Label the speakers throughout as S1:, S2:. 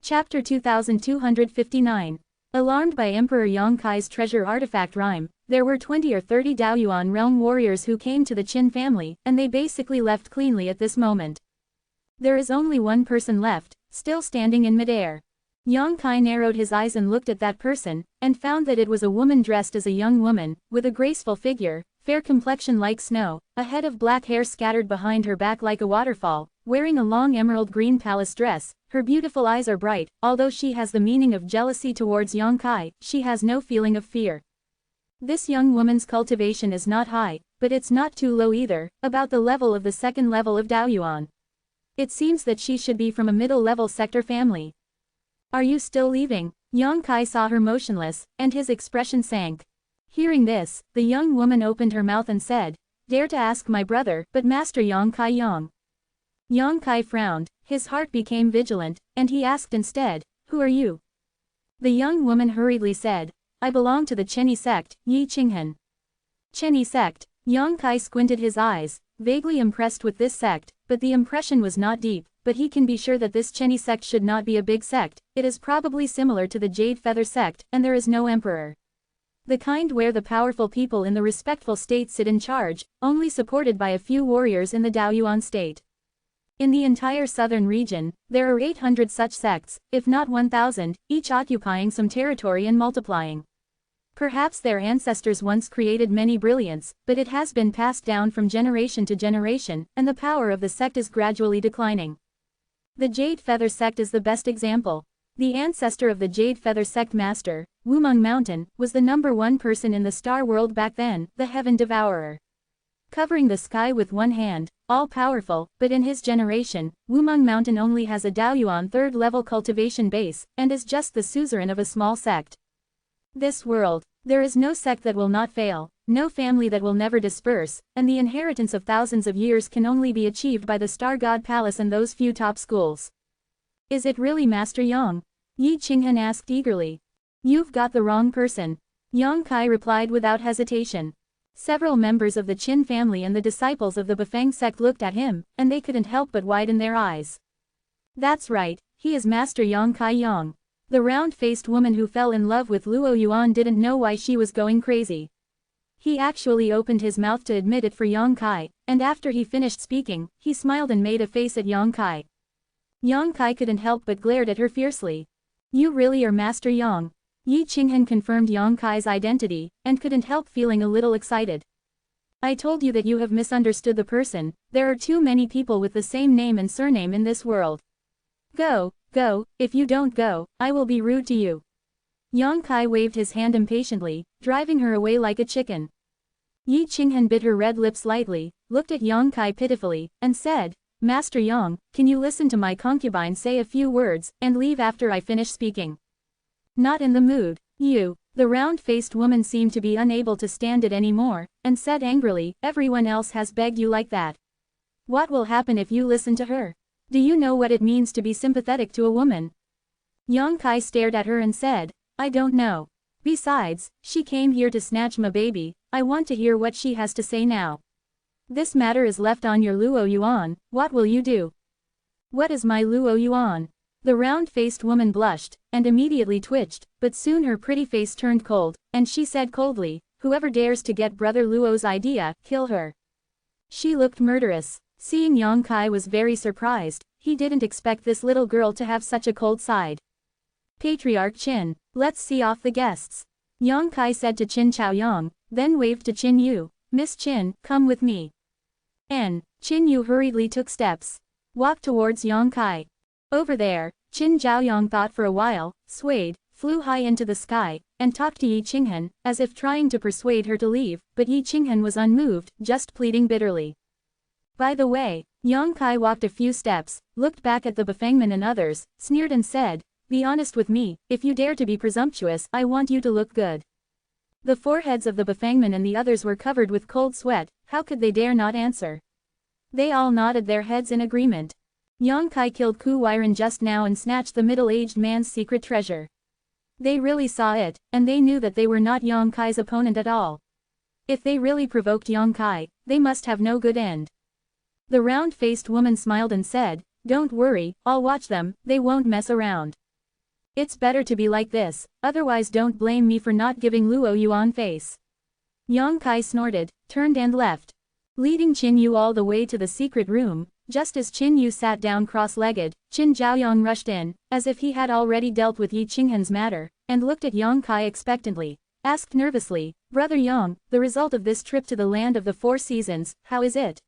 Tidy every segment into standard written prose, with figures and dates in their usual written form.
S1: Chapter 2259. Alarmed by Emperor Yongkai's treasure artifact rhyme, there were 20 or 30 Daoyuan realm warriors who came to the Qin family, and they basically left cleanly at this moment. There is only one person left, still standing in midair. Yongkai narrowed his eyes and looked at that person, and found that it was a woman dressed as a young woman, with a graceful figure, fair complexion like snow, a head of black hair scattered behind her back like a waterfall, wearing a long emerald green palace dress. Her beautiful eyes are bright. Although she has the meaning of jealousy towards Yongkai, she has no feeling of fear. This young woman's cultivation is not high, but it's not too low either, about the level of the second level of Daoyuan. It seems that she should be from a middle-level sector family. Are you still leaving? Yongkai saw her motionless, and his expression sank. Hearing this, the young woman opened her mouth and said, "Dare to ask my brother, but Master Yongkai Yong." Yongkai frowned, his heart became vigilant, and he asked instead, "Who are you?" The young woman hurriedly said, "I belong to the Chenyi sect, Yi Qinghan." Chenyi sect. Yongkai squinted his eyes, vaguely impressed with this sect, but the impression was not deep. But he can be sure that this Chenyi sect should not be a big sect. It is probably similar to the Jade Feather sect, and there is no emperor. The kind where the powerful people in the respectful state sit in charge, only supported by a few warriors in the Daoyuan state. In the entire southern region, there are 800 such sects, if not 1,000, each occupying some territory and multiplying. Perhaps their ancestors once created many brilliants, but it has been passed down from generation to generation, and the power of the sect is gradually declining. The Jade Feather sect is the best example. The ancestor of the Jade Feather sect master, Wumeng Mountain, was the #1 person in the star world back then, the Heaven Devourer. Covering the sky with one hand, all-powerful, but in his generation, Wumeng Mountain only has a Daoyuan third-level cultivation base, and is just the suzerain of a small sect. This world, there is no sect that will not fail, no family that will never disperse, and the inheritance of thousands of years can only be achieved by the Star God Palace and those few top schools. Is it really Master Yong? Yi Qinghan asked eagerly. You've got the wrong person. Yongkai replied without hesitation. Several members of the Qin family and the disciples of the Bafeng sect looked at him, and they couldn't help but widen their eyes. That's right, he is Master Yongkai Yong. The round-faced woman who fell in love with Luo Yuan didn't know why she was going crazy. He actually opened his mouth to admit it for Yongkai, and after he finished speaking, he smiled and made a face at Yongkai. Yongkai couldn't help but glared at her fiercely. You really are Master Yong. Yi Qinghan confirmed Yongkai's identity, and couldn't help feeling a little excited. I told you that you have misunderstood the person. There are too many people with the same name and surname in this world. Go, go, if you don't go, I will be rude to you. Yongkai waved his hand impatiently, driving her away like a chicken. Yi Qinghan bit her red lips lightly, looked at Yongkai pitifully, and said, Master Yong, can you listen to my concubine say a few words, and leave after I finish speaking? Not in the mood. You. The round-faced woman seemed to be unable to stand it anymore, and said angrily, everyone else has begged you like that. What will happen if you listen to her? Do you know what it means to be sympathetic to a woman? Yongkai stared at her and said, I don't know. Besides, she came here to snatch my baby. I want to hear what she has to say now. This matter is left on your Luo Yuan. What will you do? What is my Luo Yuan? The round-faced woman blushed, and immediately twitched, but soon her pretty face turned cold, and she said coldly, whoever dares to get Brother Luo's idea, kill her. She looked murderous. Seeing Yongkai was very surprised. He didn't expect this little girl to have such a cold side. Patriarch Qin, let's see off the guests. Yongkai said to Qin Chaoyang, then waved to Qin Yu, Miss Qin, come with me. Qin Yu hurriedly took steps. Walked towards Yongkai. Over there, Qin Zhaoyang thought for a while, swayed, flew high into the sky, and talked to Yi Qinghan, as if trying to persuade her to leave, but Yi Qinghan was unmoved, just pleading bitterly. By the way, Yongkai walked a few steps, looked back at the Bafengmen and others, sneered and said, be honest with me, if you dare to be presumptuous, I want you to look good. The foreheads of the Bafengmen and the others were covered with cold sweat. How could they dare not answer? They all nodded their heads in agreement. Yongkai killed Ku Weiren just now and snatched the middle-aged man's secret treasure. They really saw it, and they knew that they were not Yongkai's opponent at all. If they really provoked Yongkai, they must have no good end. The round-faced woman smiled and said, don't worry, I'll watch them, they won't mess around. It's better to be like this, otherwise don't blame me for not giving Luo Yuan face. Yang Kai snorted, turned and left, leading Qin Yu all the way to the secret room. Just as Qin Yu sat down cross-legged, Qin Zhaoyang rushed in, as if he had already dealt with Yi Qinghan's matter, and looked at Yang Kai expectantly, asked nervously, "Brother Yang, the result of this trip to the land of the four seasons, how is it?"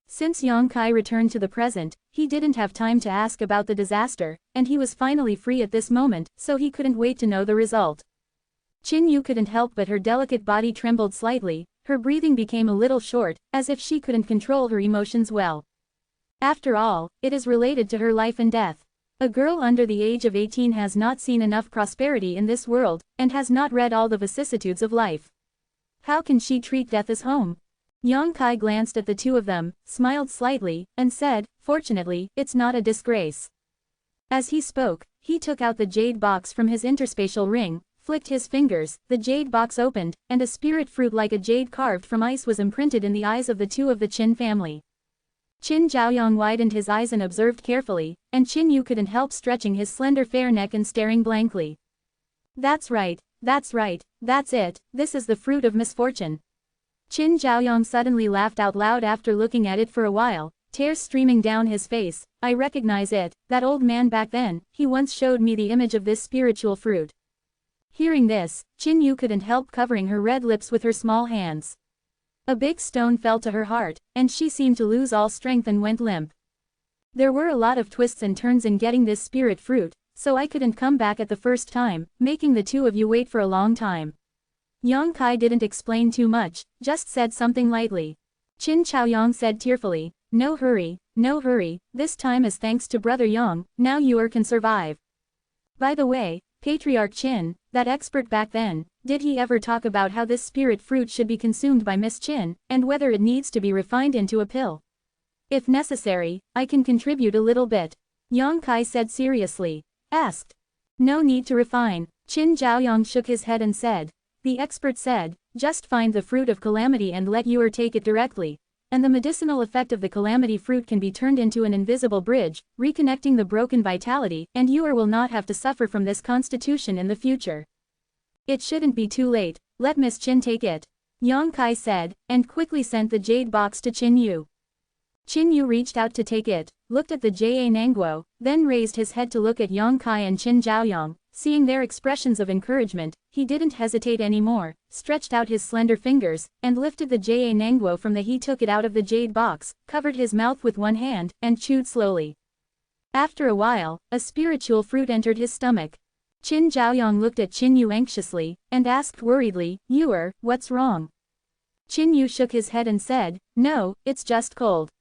S1: Since Yang Kai returned to the present, he didn't have time to ask about the disaster, and he was finally free at this moment, so he couldn't wait to know the result. Qin Yu couldn't help but her delicate body trembled slightly, her breathing became a little short, as if she couldn't control her emotions well. After all, it is related to her life and death. A girl under the age of 18 has not seen enough prosperity in this world, and has not read all the vicissitudes of life. How can she treat death as home? Yang Kai glanced at the two of them, smiled slightly, and said, "Fortunately, it's not a disgrace." As he spoke, he took out the jade box from his interspatial ring, flicked his fingers, the jade box opened, and a spirit fruit like a jade carved from ice was imprinted in the eyes of the two of the Qin family. Qin Zhaoyang widened his eyes and observed carefully, and Qin Yu couldn't help stretching his slender fair neck and staring blankly. That's right, that's it, this is the fruit of misfortune." Qin Zhaoyang suddenly laughed out loud after looking at it for a while, tears streaming down his face. "I recognize it, that old man back then, he once showed me the image of this spiritual fruit." Hearing this, Qin Yu couldn't help covering her red lips with her small hands. A big stone fell to her heart, and she seemed to lose all strength and went limp. "There were a lot of twists and turns in getting this spirit fruit, so I couldn't come back at the first time, making the two of you wait for a long time." Yang Kai didn't explain too much, just said something lightly. Qin Chaoyang said tearfully, no hurry, this time is thanks to Brother Yang, now you can survive. By the way, Patriarch Qin, that expert back then, did he ever talk about how this spirit fruit should be consumed by Miss Qin, and whether it needs to be refined into a pill? If necessary, I can contribute a little bit. Yang Kai said seriously. Asked. No need to refine. Qin Zhaoyang shook his head and said. The expert said, just find the fruit of calamity and let you take it directly, and the medicinal effect of the calamity fruit can be turned into an invisible bridge, reconnecting the broken vitality, and you will not have to suffer from this constitution in the future. It shouldn't be too late, let Miss Qin take it. Yang Kai said, and quickly sent the jade box to Qin Yu. Qin Yu reached out to take it, looked at the Ja Nangguo, then raised his head to look at Yang Kai and Qin Zhaoyang. Seeing their expressions of encouragement, he didn't hesitate anymore, stretched out his slender fingers, and lifted the Ja Nangguo from the he took it out of the jade box, covered his mouth with one hand, and chewed slowly. After a while, a spiritual fruit entered his stomach. Qin Zhaoyang looked at Qin Yu anxiously, and asked worriedly, what's wrong? Qin Yu shook his head and said, no, it's just cold.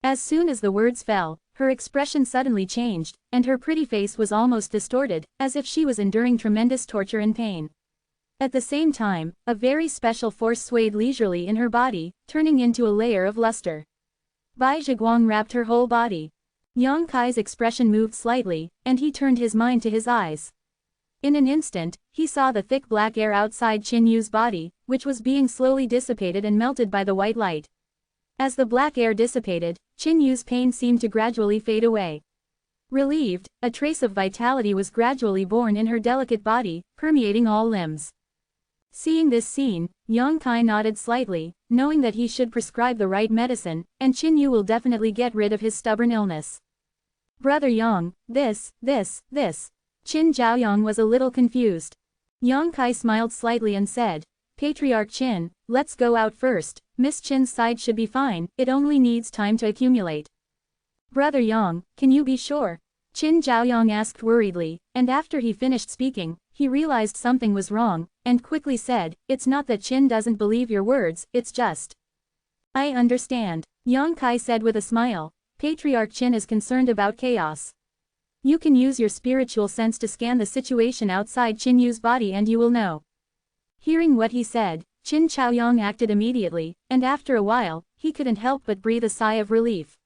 S1: As soon as the words fell, her expression suddenly changed, and her pretty face was almost distorted, as if she was enduring tremendous torture and pain. At the same time, a very special force swayed leisurely in her body, turning into a layer of luster. Bai Zhiguang wrapped her whole body. Yang Kai's expression moved slightly, and he turned his mind to his eyes. In an instant, he saw the thick black air outside Qin Yu's body, which was being slowly dissipated and melted by the white light. As the black air dissipated, Qin Yu's pain seemed to gradually fade away. Relieved, a trace of vitality was gradually born in her delicate body, permeating all limbs. Seeing this scene, Yang Kai nodded slightly, knowing that he should prescribe the right medicine, and Qin Yu will definitely get rid of his stubborn illness. Brother Yang, this. Qin Zhaoyang was a little confused. Yang Kai smiled slightly and said, Patriarch Qin, let's go out first. Miss Qin's side should be fine, it only needs time to accumulate. Brother Yang, can you be sure? Qin Zhaoyang asked worriedly, and after he finished speaking, he realized something was wrong, and quickly said, it's not that Qin doesn't believe your words, it's just. I understand. Yang Kai said with a smile, Patriarch Qin is concerned about chaos. You can use your spiritual sense to scan the situation outside Qin Yu's body and you will know. Hearing what he said, Qin Chaoyang acted immediately, and after a while, he couldn't help but breathe a sigh of relief.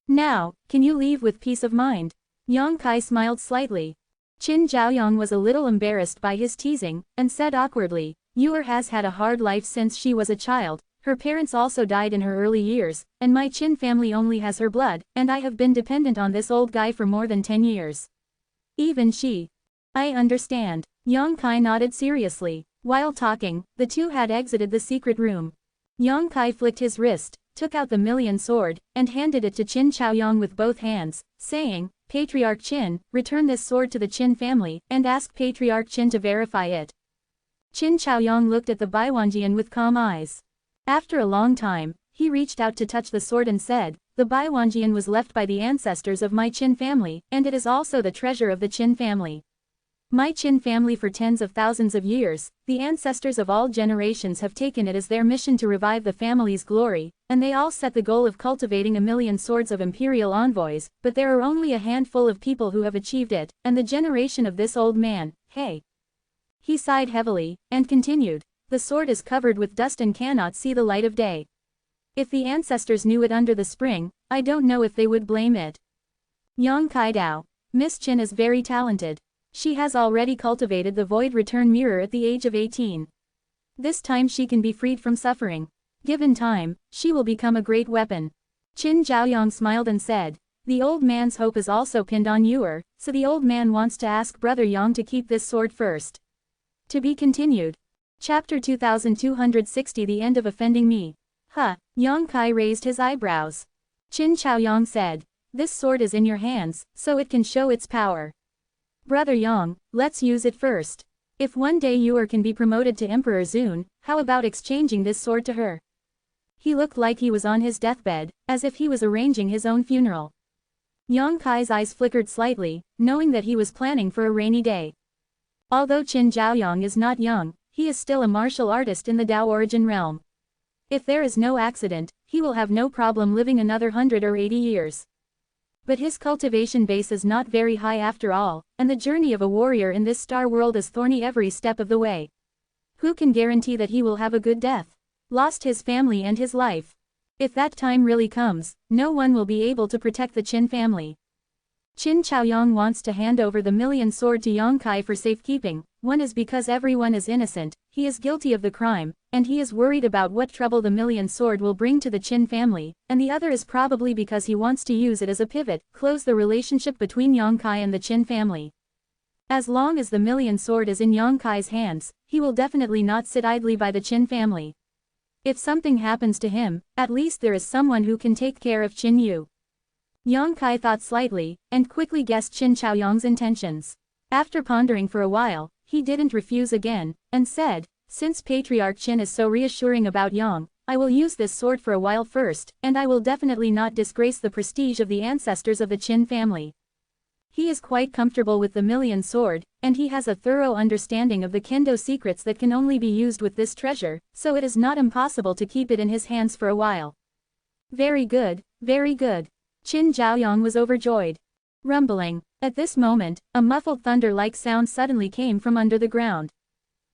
S1: Now, can you leave with peace of mind? Yang Kai smiled slightly. Qin Zhaoyang was a little embarrassed by his teasing, and said awkwardly, Yuer has had a hard life since she was a child, her parents also died in her early years, and my Qin family only has her blood, and I have been dependent on this old guy for more than 10 years. Even she, I understand. Yang Kai nodded seriously. While talking, the two had exited the secret room. Yang Kai flicked his wrist, took out the million sword, and handed it to Qin Chaoyang with both hands, saying, Patriarch Qin, return this sword to the Qin family, and ask Patriarch Qin to verify it. Qin Chaoyang looked at the Baiwanjian with calm eyes. After a long time, he reached out to touch the sword and said, the Baiwanjian was left by the ancestors of my Qin family, and it is also the treasure of the Qin family. My Qin family for tens of thousands of years, the ancestors of all generations have taken it as their mission to revive the family's glory, and they all set the goal of cultivating a million swords of imperial envoys, but there are only a handful of people who have achieved it, and the generation of this old man, hey. He sighed heavily, and continued, the sword is covered with dust and cannot see the light of day. If the ancestors knew it under the spring, I don't know if they would blame it. Yang Kai Dao. Miss Qin is very talented. She has already cultivated the void return mirror at the age of 18. This time she can be freed from suffering. Given time, she will become a great weapon. Qin Zhaoyang smiled and said, the old man's hope is also pinned on Yuer, so the old man wants to ask Brother Yang to keep this sword first. To be continued. Chapter 2260 The End of Offending Me. Yang Kai raised his eyebrows. Qin Chaoyang said, this sword is in your hands, so it can show its power. Brother Yang, let's use it first. If one day Yuer can be promoted to Emperor Zun, how about exchanging this sword to her? He looked like he was on his deathbed, as if he was arranging his own funeral. Yang Kai's eyes flickered slightly, knowing that he was planning for a rainy day. Although Qin Zhaoyang is not young, he is still a martial artist in the Dao origin realm. If there is no accident, he will have no problem living another 100 or 80 years. But his cultivation base is not very high after all, and the journey of a warrior in this star world is thorny every step of the way. Who can guarantee that he will have a good death? Lost his family and his life. If that time really comes, no one will be able to protect the Qin family. Qin Chaoyang wants to hand over the million sword to Yang Kai for safekeeping. One is because everyone is innocent, he is guilty of the crime, and he is worried about what trouble the million sword will bring to the Qin family, and the other is probably because he wants to use it as a pivot, close the relationship between Yang Kai and the Qin family. As long as the million sword is in Yang Kai's hands, he will definitely not sit idly by the Qin family. If something happens to him, at least there is someone who can take care of Qin Yu. Yang Kai thought slightly, and quickly guessed Qin Chaoyang's intentions. After pondering for a while, he didn't refuse again, and said, since Patriarch Qin is so reassuring about Yang, I will use this sword for a while first, and I will definitely not disgrace the prestige of the ancestors of the Qin family. He is quite comfortable with the million sword, and he has a thorough understanding of the kendo secrets that can only be used with this treasure, so it is not impossible to keep it in his hands for a while. Very good, very good. Qin Zhaoyang was overjoyed. Rumbling. At this moment, a muffled thunder-like sound suddenly came from under the ground.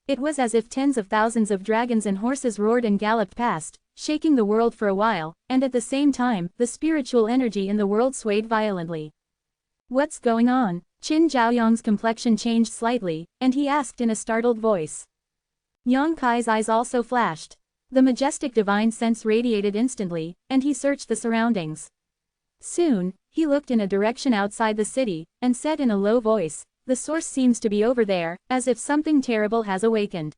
S1: It was as if tens of thousands of dragons and horses roared and galloped past, shaking the world for a while, and at the same time, the spiritual energy in the world swayed violently. What's going on? Qin Zhaoyang's complexion changed slightly, and he asked in a startled voice. Yang Kai's eyes also flashed. The majestic divine sense radiated instantly, and he searched the surroundings. Soon, he looked in a direction outside the city, and said in a low voice, the source seems to be over there, as if something terrible has awakened.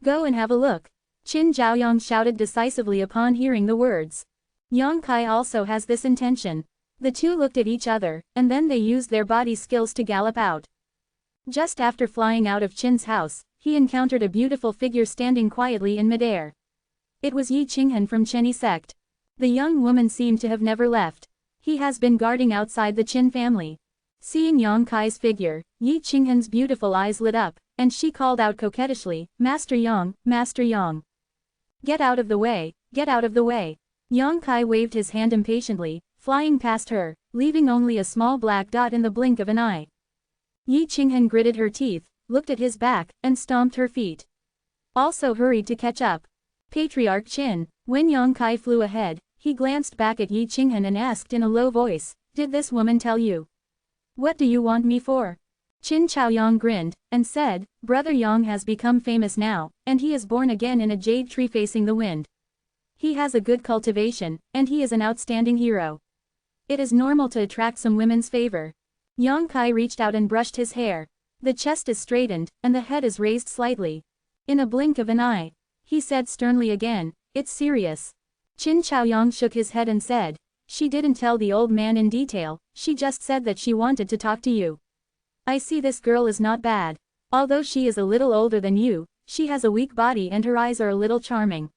S1: Go and have a look. Qin Zhaoyang shouted decisively upon hearing the words. Yang Kai also has this intention. The two looked at each other, and then they used their body skills to gallop out. Just after flying out of Qin's house, he encountered a beautiful figure standing quietly in midair. It was Yi Qinghan from Qinyi sect. The young woman seemed to have never left. He has been guarding outside the Qin family. Seeing Yang Kai's figure, Yi Qinghan's beautiful eyes lit up, and she called out coquettishly, Master Yang, Master Yang. Get out of the way, get out of the way. Yang Kai waved his hand impatiently, flying past her, leaving only a small black dot in the blink of an eye. Yi Qinghan gritted her teeth, looked at his back, and stomped her feet. Also hurried to catch up. Patriarch Qin. When Yang Kai flew ahead, he glanced back at Yi Qinghan and asked in a low voice, did this woman tell you? What do you want me for? Qin Chaoyang grinned, and said, Brother Yang has become famous now, and he is born again in a jade tree facing the wind. He has a good cultivation, and he is an outstanding hero. It is normal to attract some women's favor. Yang Kai reached out and brushed his hair. The chest is straightened, and the head is raised slightly. In a blink of an eye. He said sternly again, "It's serious." Qin Chaoyang shook his head and said, "She didn't tell the old man in detail, she just said that she wanted to talk to you. I see this girl is not bad. Although she is a little older than you, she has a weak body and her eyes are a little charming.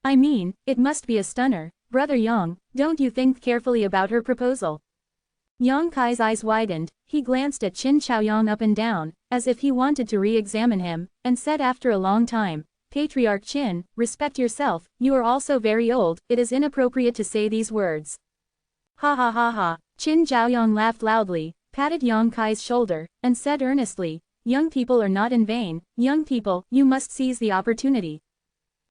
S1: I mean, it must be a stunner, Brother Yang, don't you think carefully about her proposal?" Yang Kai's eyes widened, he glanced at Qin Chaoyang up and down, as if he wanted to re-examine him, and said after a long time, "Patriarch Qin, respect yourself, you are also very old, it is inappropriate to say these words." Ha ha ha ha, Qin Chaoyang laughed loudly, patted Yang Kai's shoulder, and said earnestly, "Young people are not in vain, young people, you must seize the opportunity.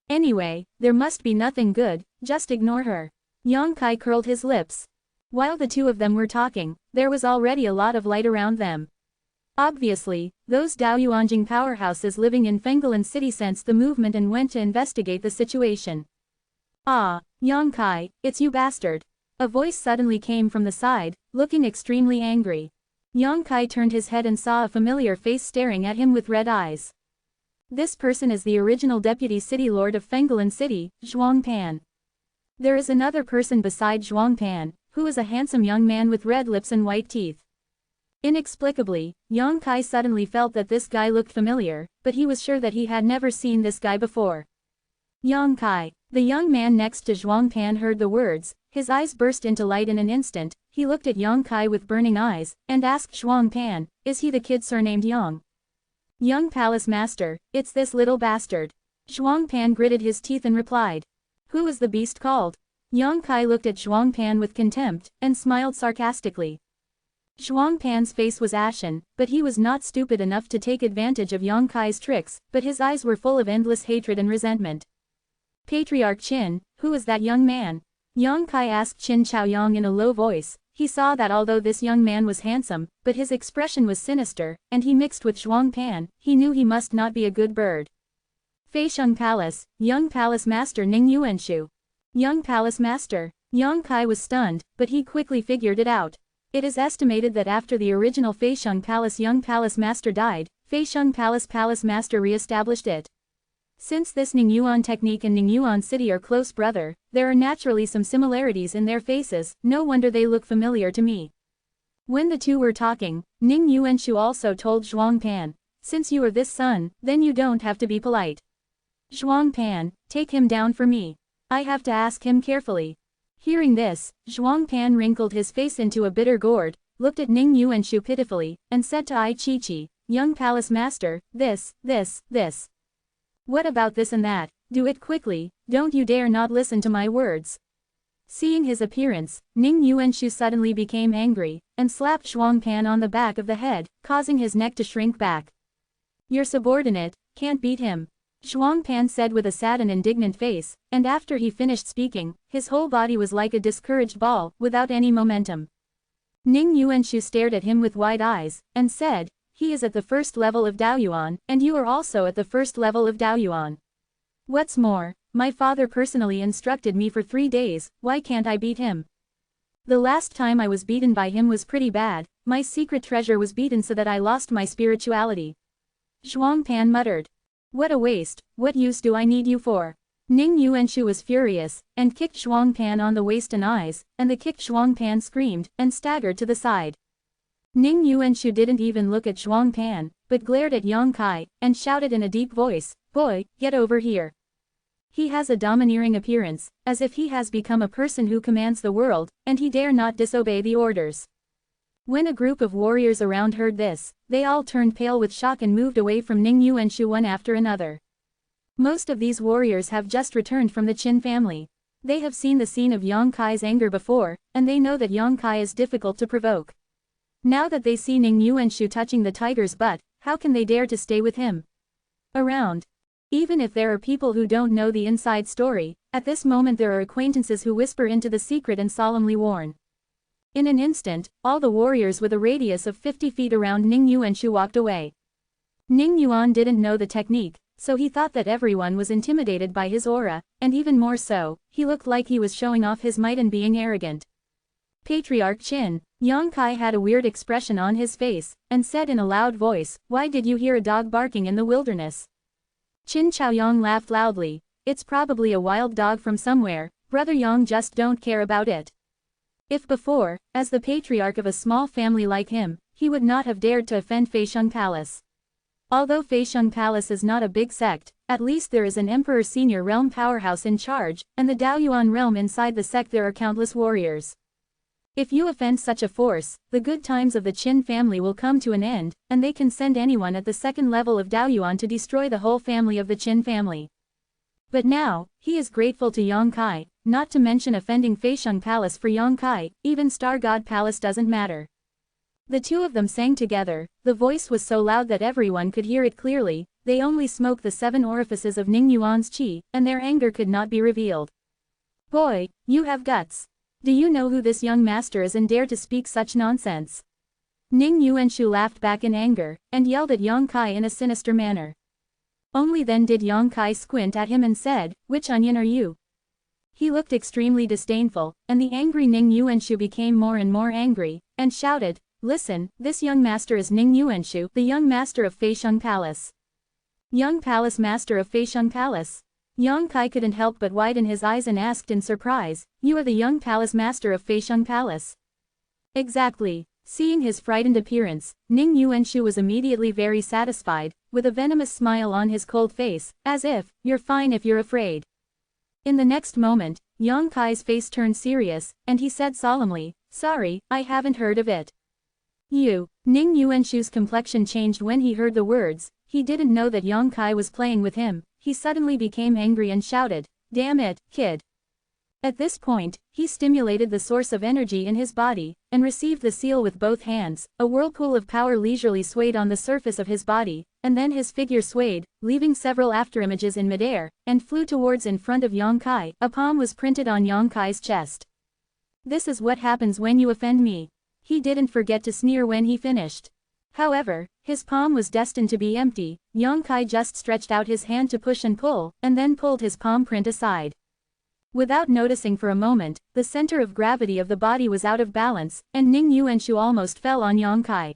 S1: Anyway, there must be nothing good, just ignore her." Yang Kai curled his lips. While the two of them were talking, there was already a lot of light around them. Obviously, those Daoyuanjing powerhouses living in Fenggalan City sensed the movement and went to investigate the situation. "Ah, Yang Kai, it's you bastard." A voice suddenly came from the side, looking extremely angry. Yang Kai turned his head and saw a familiar face staring at him with red eyes. This person is the original deputy city lord of Fenggalan City, Zhuang Pan. There is another person beside Zhuang Pan, who is a handsome young man with red lips and white teeth. Inexplicably, Yang Kai suddenly felt that this guy looked familiar, but he was sure that he had never seen this guy before. Yang Kai. The young man next to Zhuang Pan heard the words, his eyes burst into light in an instant, he looked at Yang Kai with burning eyes, and asked Zhuang Pan, "Is he the kid surnamed Yang?" "Young Palace Master, it's this little bastard." Zhuang Pan gritted his teeth and replied. "Who is the beast called?" Yang Kai looked at Zhuang Pan with contempt, and smiled sarcastically. Zhuang Pan's face was ashen, but he was not stupid enough to take advantage of Yang Kai's tricks, but his eyes were full of endless hatred and resentment. "Patriarch Qin, who is that young man?" Yang Kai asked Qin Chaoyang in a low voice. He saw that although this young man was handsome, but his expression was sinister, and he mixed with Zhuang Pan, he knew he must not be a good bird. "Feixiong Palace, young palace master Ning Yuenshu." Young palace master. Yang Kai was stunned, but he quickly figured it out. It is estimated that after the original Feixiong Palace young palace master died, Feixiong Palace master re-established it. Since this Ningyuan technique and Ningyuan city are close brother, there are naturally some similarities in their faces, no wonder they look familiar to me. When the two were talking, Ning Yuenshu also told Zhuang Pan, "Since you are this son, then you don't have to be polite. Zhuang Pan, take him down for me. I have to ask him carefully." Hearing this, Zhuang Pan wrinkled his face into a bitter gourd, looked at Ning Yuenshu pitifully, and said to Ai Chi-Chi, "Young palace master, this. What about this and that? Do it quickly, don't you dare not listen to my words." Seeing his appearance, Ning Yuenshu suddenly became angry, and slapped Zhuang Pan on the back of the head, causing his neck to shrink back. "Your subordinate, can't beat him," Zhuang Pan said with a sad and indignant face, and after he finished speaking, his whole body was like a discouraged ball, without any momentum. Ning Yuenshu stared at him with wide eyes, and said, "He is at the first level of Daoyuan, and you are also at the first level of Daoyuan. What's more, my father personally instructed me for 3 days, why can't I beat him? The last time I was beaten by him was pretty bad, my secret treasure was beaten so that I lost my spirituality." Zhuang Pan muttered. "What a waste, what use do I need you for?" Ning Yuenshu was furious, and kicked Zhuang Pan on the waist and eyes, and the kicked Zhuang Pan screamed, and staggered to the side. Ning Yuenshu didn't even look at Zhuang Pan, but glared at Yang Kai, and shouted in a deep voice, "Boy, get over here." He has a domineering appearance, as if he has become a person who commands the world, and he dare not disobey the orders. When a group of warriors around heard this, they all turned pale with shock and moved away from Ning Yuenshu one after another. Most of these warriors have just returned from the Qin family. They have seen the scene of Yang Kai's anger before, and they know that Yang Kai is difficult to provoke. Now that they see Ning Yuenshu touching the tiger's butt, how can they dare to stay with him around? Even if there are people who don't know the inside story, at this moment there are acquaintances who whisper into the secret and solemnly warn. In an instant, all the warriors with a radius of 50 feet around Ning Yuenshu walked away. Ning Yuan didn't know the technique, so he thought that everyone was intimidated by his aura, and even more so, he looked like he was showing off his might and being arrogant. Patriarch Qin. Yang Kai had a weird expression on his face, and said in a loud voice, "Why did you hear a dog barking in the wilderness?" Qin Chaoyang laughed loudly. "It's probably a wild dog from somewhere, Brother Yang just don't care about it." If before, as the patriarch of a small family like him, he would not have dared to offend Feixiong Palace. Although Feixiong Palace is not a big sect, at least there is an Emperor Senior Realm powerhouse in charge, and the Daoyuan realm inside the sect there are countless warriors. If you offend such a force, the good times of the Qin family will come to an end, and they can send anyone at the second level of Daoyuan to destroy the whole family of the Qin family. But now, he is grateful to Yang Kai, not to mention offending Feixiong Palace for Yang Kai, even Star God Palace doesn't matter. The two of them sang together, the voice was so loud that everyone could hear it clearly, they only smoke the 7 orifices of Ning Yuan's qi, and their anger could not be revealed. "Boy, you have guts. Do you know who this young master is and dare to speak such nonsense?" Ning Yuenshu laughed back in anger, and yelled at Yang Kai in a sinister manner. Only then did Yang Kai squint at him and said, "Which onion are you?" He looked extremely disdainful, and the angry Ning Yuenshu became more and more angry, and shouted, "Listen, this young master is Ning Yuenshu, the young master of Feixiong Palace." Young Palace Master of Feixiong Palace. Yang Kai couldn't help but widen his eyes and asked in surprise, "You are the young Palace Master of Feixiong Palace?" "Exactly." Seeing his frightened appearance, Ning Yuenshu was immediately very satisfied, with a venomous smile on his cold face, as if, "You're fine if you're afraid." In the next moment, Yang Kai's face turned serious, and he said solemnly, "Sorry, I haven't heard of it." Ning Yuenshu's complexion changed when he heard the words. He didn't know that Yang Kai was playing with him. He suddenly became angry and shouted, "Damn it, kid." At this point, he stimulated the source of energy in his body, and received the seal with both hands. A whirlpool of power leisurely swayed on the surface of his body, and then his figure swayed, leaving several afterimages in midair, and flew towards in front of Yang Kai. A palm was printed on Yang Kai's chest. "This is what happens when you offend me." He didn't forget to sneer when he finished. However, his palm was destined to be empty. Yang Kai just stretched out his hand to push and pull, and then pulled his palm print aside. Without noticing for a moment, the center of gravity of the body was out of balance, and Ning Yuenshu almost fell on Yang Kai.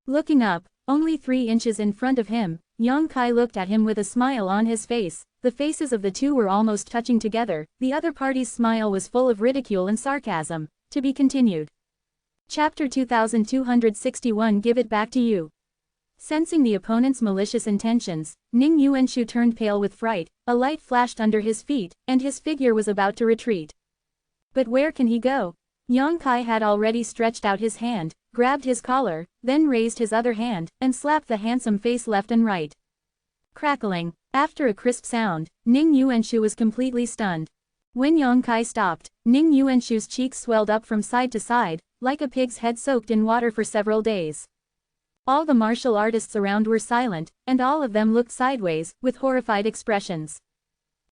S1: Looking up, only 3 inches in front of him, Yang Kai looked at him with a smile on his face. The faces of the two were almost touching together. The other party's smile was full of ridicule and sarcasm. To be continued. Chapter 2261 Give It Back to You. Sensing the opponent's malicious intentions, Ning Yuenshu turned pale with fright, a light flashed under his feet, and his figure was about to retreat. But where can he go? Yang Kai had already stretched out his hand, grabbed his collar, then raised his other hand, and slapped the handsome face left and right. Crackling. After a crisp sound, Ning Yuenshu was completely stunned. When Yang Kai stopped, Ning Yuenshu's cheeks swelled up from side to side, like a pig's head soaked in water for several days. All the martial artists around were silent, and all of them looked sideways, with horrified expressions.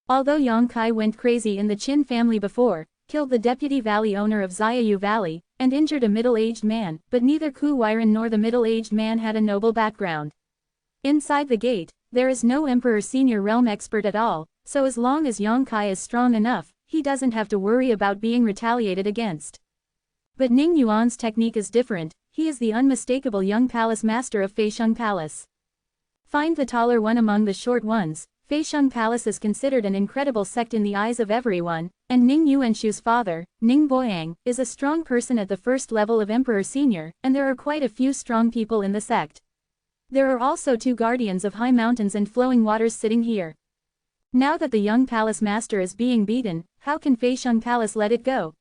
S1: Although Yang Kai went crazy in the Qin family before, killed the deputy valley owner of Zhenwu Valley, and injured a middle-aged man, but neither Ku Weiren nor the middle-aged man had a noble background. Inside the gate, there is no Emperor Senior Realm expert at all, so as long as Yang Kai is strong enough, he doesn't have to worry about being retaliated against. But Ning Yuan's technique is different. He is the unmistakable young palace master of Feixiong Palace. Find the taller one among the short ones. Feixiong Palace is considered an incredible sect in the eyes of everyone, and Ning Yuenshu's father, Ning Boyang, is a strong person at the first level of Emperor Senior, and there are quite a few strong people in the sect. There are also 2 guardians of high mountains and flowing waters sitting here. Now that the young palace master is being beaten, how can Feixiong Palace let it go?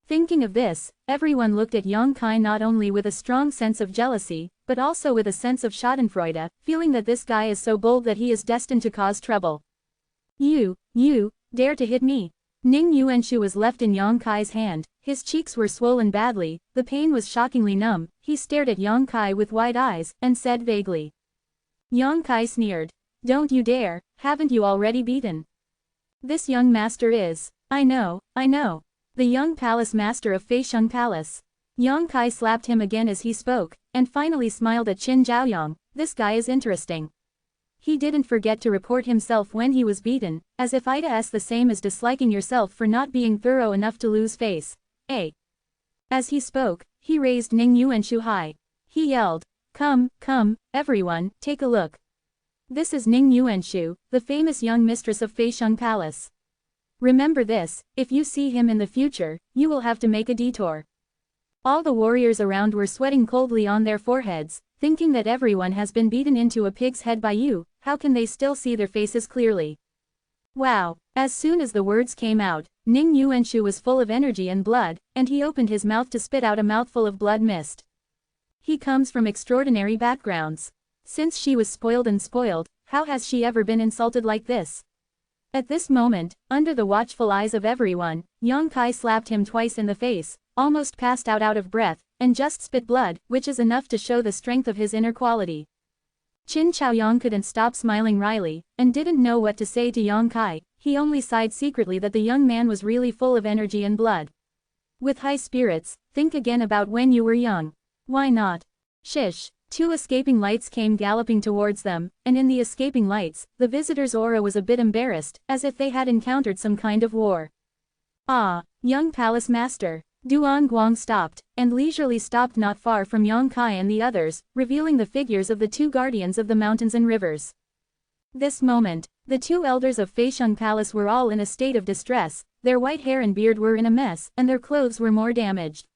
S1: Thinking of this, everyone looked at Yang Kai not only with a strong sense of jealousy, but also with a sense of schadenfreude, feeling that this guy is so bold that he is destined to cause trouble. You dare to hit me? Ning Yuenshu was left in Yang Kai's hand. His cheeks were swollen badly, the pain was shockingly numb. He stared at Yang Kai with wide eyes, and said vaguely. Yang Kai sneered. Don't you dare, haven't you already beaten? This young master is, I know. The young palace master of Feixiong Palace. Yang Kai slapped him again as he spoke, and finally smiled at Qin Zhaoyang. This guy is interesting. He didn't forget to report himself when he was beaten, as if it's the same as disliking yourself for not being thorough enough to lose face. As he spoke, he raised Ning Yuenshu high. He yelled, "Come, come, everyone, take a look. This is Ning Yuenshu, the famous young mistress of Feixiang Palace. Remember this, if you see him in the future, you will have to make a detour." All the warriors around were sweating coldly on their foreheads, thinking that everyone has been beaten into a pig's head by you, how can they still see their faces clearly? Wow! As soon as the words came out, Ning Yuenshu was full of energy and blood, and he opened his mouth to spit out a mouthful of blood mist. He comes from extraordinary backgrounds. Since she was spoiled and spoiled, how has she ever been insulted like this? At this moment, under the watchful eyes of everyone, Yang Kai slapped him twice in the face, almost passed out of breath, and just spit blood, which is enough to show the strength of his inner quality. Qin Chaoyang couldn't stop smiling wryly, and didn't know what to say to Yang Kai. He only sighed secretly that the young man was really full of energy and blood. With high spirits, think again about when you were young. Why not? Shish! 2 escaping lights came galloping towards them, and in the escaping lights, the visitor's aura was a bit embarrassed, as if they had encountered some kind of war. Ah, young palace master. Duan Guang stopped, and leisurely stopped not far from Yang Kai and the others, revealing the figures of the 2 guardians of the mountains and rivers. This moment, the 2 elders of Feixiang Palace were all in a state of distress, their white hair and beard were in a mess, and their clothes were more damaged.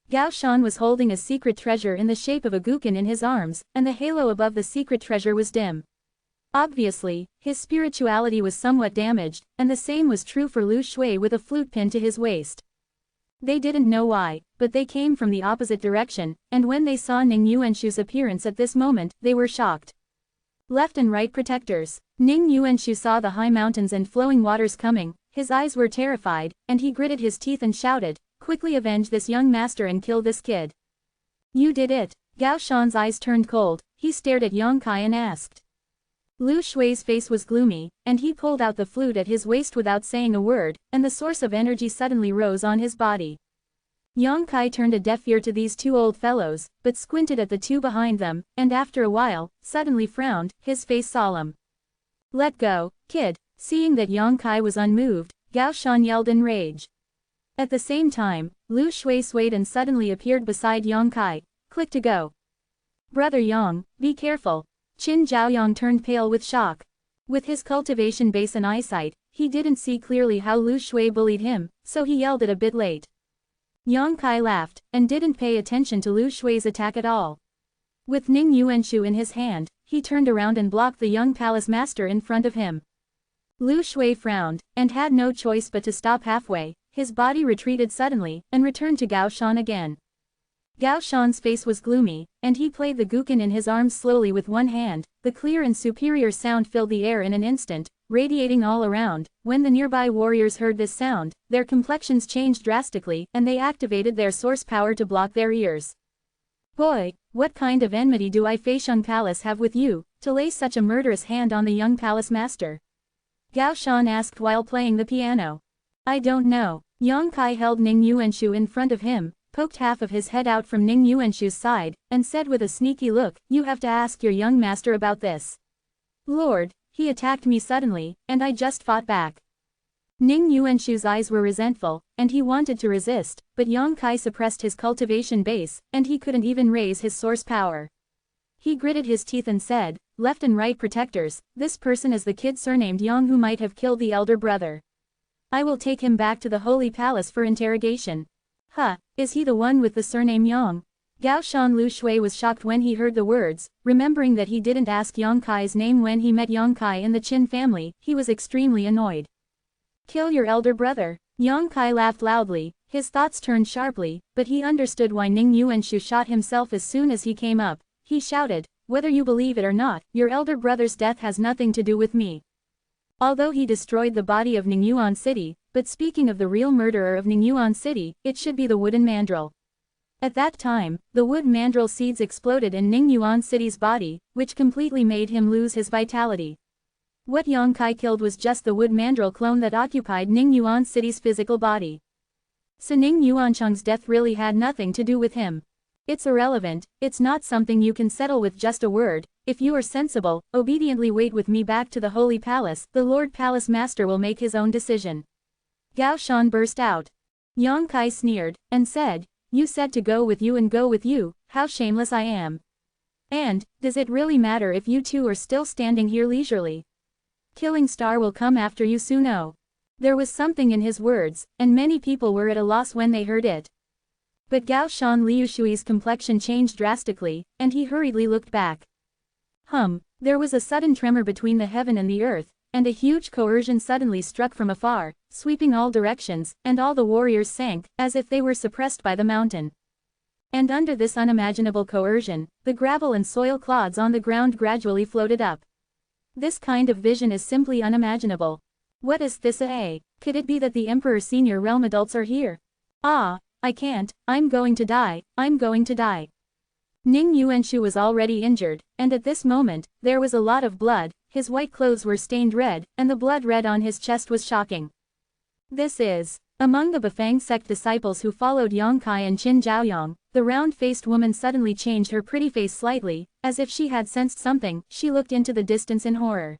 S1: Gao Shan was holding a secret treasure in the shape of a guqin in his arms, and the halo above the secret treasure was dim. Obviously, his spirituality was somewhat damaged, and the same was true for Lu Shui with a flute pin to his waist. They didn't know why, but they came from the opposite direction, and when they saw Ning Yuenshu's appearance at this moment, they were shocked. Left and right protectors. Ning Yuenshu saw the high mountains and flowing waters coming, his eyes were terrified, and he gritted his teeth and shouted, "Quickly avenge this young master and kill this kid." "You did it." Gao Shan's eyes turned cold, he stared at Yang Kai and asked. Lu Shui's face was gloomy, and he pulled out the flute at his waist without saying a word, and the source of energy suddenly rose on his body. Yang Kai turned a deaf ear to these 2 old fellows, but squinted at the 2 behind them, and after a while, suddenly frowned, his face solemn. "Let go, kid." Seeing that Yang Kai was unmoved, Gao Shan yelled in rage. At the same time, Lu Shui swayed and suddenly appeared beside Yang Kai. "Click to go. Brother Yang, be careful." Qin Zhaoyang turned pale with shock. With his cultivation base and eyesight, he didn't see clearly how Lu Shui bullied him, so he yelled it a bit late. Yang Kai laughed, and didn't pay attention to Lu Shui's attack at all. With Ning Yuenshu in his hand, he turned around and blocked the young palace master in front of him. Lu Shui frowned, and had no choice but to stop halfway. His body retreated suddenly, and returned to Gao Shan again. Gao Shan's face was gloomy, and he played the guqin in his arms slowly with one hand. The clear and superior sound filled the air in an instant, radiating all around. When the nearby warriors heard this sound, their complexions changed drastically, and they activated their source power to block their ears. "Boy, what kind of enmity do I Feixiang Palace have with you, to lay such a murderous hand on the young palace master?" Gao Shan asked while playing the piano. "I don't know." Yang Kai held Ning Yuenshu in front of him, poked half of his head out from Ning Yuenshu's side, and said with a sneaky look, "You have to ask your young master about this. Lord, he attacked me suddenly, and I just fought back." Ning Yuenshu's eyes were resentful, and he wanted to resist, but Yang Kai suppressed his cultivation base, and he couldn't even raise his source power. He gritted his teeth and said, "Left and right protectors, this person is the kid surnamed Yang who might have killed the elder brother. I will take him back to the Holy Palace for interrogation." "Huh, is he the one with the surname Yang?" Gao Shan Lu Shui was shocked when he heard the words, remembering that he didn't ask Yang Kai's name when he met Yang Kai in the Qin family. He was extremely annoyed. "Kill your elder brother." Yang Kai laughed loudly, his thoughts turned sharply, but he understood why Ning Yuenshu shot himself as soon as he came up. He shouted, "Whether you believe it or not, your elder brother's death has nothing to do with me." Although he destroyed the body of Ningyuan City, but speaking of the real murderer of Ningyuan City, it should be the wooden mandrill. At that time, the wood mandrill seeds exploded in Ningyuan City's body, which completely made him lose his vitality. What Yang Kai killed was just the wood mandrill clone that occupied Ningyuan City's physical body. So Ning Yuancheng's death really had nothing to do with him. It's irrelevant, it's not something you can settle with just a word. If you are sensible, obediently wait with me back to the Holy Palace, the Lord Palace Master will make his own decision." Gao Shan burst out. Yang Kai sneered, and said, You said to go with you and go with you, how shameless I am. And, does it really matter if you two are still standing here leisurely? Killing Star will come after you soon. Oh. There was something in his words, and many people were at a loss when they heard it. But Gao Shan Liushui's complexion changed drastically, and he hurriedly looked back. There was a sudden tremor between the heaven and the earth, and a huge coercion suddenly struck from afar, sweeping all directions, and all the warriors sank, as if they were suppressed by the mountain. And under this unimaginable coercion, the gravel and soil clods on the ground gradually floated up. This kind of vision is simply unimaginable. What is this? Could it be that the Emperor Senior Realm adults are here? Ah, I can't, I'm going to die, I'm going to die. Ning Yuenshu was already injured, and at this moment, there was a lot of blood, his white clothes were stained red, and the blood red on his chest was shocking. This is. Among the Bafang sect disciples who followed Yang Kai and Qin Zhaoyang, the round-faced woman suddenly changed her pretty face slightly, as if she had sensed something. She looked into the distance in horror.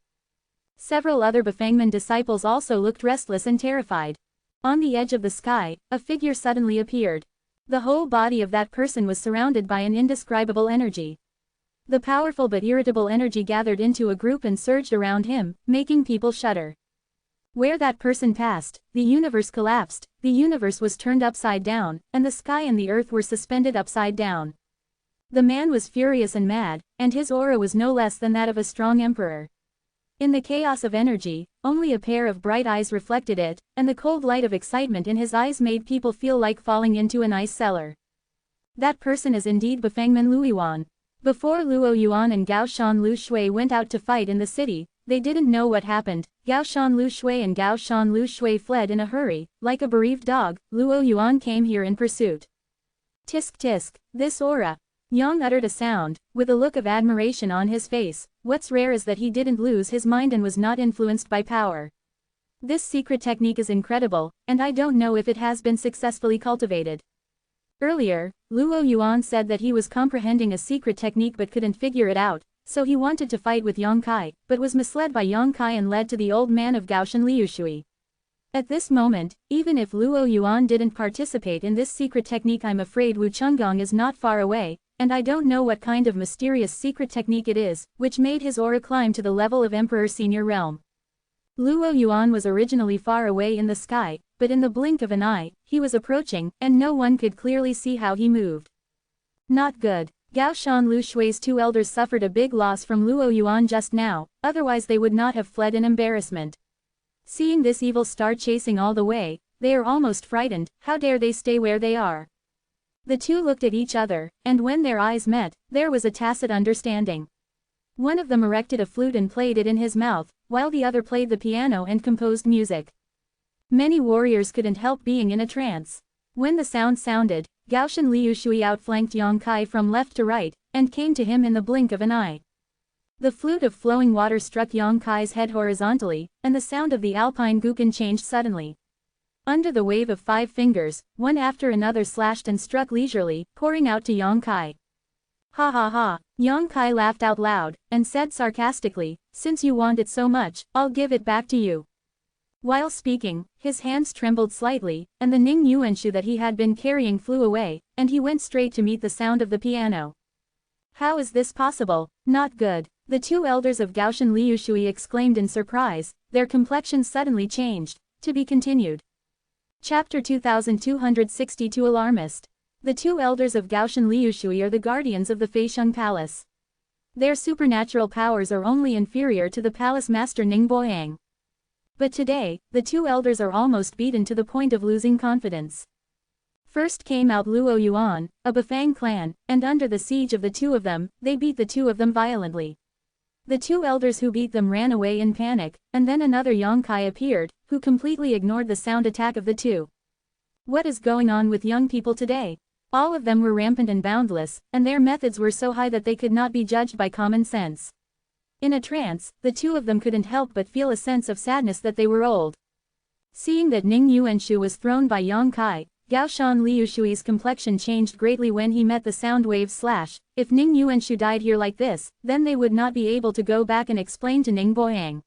S1: Several other Bafangman disciples also looked restless and terrified. On the edge of the sky, a figure suddenly appeared. The whole body of that person was surrounded by an indescribable energy. The powerful but irritable energy gathered into a group and surged around him, making people shudder. Where that person passed, the universe collapsed, the universe was turned upside down, and the sky and the earth were suspended upside down. The man was furious and mad, and his aura was no less than that of a strong emperor. In the chaos of energy, only a pair of bright eyes reflected it, and the cold light of excitement in his eyes made people feel like falling into an ice cellar. That person is indeed Bafangman Luoyuan. Before Luo Yuan and Gao Shan Lu Shui went out to fight in the city, they didn't know what happened. Gao Shan Lu Shui and Gao Shan Lu Shui fled in a hurry, like a bereaved dog. Luo Yuan came here in pursuit. Tisk tisk, this aura. Yang uttered a sound, with a look of admiration on his face. What's rare is that he didn't lose his mind and was not influenced by power. This secret technique is incredible, and I don't know if it has been successfully cultivated. Earlier, Luo Yuan said that he was comprehending a secret technique but couldn't figure it out, so he wanted to fight with Yang Kai, but was misled by Yang Kai and led to the old man of Gaoshan Liushui. At this moment, even if Luo Yuan didn't participate in this secret technique, I'm afraid Wu Chunggong is not far away, and I don't know what kind of mysterious secret technique it is, which made his aura climb to the level of Emperor Senior Realm. Luo Yuan was originally far away in the sky, but in the blink of an eye, he was approaching, and no one could clearly see how he moved. Not good. Gao Shan Lu Shui's two elders suffered a big loss from Luo Yuan just now, otherwise they would not have fled in embarrassment. Seeing this evil star chasing all the way, they are almost frightened. How dare they stay where they are? The two looked at each other, and when their eyes met, there was a tacit understanding. One of them erected a flute and played it in his mouth, while the other played the piano and composed music. Many warriors couldn't help being in a trance. When the sound sounded, Gaoshan Liushui outflanked Yang Kai from left to right, and came to him in the blink of an eye. The flute of flowing water struck Yang Kai's head horizontally, and the sound of the alpine guqin changed suddenly. Under the wave of 5 fingers, one after another slashed and struck leisurely, pouring out to Yang Kai. Ha ha ha, Yang Kai laughed out loud, and said sarcastically, since you want it so much, I'll give it back to you. While speaking, his hands trembled slightly, and the Ning Yuenshu that he had been carrying flew away, and he went straight to meet the sound of the piano. How is this possible? Not good. The two elders of Gaoshan Liushui exclaimed in surprise, their complexions suddenly changed. To be continued. Chapter 2262 Alarmist. The two elders of Gaoshan Liushui are the guardians of the Feixiang Palace. Their supernatural powers are only inferior to the palace master Ning Boyang. But today, the two elders are almost beaten to the point of losing confidence. First came out Luo Yuan, a Bafang clan, and under the siege of the two of them, they beat the two of them violently. The two elders who beat them ran away in panic, and then another Yang Kai appeared, who completely ignored the sound attack of the two. What is going on with young people today? All of them were rampant and boundless, and their methods were so high that they could not be judged by common sense. In a trance, the two of them couldn't help but feel a sense of sadness that they were old. Seeing that Ning Yuenshu was thrown by Yang Kai, Gaoshan Liushui's complexion changed greatly when he met the sound wave slash. If Ning Yuenshu died here like this, then they would not be able to go back and explain to Ning Boyang.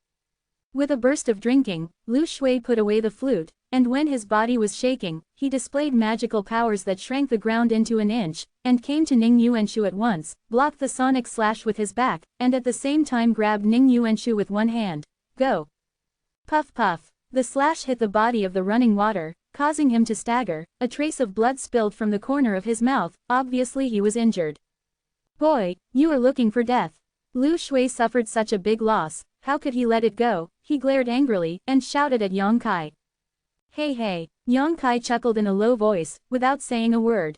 S1: With a burst of drinking, Lu Shui put away the flute, and when his body was shaking, he displayed magical powers that shrank the ground into an inch, and came to Ning Yuenshu at once, blocked the sonic slash with his back, and at the same time grabbed Ning Yuenshu with one hand. Go! Puff puff! The slash hit the body of the running water, causing him to stagger. A trace of blood spilled from the corner of his mouth, obviously he was injured. Boy, you are looking for death. Lu Shui suffered such a big loss, how could he let it go? He glared angrily, and shouted at Yang Kai. Hey hey, Yang Kai chuckled in a low voice, without saying a word.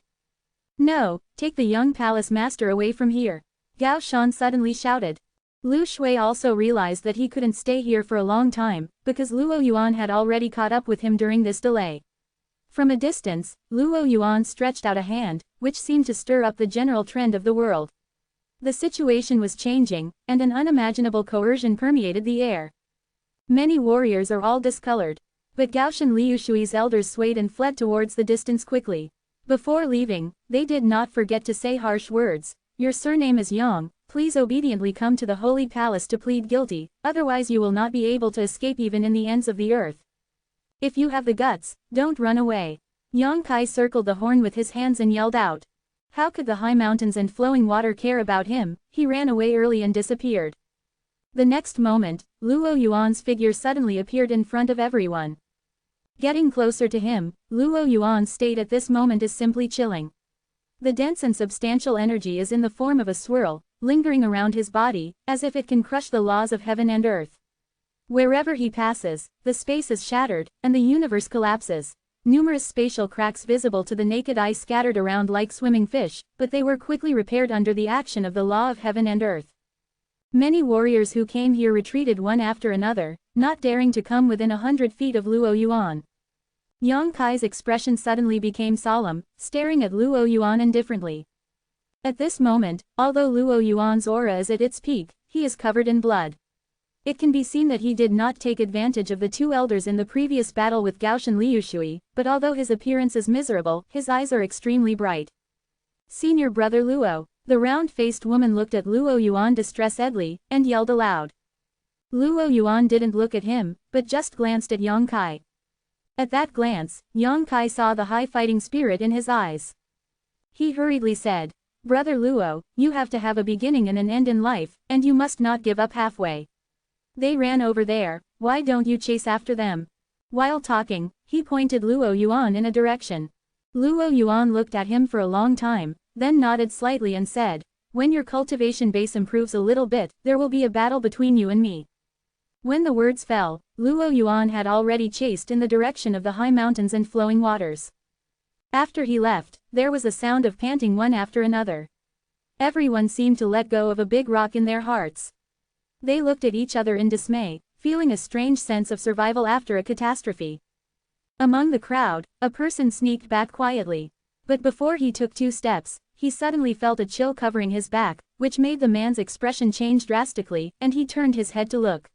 S1: No, take the young palace master away from here. Gao Shan suddenly shouted. Lu Shui also realized that he couldn't stay here for a long time, because Luo Yuan had already caught up with him during this delay. From a distance, Luo Yuan stretched out a hand, which seemed to stir up the general trend of the world. The situation was changing, and an unimaginable coercion permeated the air. Many warriors are all discolored. But Gaoshan Liushui's elders swayed and fled towards the distance quickly. Before leaving, they did not forget to say harsh words. Your surname is Yang, please obediently come to the holy palace to plead guilty, otherwise you will not be able to escape even in the ends of the earth. If you have the guts, don't run away. Yang Kai circled the horn with his hands and yelled out. How could the high mountains and flowing water care about him? He ran away early and disappeared. The next moment, Luo Yuan's figure suddenly appeared in front of everyone. Getting closer to him, Luo Yuan's state at this moment is simply chilling. The dense and substantial energy is in the form of a swirl, lingering around his body, as if it can crush the laws of heaven and earth. Wherever he passes, the space is shattered, and the universe collapses. Numerous spatial cracks visible to the naked eye scattered around like swimming fish, but they were quickly repaired under the action of the law of heaven and earth. Many warriors who came here retreated one after another, not daring to come within 100 feet of Luo Yuan. Yang Kai's expression suddenly became solemn, staring at Luo Yuan indifferently. At this moment, although Luo Yuan's aura is at its peak, he is covered in blood. It can be seen that he did not take advantage of the two elders in the previous battle with Gaoshan Liushui, but although his appearance is miserable, his eyes are extremely bright. Senior brother Luo. The round-faced woman looked at Luo Yuan distressedly, and yelled aloud. Luo Yuan didn't look at him, but just glanced at Yang Kai. At that glance, Yang Kai saw the high fighting spirit in his eyes. He hurriedly said, Brother Luo, you have to have a beginning and an end in life, and you must not give up halfway. They ran over there, why don't you chase after them? While talking, he pointed Luo Yuan in a direction. Luo Yuan looked at him for a long time, then nodded slightly and said, when your cultivation base improves a little bit, there will be a battle between you and me. When the words fell, Luo Yuan had already chased in the direction of the high mountains and flowing waters. After he left, there was a sound of panting one after another. Everyone seemed to let go of a big rock in their hearts. They looked at each other in dismay, feeling a strange sense of survival after a catastrophe. Among the crowd, a person sneaked back quietly. But before he took 2 steps, he suddenly felt a chill covering his back, which made the man's expression change drastically, and he turned his head to look.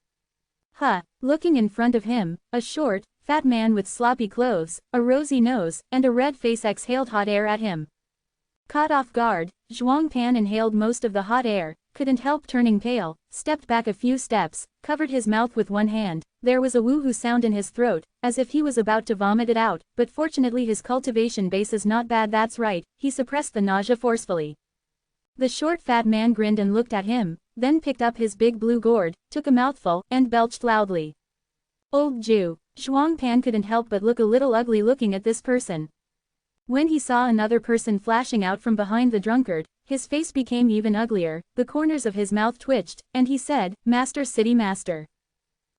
S1: Looking in front of him, a short, fat man with sloppy clothes, a rosy nose, and a red face exhaled hot air at him. Caught off guard, Zhuang Pan inhaled most of the hot air, couldn't help turning pale, stepped back a few steps, covered his mouth with one hand. There was a woohoo sound in his throat, as if he was about to vomit it out, but fortunately his cultivation base is not bad, that's right, he suppressed the nausea forcefully. The short fat man grinned and looked at him, then picked up his big blue gourd, took a mouthful, and belched loudly. Old Jew. Zhuang Pan couldn't help but look a little ugly looking at this person. When he saw another person flashing out from behind the drunkard, his face became even uglier, the corners of his mouth twitched, and he said, Master City Master.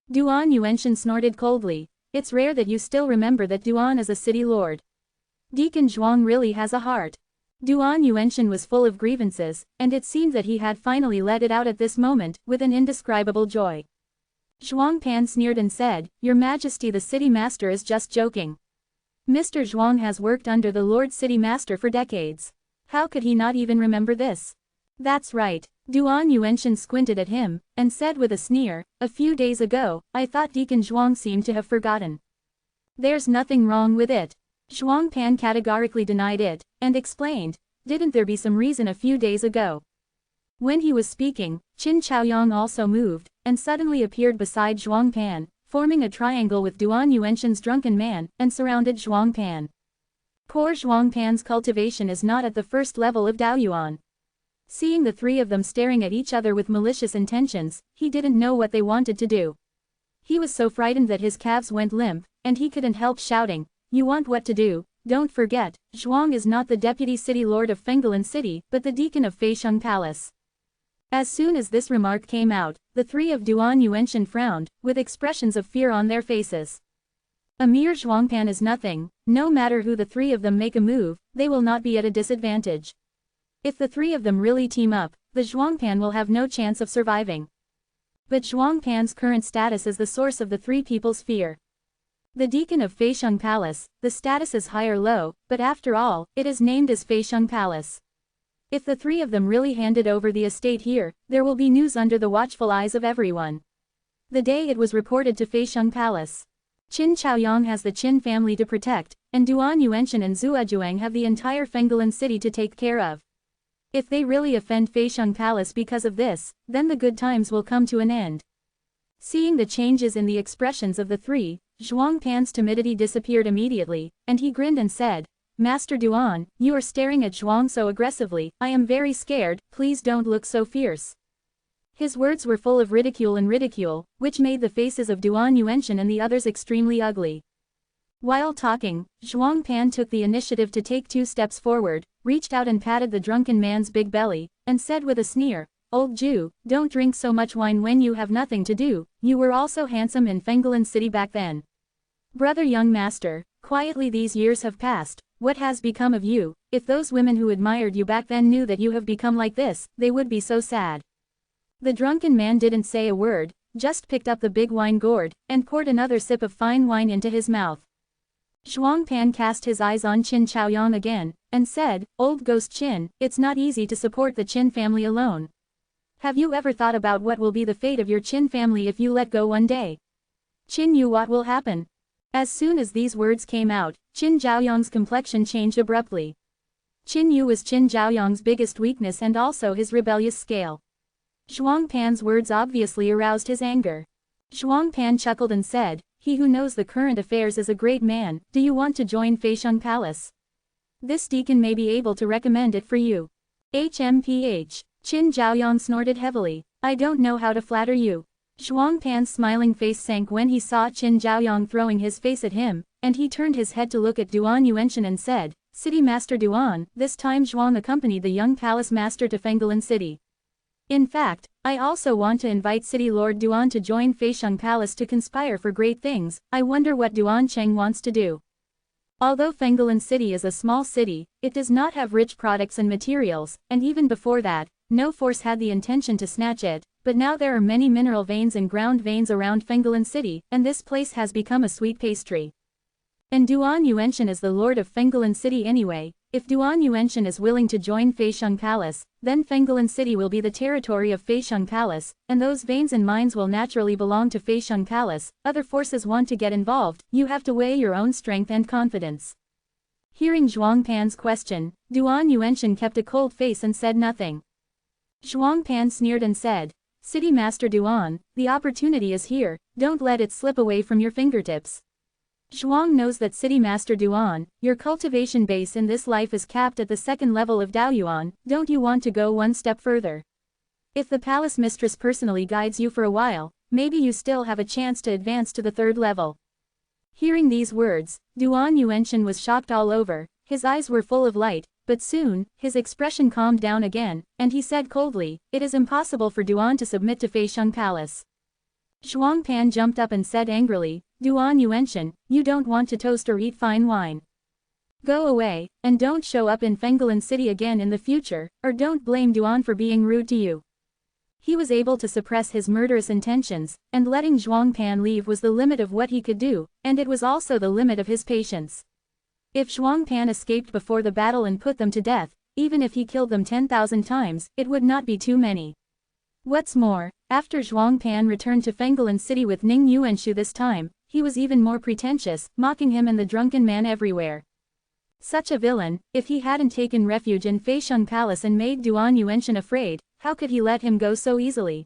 S1: Duan Yuenshin snorted coldly. It's rare that you still remember that Duan is a city lord. Deacon Zhuang really has a heart. Duan Yuenshin was full of grievances, and it seemed that he had finally let it out at this moment, with an indescribable joy. Zhuang Pan sneered and said, Your Majesty, the city master is just joking. Mr. Zhuang has worked under the Lord City Master for decades. How could he not even remember this? That's right. Duan Yuenshin squinted at him, and said with a sneer, a few days ago, I thought Deacon Zhuang seemed to have forgotten. There's nothing wrong with it. Zhuang Pan categorically denied it, and explained, didn't there be some reason a few days ago? When he was speaking, Qin Chaoyang also moved, and suddenly appeared beside Zhuang Pan. forming a triangle with Duan Yuanshan's drunken man, and surrounded Zhuang Pan. Poor Zhuang Pan's cultivation is not at the first level of Daoyuan. Seeing the three of them staring at each other with malicious intentions, he didn't know what they wanted to do. He was so frightened that his calves went limp, and he couldn't help shouting, "You want what to do? Don't forget, Zhuang is not the deputy city lord of Fenggalan City, but the deacon of Feixiang Palace." As soon as this remark came out, the three of Duan Yuanshan frowned, with expressions of fear on their faces. A mere Zhuangpan is nothing, no matter who the three of them make a move, they will not be at a disadvantage. If the three of them really team up, the Zhuangpan will have no chance of surviving. But Zhuangpan's current status is the source of the three people's fear. The deacon of Feixiang Palace, the status is high or low, but after all, it is named as Feixiang Palace. If the three of them really handed over the estate here, there will be news under the watchful eyes of everyone. The day it was reported to Feixiang Palace. Qin Chaoyang has the Qin family to protect, and Duan Yuanshan and Zuojuang have the entire Fenggalan city to take care of. If they really offend Feixiang Palace because of this, then the good times will come to an end. Seeing the changes in the expressions of the three, Zhuang Pan's timidity disappeared immediately, and he grinned and said, "Master Duan, you are staring at Zhuang so aggressively, I am very scared, please don't look so fierce." His words were full of ridicule, which made the faces of Duan Yuanshan and the others extremely ugly. While talking, Zhuang Pan took the initiative to take 2 steps forward, reached out and patted the drunken man's big belly, and said with a sneer, "Old Jew, don't drink so much wine when you have nothing to do, you were also handsome in Fenggalan City back then. Brother young master, quietly these years have passed, what has become of you? If those women who admired you back then knew that you have become like this, they would be so sad." The drunken man didn't say a word, just picked up the big wine gourd, and poured another sip of fine wine into his mouth. Zhuang Pan cast his eyes on Qin Chaoyang again, and said, "Old ghost Qin, it's not easy to support the Qin family alone. Have you ever thought about what will be the fate of your Qin family if you let go one day? Qin Yu, what will happen?" As soon as these words came out, Qin Zhaoyang's complexion changed abruptly. Qin Yu was Qin Zhaoyang's biggest weakness and also his rebellious scale. Zhuang Pan's words obviously aroused his anger. Zhuang Pan chuckled and said, "He who knows the current affairs is a great man, do you want to join Feixiang Palace? This deacon may be able to recommend it for you." HMPH. Qin Zhaoyang snorted heavily, "I don't know how to flatter you." Zhuang Pan's smiling face sank when he saw Qin Zhaoyang throwing his face at him, and he turned his head to look at Duan Yuanshan and said, "City Master Duan." This time Zhuang accompanied the young palace master to Fenggalan City. "In fact, I also want to invite City Lord Duan to join Feixiang Palace to conspire for great things. I wonder what Duan Cheng wants to do." Although Fenggalan City is a small city, it does not have rich products and materials, and even before that, no force had the intention to snatch it, but now there are many mineral veins and ground veins around Fenggalan City, and this place has become a sweet pastry. And Duan Yuanshan is the lord of Fenggalan City anyway. If Duan Yuanshan is willing to join Feixiang Palace, then Fenggalan City will be the territory of Feixiang Palace, and those veins and mines will naturally belong to Feixiang Palace. Other forces want to get involved, you have to weigh your own strength and confidence. Hearing Zhuang Pan's question, Duan Yuanshan kept a cold face and said nothing. Zhuang Pan sneered and said, "City Master Duan, the opportunity is here, don't let it slip away from your fingertips. Zhuang knows that City Master Duan, your cultivation base in this life is capped at the 2nd level of Daoyuan, don't you want to go one step further? If the palace mistress personally guides you for a while, maybe you still have a chance to advance to the 3rd level." Hearing these words, Duan Yuanshan was shocked all over, his eyes were full of light, but soon, his expression calmed down again, and he said coldly, "It is impossible for Duan to submit to Feixiang Palace." Zhuang Pan jumped up and said angrily, "Duan Yuanshan, you don't want to toast or eat fine wine. Go away, and don't show up in Fenggalan City again in the future, or don't blame Duan for being rude to you." He was able to suppress his murderous intentions, and letting Zhuang Pan leave was the limit of what he could do, and it was also the limit of his patience. If Zhuang Pan escaped before the battle and put them to death, even if he killed them 10,000 times, it would not be too many. What's more, after Zhuang Pan returned to Fenggalan City with Ning Yuanshu this time, he was even more pretentious, mocking him and the drunken man everywhere. Such a villain, if he hadn't taken refuge in Feixiang Palace and made Duan Yuanshan afraid, how could he let him go so easily?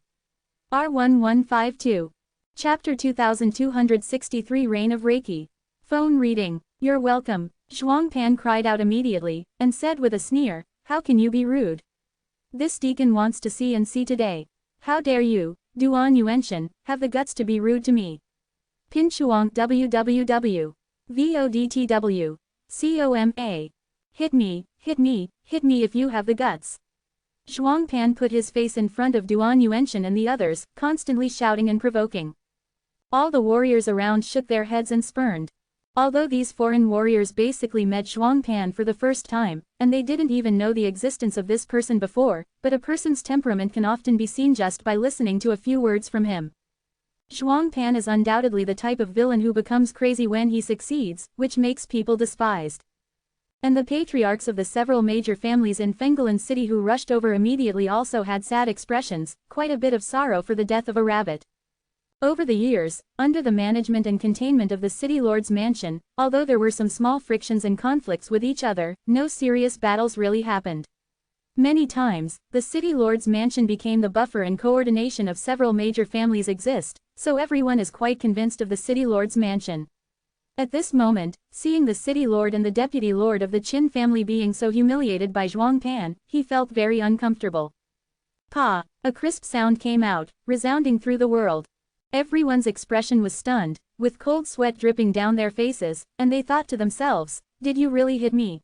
S1: R1152 Chapter 2263 Reign of Reiki. Phone reading. You're welcome, Zhuangpan cried out immediately, and said with a sneer, how can you be rude? This deacon wants to see and see today. How dare you, Duan Yuenshin, have the guts to be rude to me? Pinchuang www. Vodtw. COMA. Hit me, hit me, hit me if you have the guts. Zhuangpan put his face in front of Duan Yuenshin and the others, constantly shouting and provoking. All the warriors around shook their heads and spurned. Although these foreign warriors basically met Zhuangpan for the first time, and they didn't even know the existence of this person before, but a person's temperament can often be seen just by listening to a few words from him. Zhuangpan is undoubtedly the type of villain who becomes crazy when he succeeds, which makes people despised. And the patriarchs of the several major families in Fenggalan City who rushed over immediately also had sad expressions, quite a bit of sorrow for the death of a rabbit. Over the years, under the management and containment of the city lord's mansion, although there were some small frictions and conflicts with each other, no serious battles really happened. Many times, the city lord's mansion became the buffer and coordination of several major families exist, so everyone is quite convinced of the city lord's mansion. At this moment, seeing the city lord and the deputy lord of the Qin family being so humiliated by Zhuangpan, he felt very uncomfortable. Pa! A crisp sound came out, resounding through the world. Everyone's expression was stunned, with cold sweat dripping down their faces, and they thought to themselves, did you really hit me?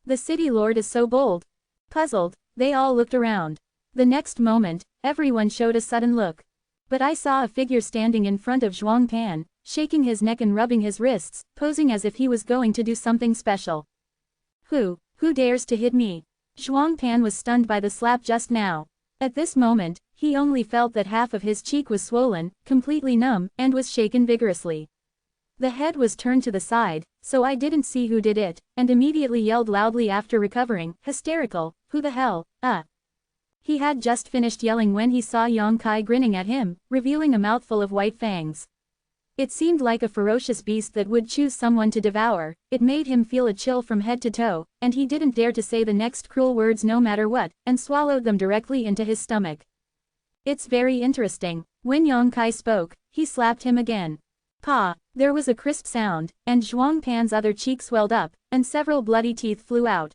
S1: The city lord is so bold. Puzzled, they all looked around. The next moment, everyone showed a sudden look. But I saw a figure standing in front of Zhuangpan, shaking his neck and rubbing his wrists, posing as if he was going to do something special. Who dares to hit me? Zhuangpan was stunned by the slap just now. At this moment, he only felt that half of his cheek was swollen, completely numb, and was shaken vigorously. The head was turned to the side, so I didn't see who did it, and immediately yelled loudly after recovering, hysterical, who the hell, He had just finished yelling when he saw Yang Kai grinning at him, revealing a mouthful of white fangs. It seemed like a ferocious beast that would choose someone to devour. It made him feel a chill from head to toe, and he didn't dare to say the next cruel words no matter what, and swallowed them directly into his stomach. It's very interesting. When Yang Kai spoke, he slapped him again. Pa! There was a crisp sound, and Zhuangpan's other cheek swelled up, and several bloody teeth flew out.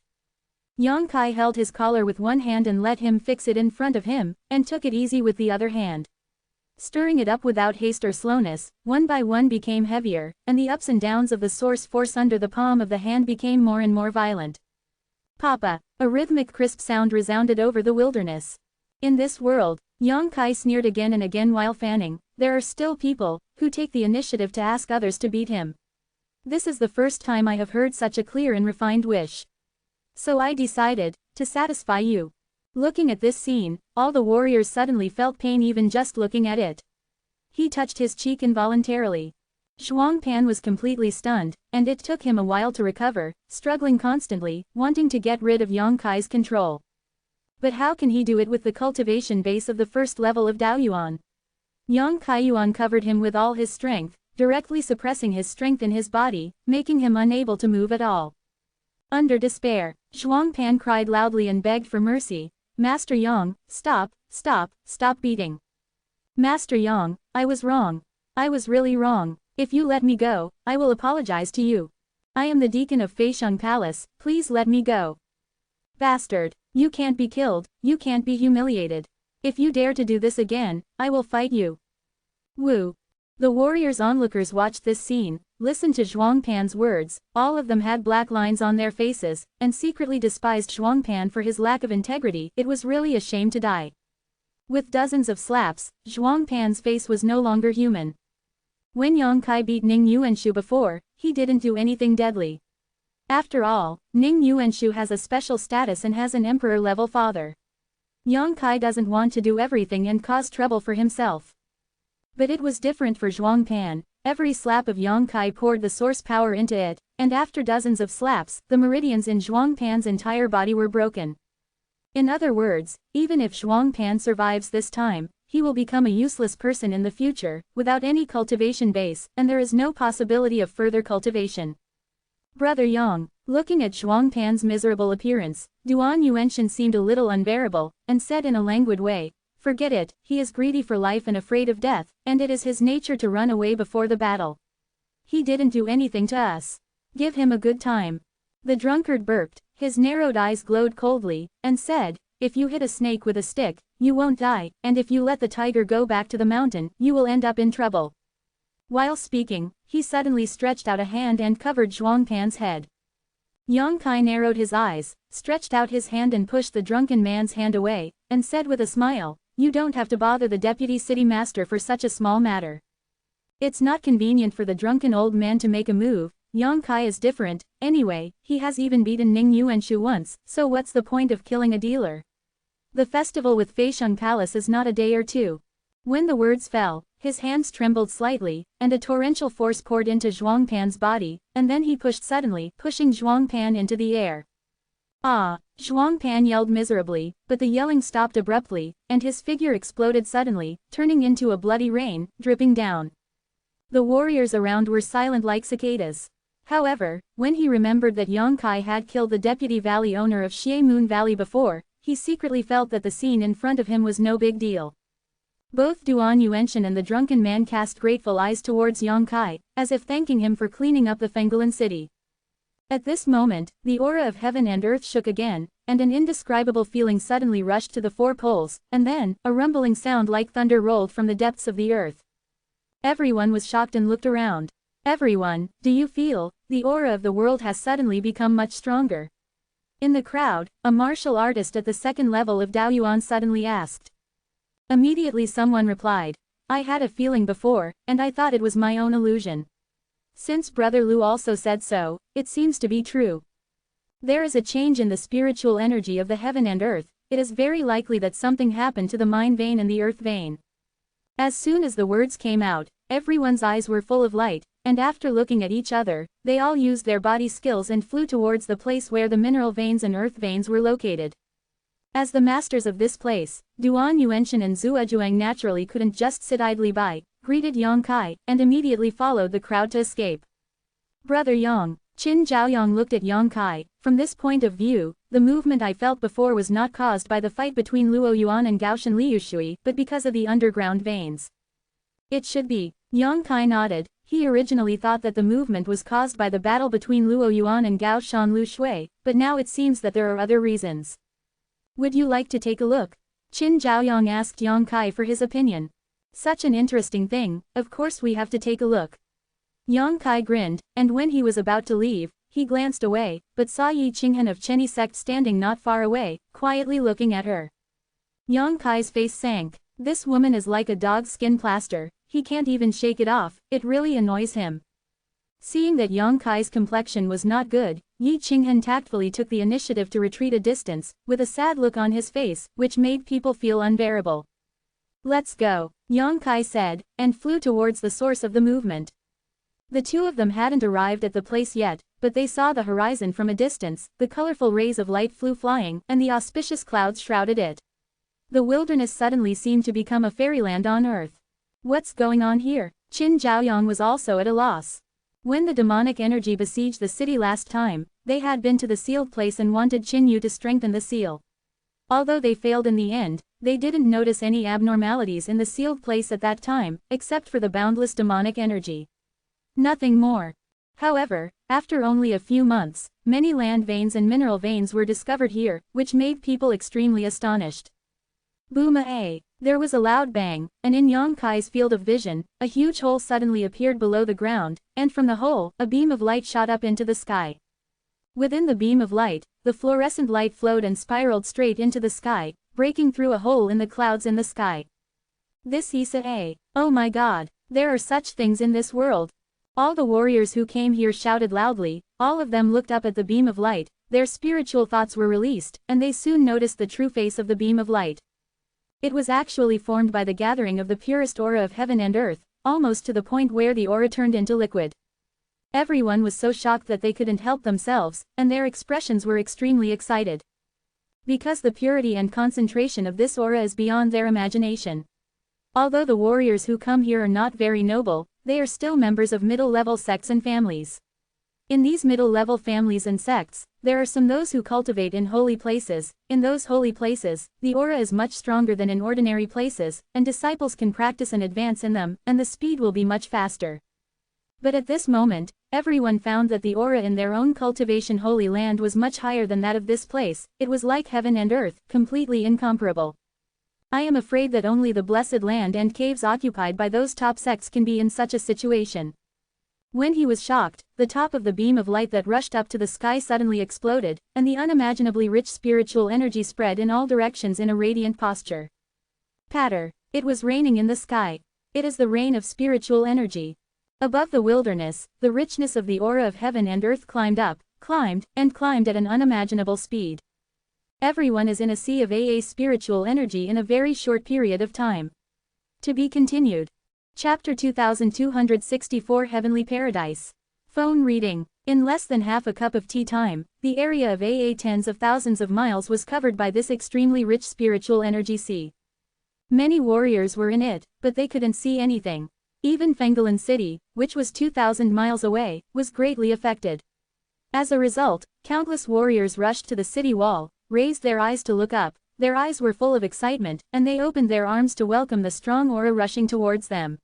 S1: Yang Kai held his collar with one hand and let him fix it in front of him, and took it easy with the other hand. Stirring it up without haste or slowness, one by one became heavier, and the ups and downs of the source force under the palm of the hand became more and more violent. Papa! A rhythmic crisp sound resounded over the wilderness. In this world, Yang Kai sneered again and again while fanning, there are still people who take the initiative to ask others to beat him. This is the first time I have heard such a clear and refined wish. So I decided to satisfy you. Looking at this scene, all the warriors suddenly felt pain even just looking at it. He touched his cheek involuntarily. Zhuangpan was completely stunned, and it took him a while to recover, struggling constantly, wanting to get rid of Yang Kai's control. But how can he do it with the cultivation base of the first level of Daoyuan? Yang Kaiyuan covered him with all his strength, directly suppressing his strength in his body, making him unable to move at all. Under despair, Zhuangpan cried loudly and begged for mercy. Master Yang, stop beating. Master Yang, I was wrong. I was really wrong. If you let me go, I will apologize to you. I am the deacon of Feixiang Palace, please let me go. Bastard, you can't be killed, you can't be humiliated. If you dare to do this again, I will fight you. Woo. The warriors onlookers watched this scene, listened to Zhuangpan's words, all of them had black lines on their faces, and secretly despised Zhuangpan for his lack of integrity. It was really a shame to die. With dozens of slaps, Zhuangpan's face was no longer human. When Yang Kai beat Ning Yuenshu before, he didn't do anything deadly. After all, Ning Yuenshu has a special status and has an emperor-level father. Yang Kai doesn't want to do everything and cause trouble for himself. But it was different for Zhuangpan. Every slap of Yang Kai poured the source power into it, and after dozens of slaps, the meridians in Zhuangpan's entire body were broken. In other words, even if Zhuangpan survives this time, he will become a useless person in the future, without any cultivation base, and there is no possibility of further cultivation. Brother Yang, looking at Zhuangpan's miserable appearance, Duan Yuenshin seemed a little unbearable, and said in a languid way, Forget it, he is greedy for life and afraid of death, and it is his nature to run away before the battle. He didn't do anything to us. Give him a good time. The drunkard burped, his narrowed eyes glowed coldly, and said, if you hit a snake with a stick, you won't die, and if you let the tiger go back to the mountain, you will end up in trouble. While speaking, he suddenly stretched out a hand and covered Zhuangpan's head. Yang Kai narrowed his eyes, stretched out his hand and pushed the drunken man's hand away, and said with a smile, you don't have to bother the deputy city master for such a small matter. It's not convenient for the drunken old man to make a move. Yang Kai is different, anyway, he has even beaten Ning Yuanshu once, so what's the point of killing a dealer? The festival with Feixiang Palace is not a day or two. When the words fell, his hands trembled slightly, and a torrential force poured into Zhuangpan's body, and then he pushed suddenly, pushing Zhuangpan into the air. Ah! Zhuangpan yelled miserably, but the yelling stopped abruptly, and his figure exploded suddenly, turning into a bloody rain, dripping down. The warriors around were silent like cicadas. However, when he remembered that Yang Kai had killed the deputy valley owner of Xie Moon Valley before, he secretly felt that the scene in front of him was no big deal. Both Duan Yuanshan and the drunken man cast grateful eyes towards Yang Kai, as if thanking him for cleaning up the Fenggulan city. At this moment, the aura of heaven and earth shook again, and an indescribable feeling suddenly rushed to the four poles, and then, a rumbling sound like thunder rolled from the depths of the earth. Everyone was shocked and looked around. Everyone, do you feel, the aura of the world has suddenly become much stronger? In the crowd, a martial artist at the second level of Daoyuan suddenly asked. Immediately someone replied, I had a feeling before, and I thought it was my own illusion. Since Brother Lu also said so, it seems to be true. There is a change in the spiritual energy of the heaven and earth, it is very likely that something happened to the mind vein and the earth vein. As soon as the words came out, everyone's eyes were full of light, and after looking at each other, they all used their body skills and flew towards the place where the mineral veins and earth veins were located. As the masters of this place, Duan Yuanshan and Zhu Zhuang naturally couldn't just sit idly by, greeted Yang Kai, and immediately followed the crowd to escape. Brother Yang, Qin Zhaoyang looked at Yang Kai. From this point of view, the movement I felt before was not caused by the fight between Luo Yuan and Gaoshan Liushui, but because of the underground veins. It should be. Yang Kai nodded. He originally thought that the movement was caused by the battle between Luo Yuan and Gaoshan Liushui, but now it seems that there are other reasons. Would you like to take a look? Qin Zhaoyang asked Yang Kai for his opinion. Such an interesting thing, of course we have to take a look. Yang Kai grinned, and when he was about to leave, he glanced away, but saw Yi Qinghan of Chenyi sect standing not far away, quietly looking at her. Yang Kai's face sank. This woman is like a dog's skin plaster, he can't even shake it off, it really annoys him. Seeing that Yang Kai's complexion was not good, Yi Qinghan tactfully took the initiative to retreat a distance, with a sad look on his face, which made people feel unbearable. Let's go, Yang Kai said, and flew towards the source of the movement. The two of them hadn't arrived at the place yet, but they saw the horizon from a distance, the colorful rays of light flew flying, and the auspicious clouds shrouded it. The wilderness suddenly seemed to become a fairyland on earth. What's going on here? Qin Zhaoyang was also at a loss. When the demonic energy besieged the city last time, they had been to the sealed place and wanted Qin Yu to strengthen the seal. Although they failed in the end, they didn't notice any abnormalities in the sealed place at that time, except for the boundless demonic energy. Nothing more. However, after only a few months, many land veins and mineral veins were discovered here, which made people extremely astonished. Boom-a-ay! There was a loud bang, and in Yang Kai's field of vision, a huge hole suddenly appeared below the ground, and from the hole, a beam of light shot up into the sky. Within the beam of light, the fluorescent light flowed and spiraled straight into the sky, breaking through a hole in the clouds in the sky. This Isa-a! Oh my god! There are such things in this world! All the warriors who came here shouted loudly, all of them looked up at the beam of light, their spiritual thoughts were released, and they soon noticed the true face of the beam of light. It was actually formed by the gathering of the purest aura of heaven and earth, almost to the point where the aura turned into liquid. Everyone was so shocked that they couldn't help themselves, and their expressions were extremely excited. Because the purity and concentration of this aura is beyond their imagination. Although the warriors who come here are not very noble, they are still members of middle-level sects and families. In these middle-level families and sects, There are some those who cultivate in holy places. In those holy places, the aura is much stronger than in ordinary places, and disciples can practice and advance in them, and the speed will be much faster. But at this moment, everyone found that the aura in their own cultivation holy land was much higher than that of this place. It was like heaven and earth, completely incomparable. I am afraid that only the blessed land and caves occupied by those top sects can be in such a situation. When he was shocked, the top of the beam of light that rushed up to the sky suddenly exploded, and the unimaginably rich spiritual energy spread in all directions in a radiant posture. Patter. It was raining in the sky. It is the rain of spiritual energy. Above the wilderness, the richness of the aura of heaven and earth climbed up, climbed, and climbed at an unimaginable speed. Everyone is in a sea of AA spiritual energy in a very short period of time. To be continued. Chapter 2264 Heavenly Paradise. Phone reading. In less than half a cup of tea time, the area of AA tens of thousands of miles was covered by this extremely rich spiritual energy sea. Many warriors were in it, but they couldn't see anything. Even Fengelen City, which was 2,000 miles away, was greatly affected. As a result, countless warriors rushed to the city wall, raised their eyes to look up. Their eyes were full of excitement, and they opened their arms to welcome the strong aura rushing towards them.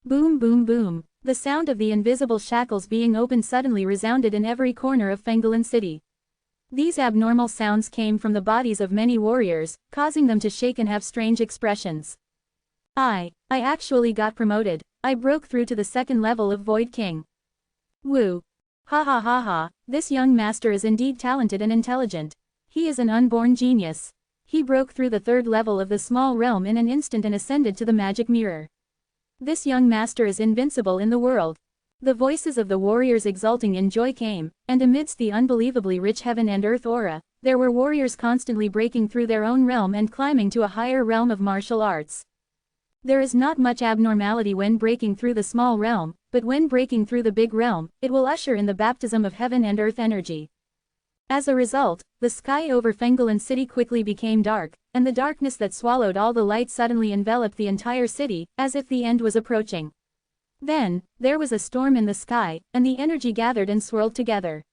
S1: Boom boom boom. The sound of the invisible shackles being opened suddenly resounded in every corner of Fengelen City. These abnormal sounds came from the bodies of many warriors, causing them to shake and have strange expressions. I actually got promoted. I broke through to the second level of Void King. Woo. Ha ha ha ha, this young master is indeed talented and intelligent. He is an unborn genius. He broke through the third level of the small realm in an instant and ascended to the magic mirror. This young master is invincible in the world. The voices of the warriors exulting in joy came, and amidst the unbelievably rich heaven and earth aura, there were warriors constantly breaking through their own realm and climbing to a higher realm of martial arts. There is not much abnormality when breaking through the small realm, but when breaking through the big realm, it will usher in the baptism of heaven and earth energy. As a result, the sky over Fengelen City quickly became dark, and the darkness that swallowed all the light suddenly enveloped the entire city, as if the end was approaching. Then, there was a storm in the sky, and the energy gathered and swirled together.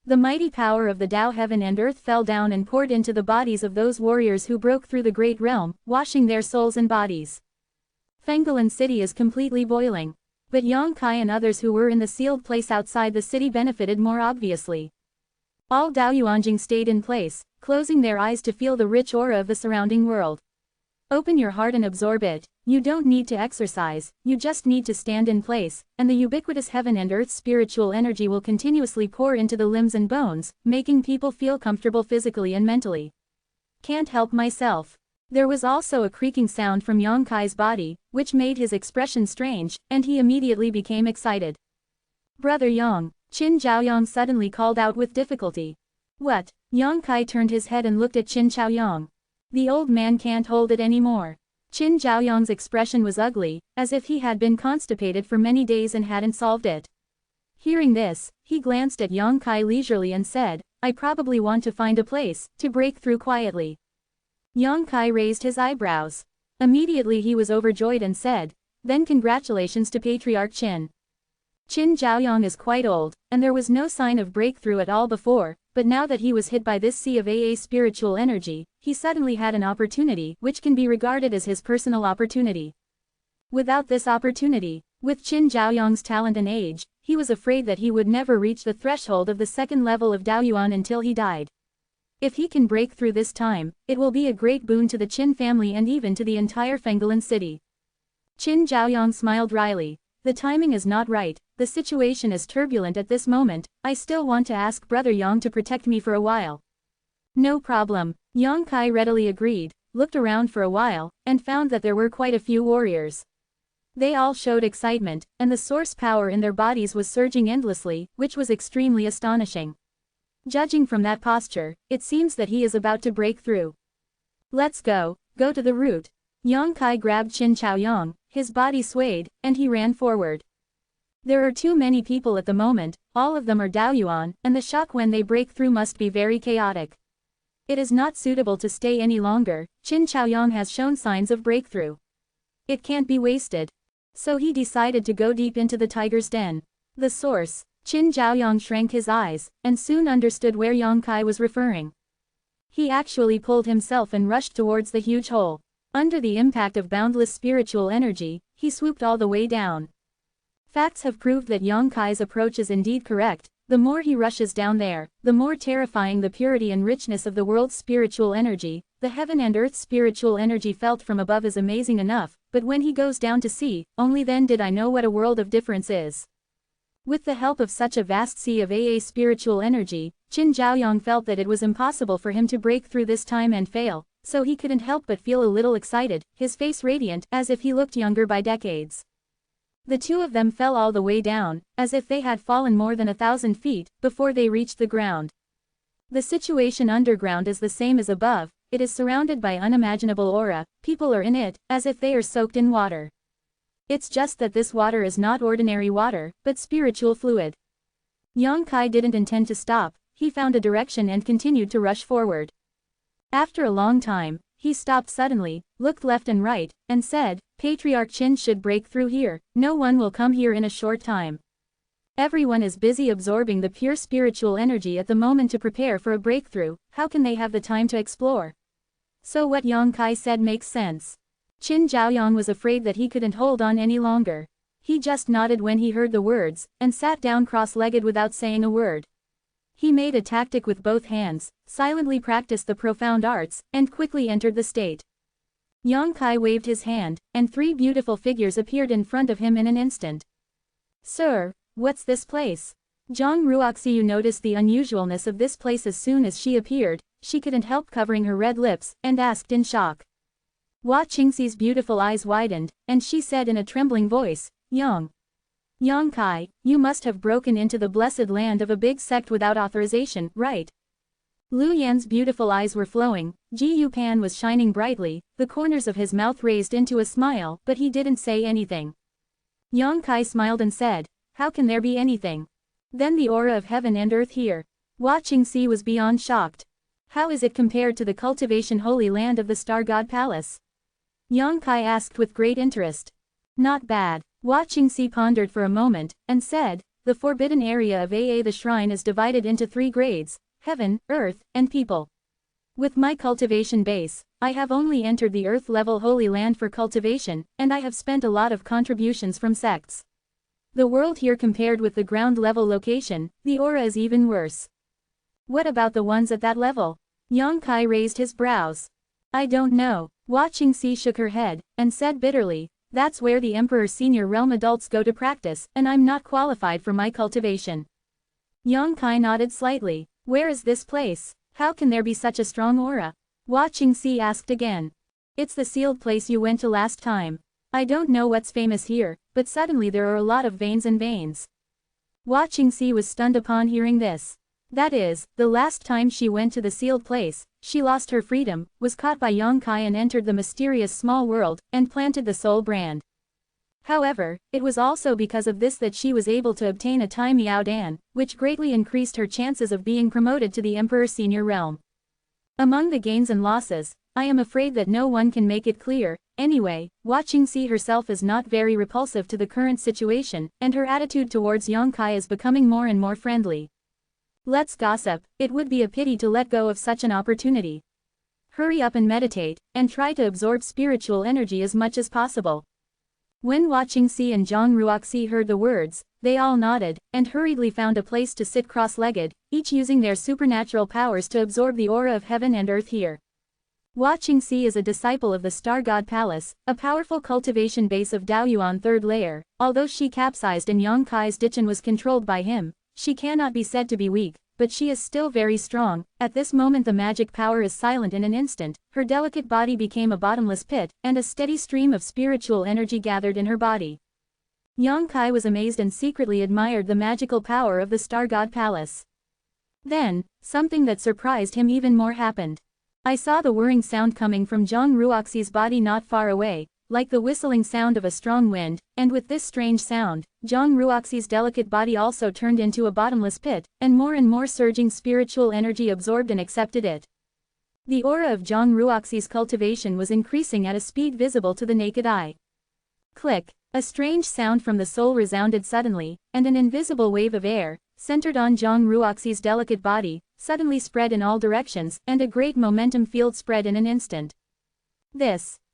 S1: The mighty power of the Tao heaven and earth fell down and poured into the bodies of those warriors who broke through the great realm, washing their souls and bodies. Fengelen City is completely boiling. But Yongkai and others who were in the sealed place outside the city benefited more obviously. All Daoyuanjing stayed in place, closing their eyes to feel the rich aura of the surrounding world. Open your heart and absorb it. You don't need to exercise, you just need to stand in place, and the ubiquitous heaven and earth spiritual energy will continuously pour into the limbs and bones, making people feel comfortable physically and mentally. Can't help myself. There was also a creaking sound from Yongkai's body, which made his expression strange, and he immediately became excited. Brother Yong, Qin Zhaoyong suddenly called out with difficulty. What? Yongkai turned his head and looked at Qin Zhaoyong. The old man can't hold it anymore. Qin Zhaoyong's expression was ugly, as if he had been constipated for many days and hadn't solved it. Hearing this, he glanced at Yongkai leisurely and said, I probably want to find a place to break through quietly. Yongkai raised his eyebrows. Immediately he was overjoyed and said, then congratulations to Patriarch Qin. Qin Zhaoyong is quite old, and there was no sign of breakthrough at all before, but now that he was hit by this sea of AA spiritual energy, he suddenly had an opportunity which can be regarded as his personal opportunity. Without this opportunity, with Qin Zhaoyong's talent and age, he was afraid that he would never reach the threshold of the second level of Daoyuan until he died. If he can break through this time, it will be a great boon to the Qin family and even to the entire Fengelen City. Qin Zhaoyong smiled wryly. The timing is not right, the situation is turbulent at this moment, I still want to ask Brother Yang to protect me for a while. No problem, Yongkai readily agreed, looked around for a while, and found that there were quite a few warriors. They all showed excitement, and the source power in their bodies was surging endlessly, which was extremely astonishing. Judging from that posture, it seems that he is about to break through. Let's go to the root. Yongkai grabbed Qin Zhaoyong, his body swayed, and he ran forward. There are too many people at the moment, all of them are Daoyuan, and the shock when they break through must be very chaotic. It is not suitable to stay any longer, Qin Zhaoyong has shown signs of breakthrough. It can't be wasted. So he decided to go deep into the tiger's den. The source. Qin Zhaoyang shrank his eyes, and soon understood where Yang Kai was referring. He actually pulled himself and rushed towards the huge hole. Under the impact of boundless spiritual energy, he swooped all the way down. Facts have proved that Yang Kai's approach is indeed correct. The more he rushes down there, the more terrifying the purity and richness of the world's spiritual energy. The heaven and earth spiritual energy felt from above is amazing enough, but when he goes down to see, only then did I know what a world of difference is. With the help of such a vast sea of spiritual energy, Qin Zhaoyang felt that it was impossible for him to break through this time and fail, so he couldn't help but feel a little excited, his face radiant, as if he looked younger by decades. The two of them fell all the way down, as if they had fallen more than 1,000 feet, before they reached the ground. The situation underground is the same as above. It is surrounded by unimaginable aura, people are in it, as if they are soaked in water. It's just that this water is not ordinary water, but spiritual fluid. Yang Kai didn't intend to stop, he found a direction and continued to rush forward. After a long time, he stopped suddenly, looked left and right, and said, Patriarch Qin should break through here, no one will come here in a short time. Everyone is busy absorbing the pure spiritual energy at the moment to prepare for a breakthrough, how can they have the time to explore? So what Yang Kai said makes sense. Qin Zhaoyang was afraid that he couldn't hold on any longer. He just nodded when he heard the words, and sat down cross-legged without saying a word. He made a tactic with both hands, silently practiced the profound arts, and quickly entered the state. Yang Kai waved his hand, and 3 beautiful figures appeared in front of him in an instant. Sir, what's this place? Zhang Ruoxiu noticed the unusualness of this place as soon as she appeared. She couldn't help covering her red lips, and asked in shock. Hua Qingxi's beautiful eyes widened, and she said in a trembling voice, Yang Kai, you must have broken into the blessed land of a big sect without authorization, right? Lu Yan's beautiful eyes were flowing, Ji Yupan was shining brightly, the corners of his mouth raised into a smile, but he didn't say anything. Yang Kai smiled and said, how can there be anything? Then the aura of heaven and earth here. Hua Qingxi was beyond shocked. How is it compared to the cultivation holy land of the Star God Palace? Yang Kai asked with great interest. Not bad. Hua Qingxi pondered for a moment, and said, the forbidden area of the shrine is divided into 3 grades, heaven, earth, and people. With my cultivation base, I have only entered the earth-level holy land for cultivation, and I have spent a lot of contributions from sects. The world here compared with the ground-level location, the aura is even worse. What about the ones at that level? Yang Kai raised his brows. I don't know. Hua Qingxi shook her head, and said bitterly, that's where the Emperor's senior realm adults go to practice, and I'm not qualified for my cultivation. Yang Kai nodded slightly. Where is this place? How can there be such a strong aura? Hua Qingxi asked again. It's the sealed place you went to last time. I don't know what's famous here, but suddenly there are a lot of veins and veins. Hua Qingxi was stunned upon hearing this. That is, the last time she went to the sealed place, she lost her freedom, was caught by Yang Kai and entered the mysterious small world, and planted the soul brand. However, it was also because of this that she was able to obtain a Tai Miao Dan, which greatly increased her chances of being promoted to the Emperor's senior realm. Among the gains and losses, I am afraid that no one can make it clear. Anyway, Hua Qingxi herself is not very repulsive to the current situation, and her attitude towards Yang Kai is becoming more and more friendly. Let's gossip, it would be a pity to let go of such an opportunity. Hurry up and meditate, and try to absorb spiritual energy as much as possible. When Hua Qingxi and Zhang Ruoxi heard the words, they all nodded, and hurriedly found a place to sit cross-legged, each using their supernatural powers to absorb the aura of heaven and earth here. Hua Qingxi is a disciple of the Star God Palace, a powerful cultivation base of Daoyuan 3rd layer. Although she capsized in Yang Kai's ditch and was controlled by him, she cannot be said to be weak, but she is still very strong. At this moment the magic power is silent in an instant, her delicate body became a bottomless pit, and a steady stream of spiritual energy gathered in her body. Yang Kai was amazed and secretly admired the magical power of the Star God Palace. Then, something that surprised him even more happened. I saw the whirring sound coming from Zhang Ruoxi's body not far away, like the whistling sound of a strong wind, and with this strange sound, Zhang Ruoxi's delicate body also turned into a bottomless pit, and more surging spiritual energy absorbed and accepted it. The aura of Zhang Ruoxi's cultivation was increasing at a speed visible to the naked eye. Click! A strange sound from the soul resounded suddenly, and an invisible wave of air, centered on Zhang Ruoxi's delicate body, suddenly spread in all directions, and a great momentum field spread in an instant.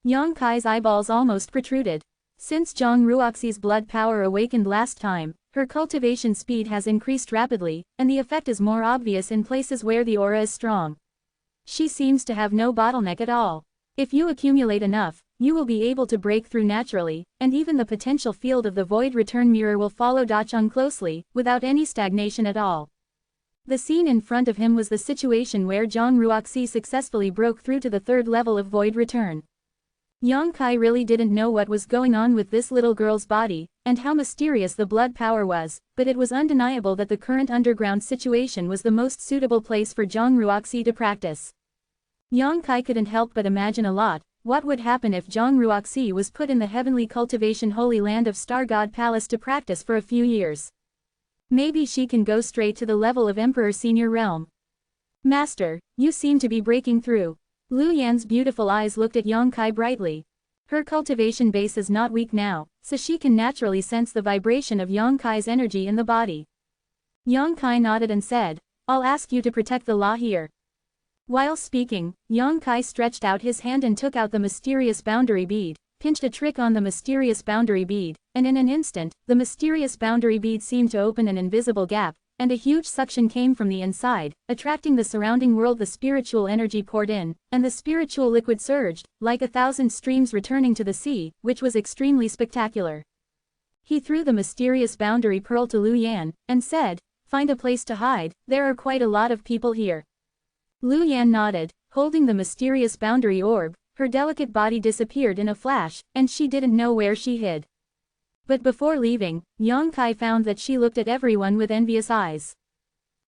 S1: Yang Kai's eyeballs almost protruded. Since Zhang Ruoxi's blood power awakened last time, her cultivation speed has increased rapidly, and the effect is more obvious in places where the aura is strong. She seems to have no bottleneck at all. If you accumulate enough, you will be able to break through naturally, and even the potential field of the void return mirror will follow Dacheng closely, without any stagnation at all. The scene in front of him was the situation where Zhang Ruoxi successfully broke through to the third level of void return. Yang Kai really didn't know what was going on with this little girl's body, and how mysterious the blood power was, but it was undeniable that the current underground situation was the most suitable place for Zhang Ruoxi to practice. Yang Kai couldn't help but imagine a lot. What would happen if Zhang Ruoxi was put in the heavenly cultivation holy land of Star God Palace to practice for a few years? Maybe she can go straight to the level of Emperor Senior Realm. Master, you seem to be breaking through. Lu Yan's beautiful eyes looked at Yang Kai brightly. Her cultivation base is not weak now, so she can naturally sense the vibration of Yang Kai's energy in the body. Yang Kai nodded and said, "I'll ask you to protect the law here." While speaking, Yang Kai stretched out his hand and took out the mysterious boundary bead, pinched a trick on the mysterious boundary bead, and in an instant, the mysterious boundary bead seemed to open an invisible gap, and a huge suction came from the inside, attracting the surrounding world. The spiritual energy poured in, and the spiritual liquid surged, like 1,000 streams returning to the sea, which was extremely spectacular. He threw the mysterious boundary pearl to Lu Yan, and said, "Find a place to hide, there are quite a lot of people here." Lu Yan nodded, holding the mysterious boundary orb. Her delicate body disappeared in a flash, and she didn't know where she hid. But before leaving, Yang Kai found that she looked at everyone with envious eyes.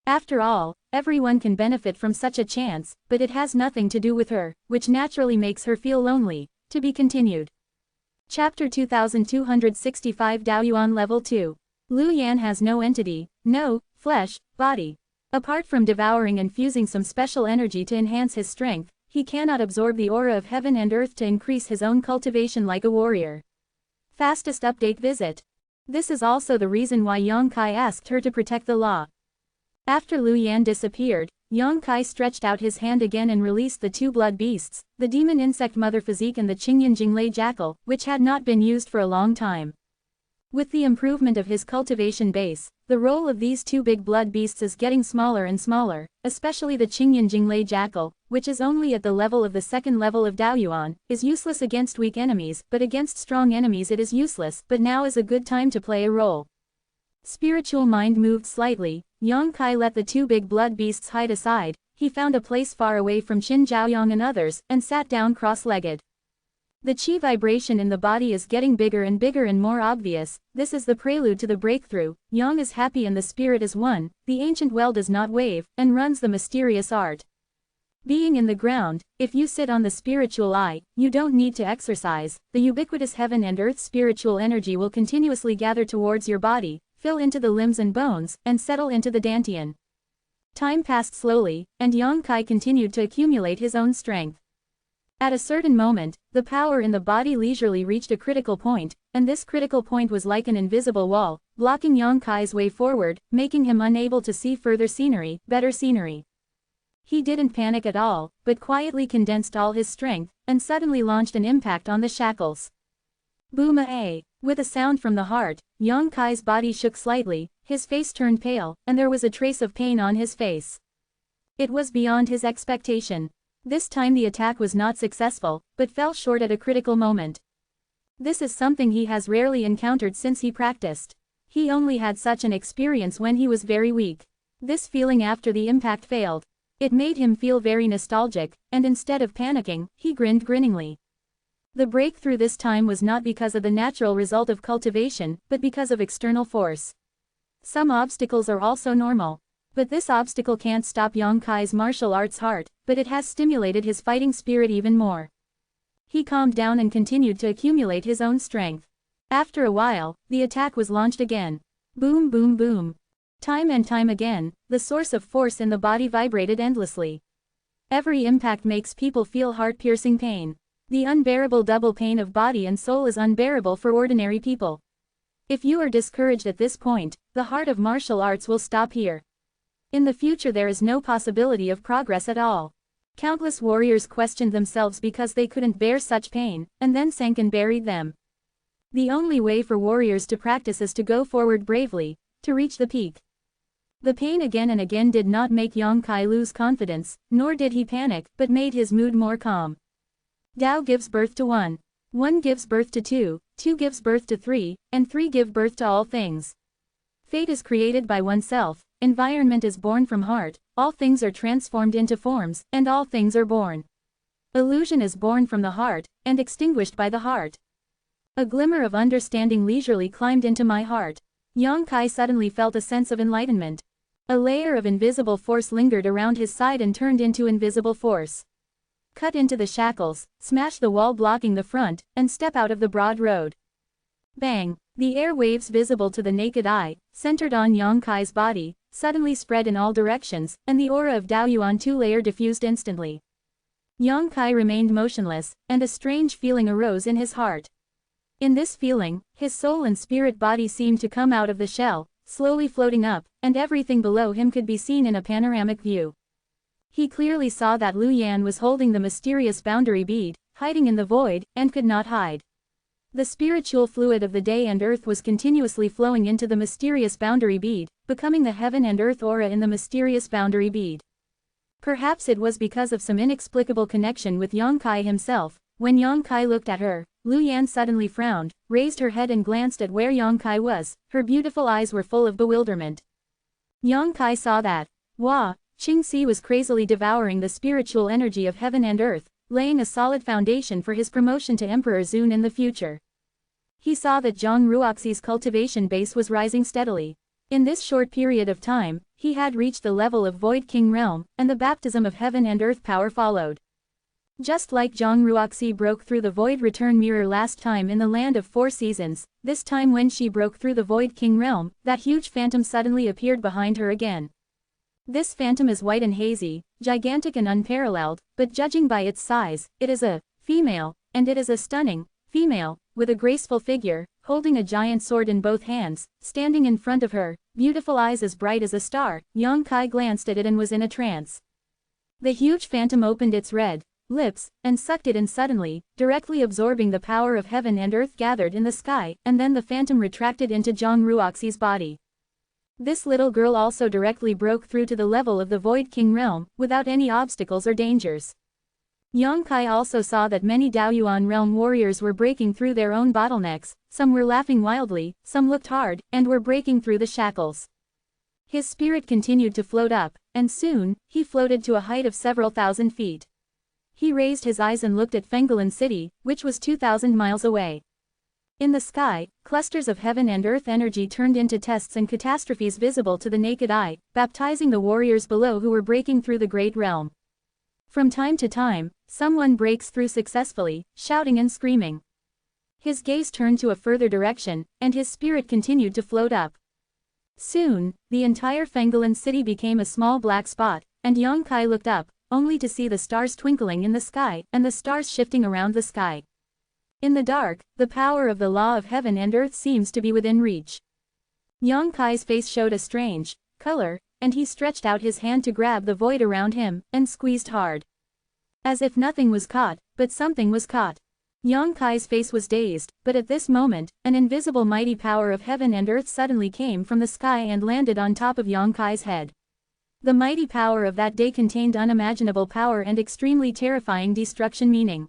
S1: After all, everyone can benefit from such a chance, but it has nothing to do with her, which naturally makes her feel lonely. To be continued. Chapter 2265 Daoyuan Level 2. Lu Yan has no entity, no flesh, body. Apart from devouring and fusing some special energy to enhance his strength, he cannot absorb the aura of heaven and earth to increase his own cultivation like a warrior. Fastest update visit. This is also the reason why Yang Kai asked her to protect the law. After Lu Yan disappeared, Yang Kai stretched out his hand again and released the two blood beasts, the demon insect mother physique and the Qingyan Jinglei jackal, which had not been used for a long time. With the improvement of his cultivation base, the role of these two big blood beasts is getting smaller and smaller, especially the Qingyan Jinglei jackal, which is only at the level of the second level of Daoyuan, is useless against weak enemies, but against strong enemies it is useless. But now is a good time to play a role. Spiritual mind moved slightly. Yang Kai let the two big blood beasts hide aside. He found a place far away from Qin Zhaoyang and others, and sat down cross-legged. The chi vibration in the body is getting bigger and more obvious. This is the prelude to the breakthrough. Yang is happy and the spirit is one. The ancient well does not wave, and runs the mysterious art. Being in the ground, if you sit on the spiritual eye, you don't need to exercise. The ubiquitous heaven and earth spiritual energy will continuously gather towards your body, fill into the limbs and bones, and settle into the dantian. Time passed slowly, and Yang Kai continued to accumulate his own strength. At a certain moment, the power in the body leisurely reached a critical point, and this critical point was like an invisible wall, blocking Yang Kai's way forward, making him unable to see further scenery, better scenery. He didn't panic at all, but quietly condensed all his strength, and suddenly launched an impact on the shackles. Boom-a! With a sound from the heart, Yang Kai's body shook slightly, his face turned pale, and there was a trace of pain on his face. It was beyond his expectation. This time the attack was not successful, but fell short at a critical moment. This is something he has rarely encountered since he practiced. He only had such an experience when he was very weak. This feeling after the impact failed. It made him feel very nostalgic, and instead of panicking, he grinned grinningly. The breakthrough this time was not because of the natural result of cultivation, but because of external force. Some obstacles are also normal. But this obstacle can't stop Yang Kai's martial arts heart, but it has stimulated his fighting spirit even more. He calmed down and continued to accumulate his own strength. After a while, the attack was launched again. Boom boom boom. Time and time again, the source of force in the body vibrated endlessly. Every impact makes people feel heart-piercing pain. The unbearable double pain of body and soul is unbearable for ordinary people. If you are discouraged at this point, the heart of martial arts will stop here. In the future there is no possibility of progress at all. Countless warriors questioned themselves because they couldn't bear such pain, and then sank and buried them. The only way for warriors to practice is to go forward bravely, to reach the peak. The pain again and again did not make Yang Kai lose confidence, nor did he panic, but made his mood more calm. Tao gives birth to one. One gives birth to two, two gives birth to three, and three give birth to all things. Fate is created by oneself, environment is born from heart, all things are transformed into forms, and all things are born. Illusion is born from the heart, and extinguished by the heart. A glimmer of understanding leisurely climbed into my heart. Yang Kai suddenly felt a sense of enlightenment. A layer of invisible force lingered around his side and turned into invisible force. Cut into the shackles, smash the wall blocking the front, and step out of the broad road. Bang! The air waves visible to the naked eye, centered on Yang Kai's body, suddenly spread in all directions, and the aura of Daoyuan two-layer diffused instantly. Yang Kai remained motionless, and a strange feeling arose in his heart. In this feeling, his soul and spirit body seemed to come out of the shell, slowly floating up, and everything below him could be seen in a panoramic view. He clearly saw that Lu Yan was holding the mysterious boundary bead, hiding in the void, and could not hide. The spiritual fluid of the day and earth was continuously flowing into the mysterious boundary bead, becoming the heaven and earth aura in the mysterious boundary bead. Perhaps it was because of some inexplicable connection with Yang Kai himself. When Yang Kai looked at her, Lu Yan suddenly frowned, raised her head and glanced at where Yang Kai was. Her beautiful eyes were full of bewilderment. Yang Kai saw that Hua Qingxi was crazily devouring the spiritual energy of heaven and earth, laying a solid foundation for his promotion to Emperor Zun in the future. He saw that Zhang Ruoxi's cultivation base was rising steadily. In this short period of time, he had reached the level of Void King Realm, and the baptism of heaven and earth power followed. Just like Zhang Ruoxi broke through the Void Return Mirror last time in the Land of Four Seasons, this time when she broke through the Void King Realm, that huge phantom suddenly appeared behind her again. This phantom is white and hazy, gigantic and unparalleled, but judging by its size, it is a female, and it is a stunning female, with a graceful figure, holding a giant sword in both hands, standing in front of her, beautiful eyes as bright as a star. Yang Kai glanced at it and was in a trance. The huge phantom opened its red lips, and sucked it in suddenly, directly absorbing the power of heaven and earth gathered in the sky, and then the phantom retracted into Zhang Ruoxi's body. This little girl also directly broke through to the level of the Void King Realm, without any obstacles or dangers. Yang Kai also saw that many Daoyuan realm warriors were breaking through their own bottlenecks, some were laughing wildly, some looked hard, and were breaking through the shackles. His spirit continued to float up, and soon, he floated to a height of several thousand feet. He raised his eyes and looked at Fenggalan City, which was 2,000 miles away. In the sky, clusters of heaven and earth energy turned into tests and catastrophes visible to the naked eye, baptizing the warriors below who were breaking through the great realm. From time to time, someone breaks through successfully, shouting and screaming. His gaze turned to a further direction, and his spirit continued to float up. Soon, the entire Fenggalan City became a small black spot, and Yang Kai looked up, only to see the stars twinkling in the sky, and the stars shifting around the sky. In the dark, the power of the law of heaven and earth seems to be within reach. Yang Kai's face showed a strange color, and he stretched out his hand to grab the void around him, and squeezed hard. As if nothing was caught, but something was caught. Yang Kai's face was dazed, but at this moment, an invisible mighty power of heaven and earth suddenly came from the sky and landed on top of Yang Kai's head. The mighty power of that day contained unimaginable power and extremely terrifying destruction meaning.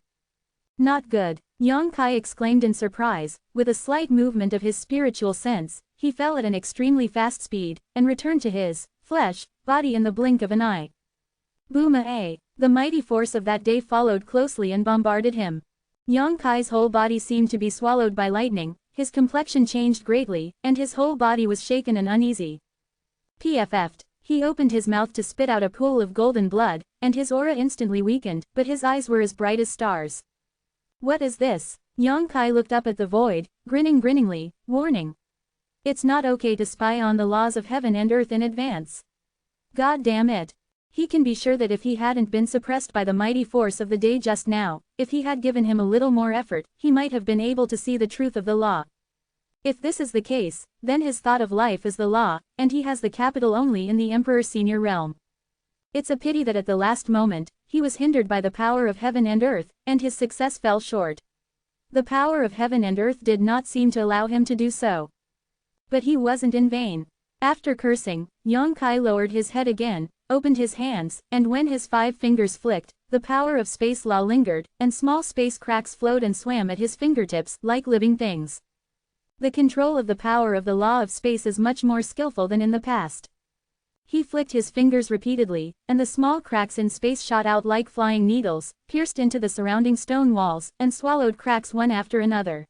S1: Not good. Yang Kai exclaimed in surprise. With a slight movement of his spiritual sense, he fell at an extremely fast speed, and returned to his flesh body in the blink of an eye. Boom-a. The mighty force of that day followed closely and bombarded him. Yang Kai's whole body seemed to be swallowed by lightning, his complexion changed greatly, and his whole body was shaken and uneasy. PFF'd. He opened his mouth to spit out a pool of golden blood, and his aura instantly weakened, but his eyes were as bright as stars. What is this? Yang Kai looked up at the void, grinning grinningly, warning. It's not okay to spy on the laws of heaven and earth in advance. God damn it. He can be sure that if he hadn't been suppressed by the mighty force of the day just now, if he had given him a little more effort, he might have been able to see the truth of the law. If this is the case, then his thought of life is the law, and he has the capital only in the Emperor Senior realm. It's a pity that at the last moment, he was hindered by the power of heaven and earth, and his success fell short. The power of heaven and earth did not seem to allow him to do so. But he wasn't in vain. After cursing, Yang Kai lowered his head again, opened his hands, and when his 5 fingers flicked, the power of space law lingered, and small space cracks flowed and swam at his fingertips like living things. The control of the power of the law of space is much more skillful than in the past. He flicked his fingers repeatedly, and the small cracks in space shot out like flying needles, pierced into the surrounding stone walls, and swallowed cracks one after another.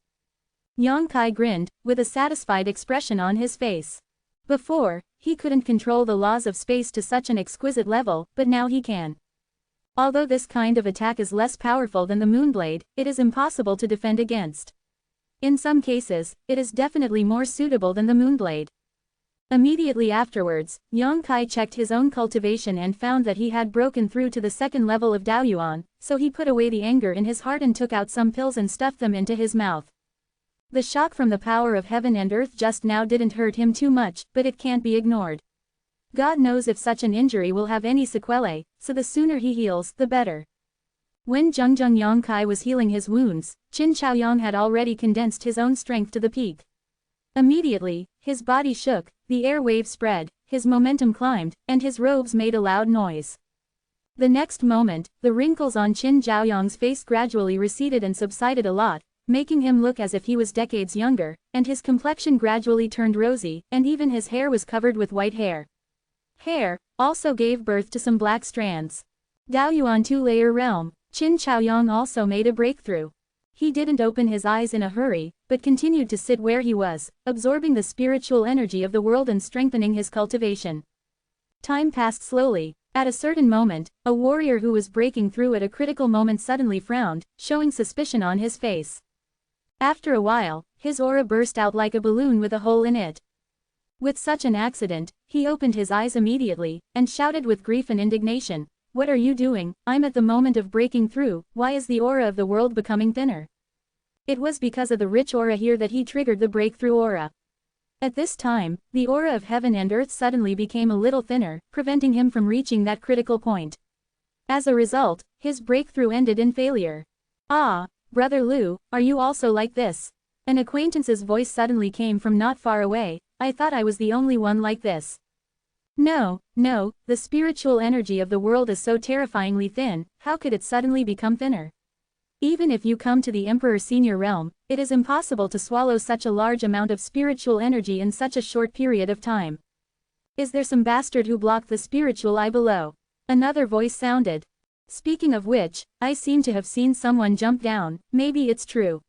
S1: Yang Kai grinned, with a satisfied expression on his face. Before, he couldn't control the laws of space to such an exquisite level, but now he can. Although this kind of attack is less powerful than the Moonblade, it is impossible to defend against. In some cases, it is definitely more suitable than the Moonblade. Immediately afterwards, Yang Kai checked his own cultivation and found that he had broken through to the 2nd level of Daoyuan, so he put away the anger in his heart and took out some pills and stuffed them into his mouth. The shock from the power of heaven and earth just now didn't hurt him too much, but it can't be ignored. God knows if such an injury will have any sequelae, so the sooner he heals, the better. When Zhengjung Yang Kai was healing his wounds, Qin Chaoyang had already condensed his own strength to the peak. Immediately, his body shook, the air waves spread, his momentum climbed, and his robes made a loud noise. The next moment, the wrinkles on Qin Chaoyang's face gradually receded and subsided a lot, making him look as if he was decades younger, and his complexion gradually turned rosy, and even his hair was covered with white hair. Hair also gave birth to some black strands. Daoyuan 2-layer realm, Qin Chaoyang also made a breakthrough. He didn't open his eyes in a hurry, but continued to sit where he was, absorbing the spiritual energy of the world and strengthening his cultivation. Time passed slowly. At a certain moment, a warrior who was breaking through at a critical moment suddenly frowned, showing suspicion on his face. After a while, his aura burst out like a balloon with a hole in it. With such an accident, he opened his eyes immediately, and shouted with grief and indignation, "What are you doing? I'm at the moment of breaking through, why is the aura of the world becoming thinner?" It was because of the rich aura here that he triggered the breakthrough aura. At this time, the aura of heaven and earth suddenly became a little thinner, preventing him from reaching that critical point. As a result, his breakthrough ended in failure. "Ah, Brother Liu, are you also like this?" An acquaintance's voice suddenly came from not far away. "I thought I was the only one like this." No, the spiritual energy of the world is so terrifyingly thin, how could it suddenly become thinner? Even if you come to the Emperor Senior realm, it is impossible to swallow such a large amount of spiritual energy in such a short period of time. Is there some bastard who blocked the spiritual eye below? Another voice sounded. Speaking of which, I seem to have seen someone jump down, maybe it's true.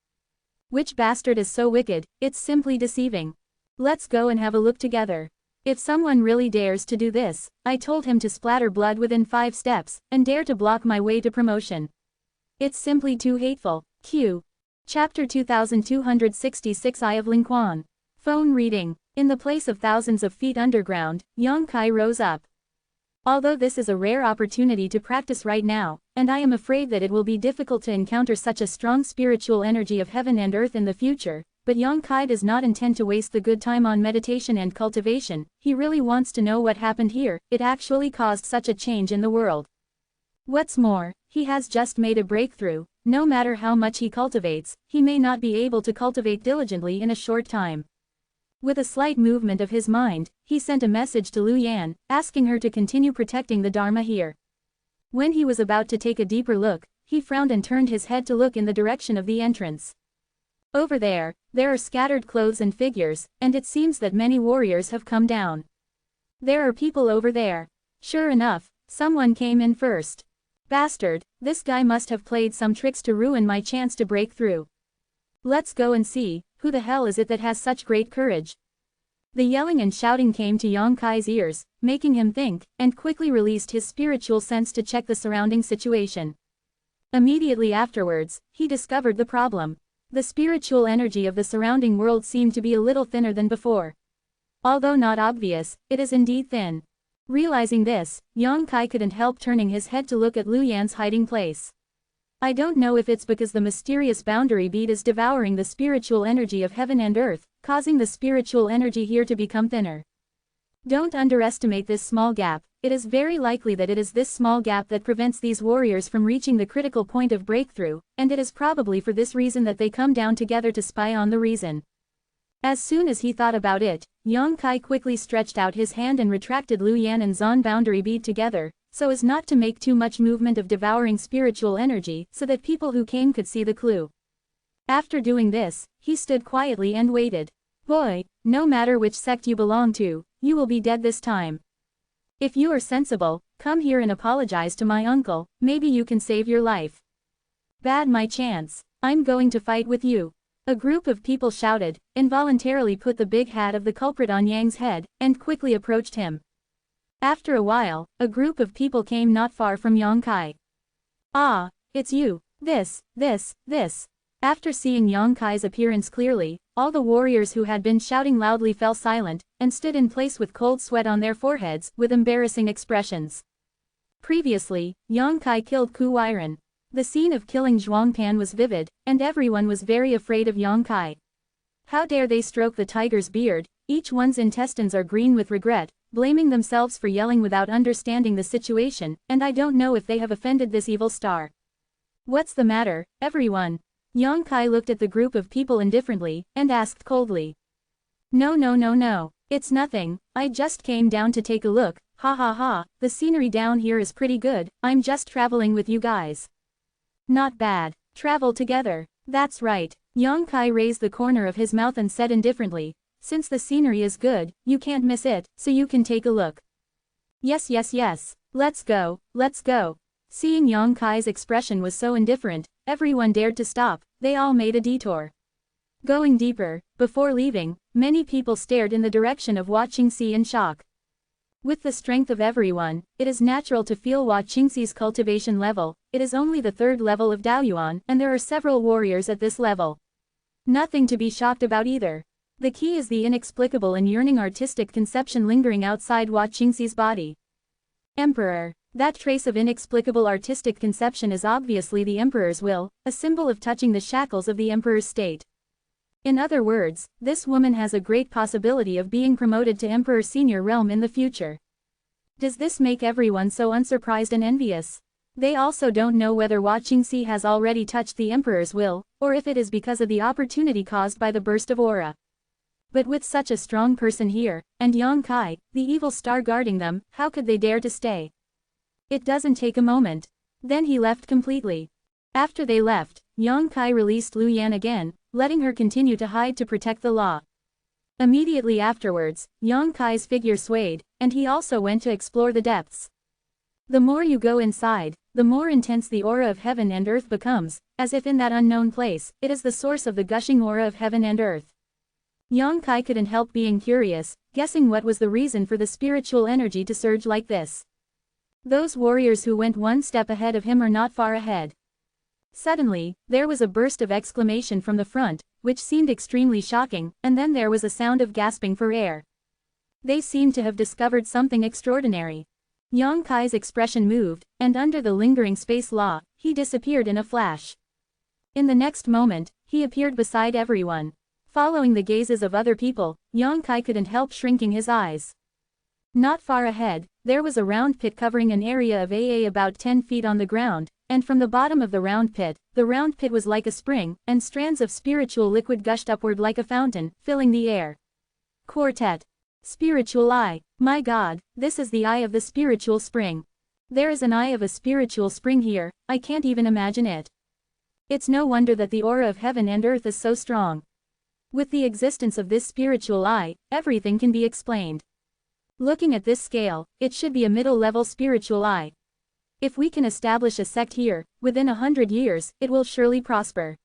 S1: Which bastard is so wicked, it's simply deceiving. Let's go and have a look together. If someone really dares to do this, I told him to splatter blood within 5 steps, and dare to block my way to promotion. It's simply too hateful. Q. Chapter 2266 Eye of Lingquan. Phone reading. In the place of thousands of feet underground, Yang Kai rose up. Although this is a rare opportunity to practice right now, and I am afraid that it will be difficult to encounter such a strong spiritual energy of heaven and earth in the future, but Yang Kai does not intend to waste the good time on meditation and cultivation. He really wants to know what happened here. It actually caused such a change in the world. What's more, he has just made a breakthrough. No matter how much he cultivates, he may not be able to cultivate diligently in a short time. With a slight movement of his mind, he sent a message to Liu Yan, asking her to continue protecting the Dharma here. When he was about to take a deeper look, he frowned and turned his head to look in the direction of the entrance. Over there are scattered clothes and figures, and it seems that many warriors have come down. There are people over there. Sure enough, someone came in first. Bastard, this guy must have played some tricks to ruin my chance to break through. Let's go and see, who the hell is it that has such great courage? The yelling and shouting came to Yang Kai's ears, making him think, and quickly released his spiritual sense to check the surrounding situation. Immediately afterwards, he discovered the problem. The spiritual energy of the surrounding world seemed to be a little thinner than before. Although not obvious, it is indeed thin. Realizing this, Yang Kai couldn't help turning his head to look at Lu Yan's hiding place. I don't know if it's because the mysterious boundary bead is devouring the spiritual energy of heaven and earth, causing the spiritual energy here to become thinner. Don't underestimate this small gap. It is very likely that it is this small gap that prevents these warriors from reaching the critical point of breakthrough, and it is probably for this reason that they come down together to spy on the reason. As soon as he thought about it, Yang Kai quickly stretched out his hand and retracted Lu Yan and Zan boundary bead together, so as not to make too much movement of devouring spiritual energy so that people who came could see the clue. After doing this, he stood quietly and waited. Boy, no matter which sect you belong to, you will be dead this time. If you are sensible, come here and apologize to my uncle, maybe you can save your life. Bad my chance, I'm going to fight with you. A group of people shouted, involuntarily put the big hat of the culprit on Yang's head, and quickly approached him. After a while, a group of people came not far from Yang Kai. Ah, it's you, this. After seeing Yang Kai's appearance clearly, all the warriors who had been shouting loudly fell silent, and stood in place with cold sweat on their foreheads, with embarrassing expressions. Previously, Yang Kai killed Ku Weiren. The scene of killing Zhuang Pan was vivid, and everyone was very afraid of Yang Kai. How dare they stroke the tiger's beard, each one's intestines are green with regret, blaming themselves for yelling without understanding the situation, and I don't know if they have offended this evil star. What's the matter, everyone? Yang Kai looked at the group of people indifferently, and asked coldly. No, it's nothing, I just came down to take a look, ha ha ha, the scenery down here is pretty good, I'm just traveling with you guys. Not bad, travel together, that's right. Yang Kai raised the corner of his mouth and said indifferently, since the scenery is good, you can't miss it, so you can take a look. Yes, let's go. Seeing Yang Kai's expression was so indifferent, everyone dared to stop, they all made a detour. Going deeper, before leaving, many people stared in the direction of Hua Qingxi in shock. With the strength of everyone, it is natural to feel Hua Qingxi's cultivation level, it is only the 3rd level of Daoyuan, and there are several warriors at this level. Nothing to be shocked about either. The key is the inexplicable and yearning artistic conception lingering outside Hua Qingxi's body. Emperor. That trace of inexplicable artistic conception is obviously the emperor's will, a symbol of touching the shackles of the emperor's state. In other words, this woman has a great possibility of being promoted to emperor senior realm in the future. Does this make everyone so unsurprised and envious? They also don't know whether Hua Qingxi has already touched the emperor's will, or if it is because of the opportunity caused by the burst of aura. But with such a strong person here, and Yang Kai, the evil star guarding them, how could they dare to stay? It doesn't take a moment. Then he left completely. After they left, Yang Kai released Lu Yan again, letting her continue to hide to protect the law. Immediately afterwards, Yang Kai's figure swayed, and he also went to explore the depths. The more you go inside, the more intense the aura of heaven and earth becomes, as if in that unknown place, it is the source of the gushing aura of heaven and earth. Yang Kai couldn't help being curious, guessing what was the reason for the spiritual energy to surge like this. Those warriors who went one step ahead of him are not far ahead. Suddenly, there was a burst of exclamation from the front, which seemed extremely shocking, and then there was a sound of gasping for air. They seemed to have discovered something extraordinary. Yang Kai's expression moved, and under the lingering space law, he disappeared in a flash. In the next moment, he appeared beside everyone. Following the gazes of other people, Yang Kai couldn't help shrinking his eyes. Not far ahead, there was a round pit covering an area of about 10 feet on the ground, and from the bottom of the round pit was like a spring, and strands of spiritual liquid gushed upward like a fountain, filling the air. Quartet. Spiritual eye. My God, this is the eye of the spiritual spring. There is an eye of a spiritual spring here, I can't even imagine it. It's no wonder that the aura of heaven and earth is so strong. With the existence of this spiritual eye, everything can be explained. Looking at this scale, it should be a middle-level spiritual eye. If we can establish a sect here, within 100 years, it will surely prosper.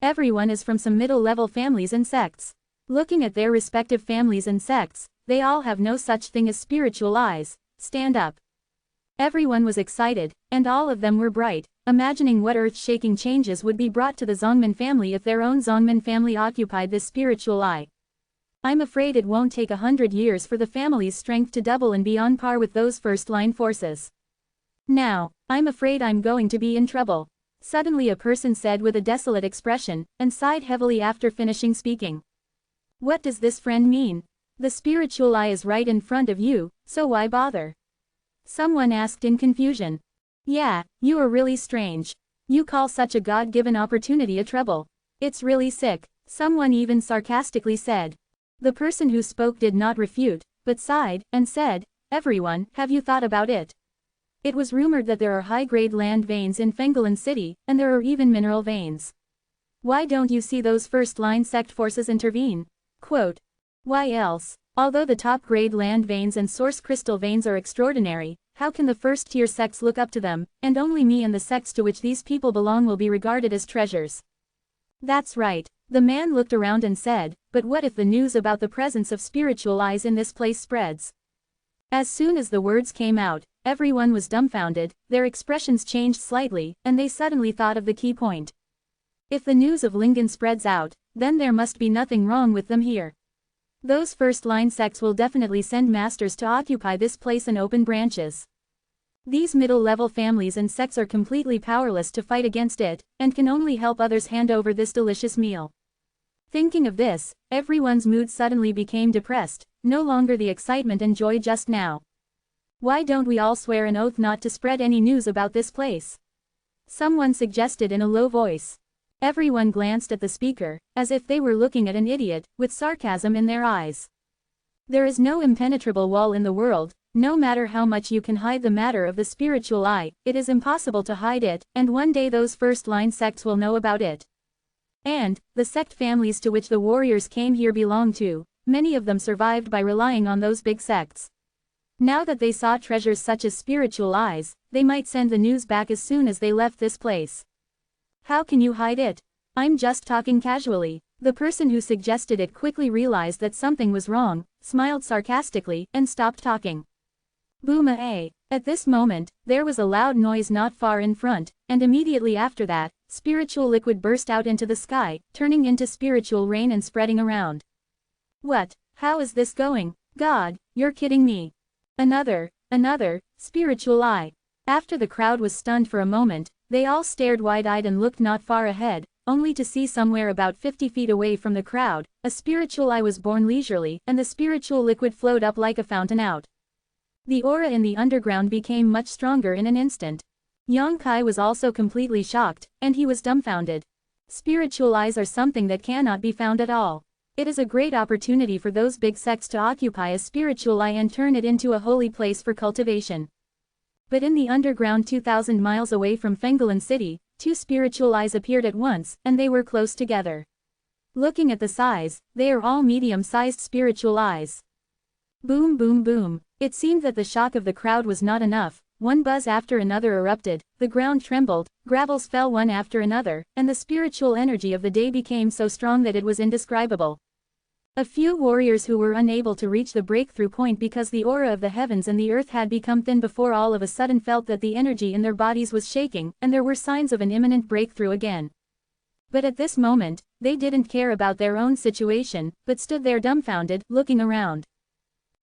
S1: Everyone is from some middle-level families and sects. Looking at their respective families and sects, they all have no such thing as spiritual eyes. Stand up. Everyone was excited, and all of them were bright, imagining what earth-shaking changes would be brought to the Zongmin family if their own Zongmin family occupied this spiritual eye. I'm afraid it won't take 100 years for the family's strength to double and be on par with those first-line forces. Now, I'm afraid I'm going to be in trouble. Suddenly a person said with a desolate expression, and sighed heavily after finishing speaking. What does this friend mean? The spiritual eye is right in front of you, so why bother? Someone asked in confusion. Yeah, you are really strange. You call such a God-given opportunity a trouble. It's really sick, someone even sarcastically said. The person who spoke did not refute, but sighed, and said, Everyone, have you thought about it? It was rumored that there are high-grade land veins in Fenggalan City, and there are even mineral veins. Why don't you see those first-line sect forces intervene? Quote. Why else? Although the top-grade land veins and source crystal veins are extraordinary, how can the first-tier sects look up to them, and only me and the sects to which these people belong will be regarded as treasures? That's right. The man looked around and said, but what if the news about the presence of spiritual eyes in this place spreads? As soon as the words came out, everyone was dumbfounded, their expressions changed slightly, and they suddenly thought of the key point. If the news of Lingen spreads out, then there must be nothing wrong with them here. Those first-line sects will definitely send masters to occupy this place and open branches. These middle-level families and sects are completely powerless to fight against it, and can only help others hand over this delicious meal. Thinking of this, everyone's mood suddenly became depressed, no longer the excitement and joy just now. Why don't we all swear an oath not to spread any news about this place? Someone suggested in a low voice. Everyone glanced at the speaker, as if they were looking at an idiot, with sarcasm in their eyes. There is no impenetrable wall in the world, no matter how much you can hide the matter of the spiritual eye, it is impossible to hide it, and one day those first-line sects will know about it. And, the sect families to which the warriors came here belong to, many of them survived by relying on those big sects. Now that they saw treasures such as spiritual eyes, they might send the news back as soon as they left this place. How can you hide it? I'm just talking casually. The person who suggested it quickly realized that something was wrong, smiled sarcastically, and stopped talking. Boom-a. At this moment, there was a loud noise not far in front, and immediately after that, spiritual liquid burst out into the sky, turning into spiritual rain and spreading around. What? How is this going? God, you're kidding me. Another, spiritual eye. After the crowd was stunned for a moment, they all stared wide-eyed and looked not far ahead, only to see somewhere about 50 feet away from the crowd, a spiritual eye was born leisurely, and the spiritual liquid flowed up like a fountain out. The aura in the underground became much stronger in an instant. Yang Kai was also completely shocked, and he was dumbfounded. Spiritual eyes are something that cannot be found at all. It is a great opportunity for those big sects to occupy a spiritual eye and turn it into a holy place for cultivation. But in the underground 2,000 miles away from Fenggalan City, two spiritual eyes appeared at once, and they were close together. Looking at the size, they are all medium-sized spiritual eyes. Boom boom boom. It seemed that the shock of the crowd was not enough. One buzz after another erupted, the ground trembled, gravels fell one after another, and the spiritual energy of the day became so strong that it was indescribable. A few warriors who were unable to reach the breakthrough point because the aura of the heavens and the earth had become thin before all of a sudden felt that the energy in their bodies was shaking, and there were signs of an imminent breakthrough again. But at this moment, they didn't care about their own situation, but stood there dumbfounded, looking around.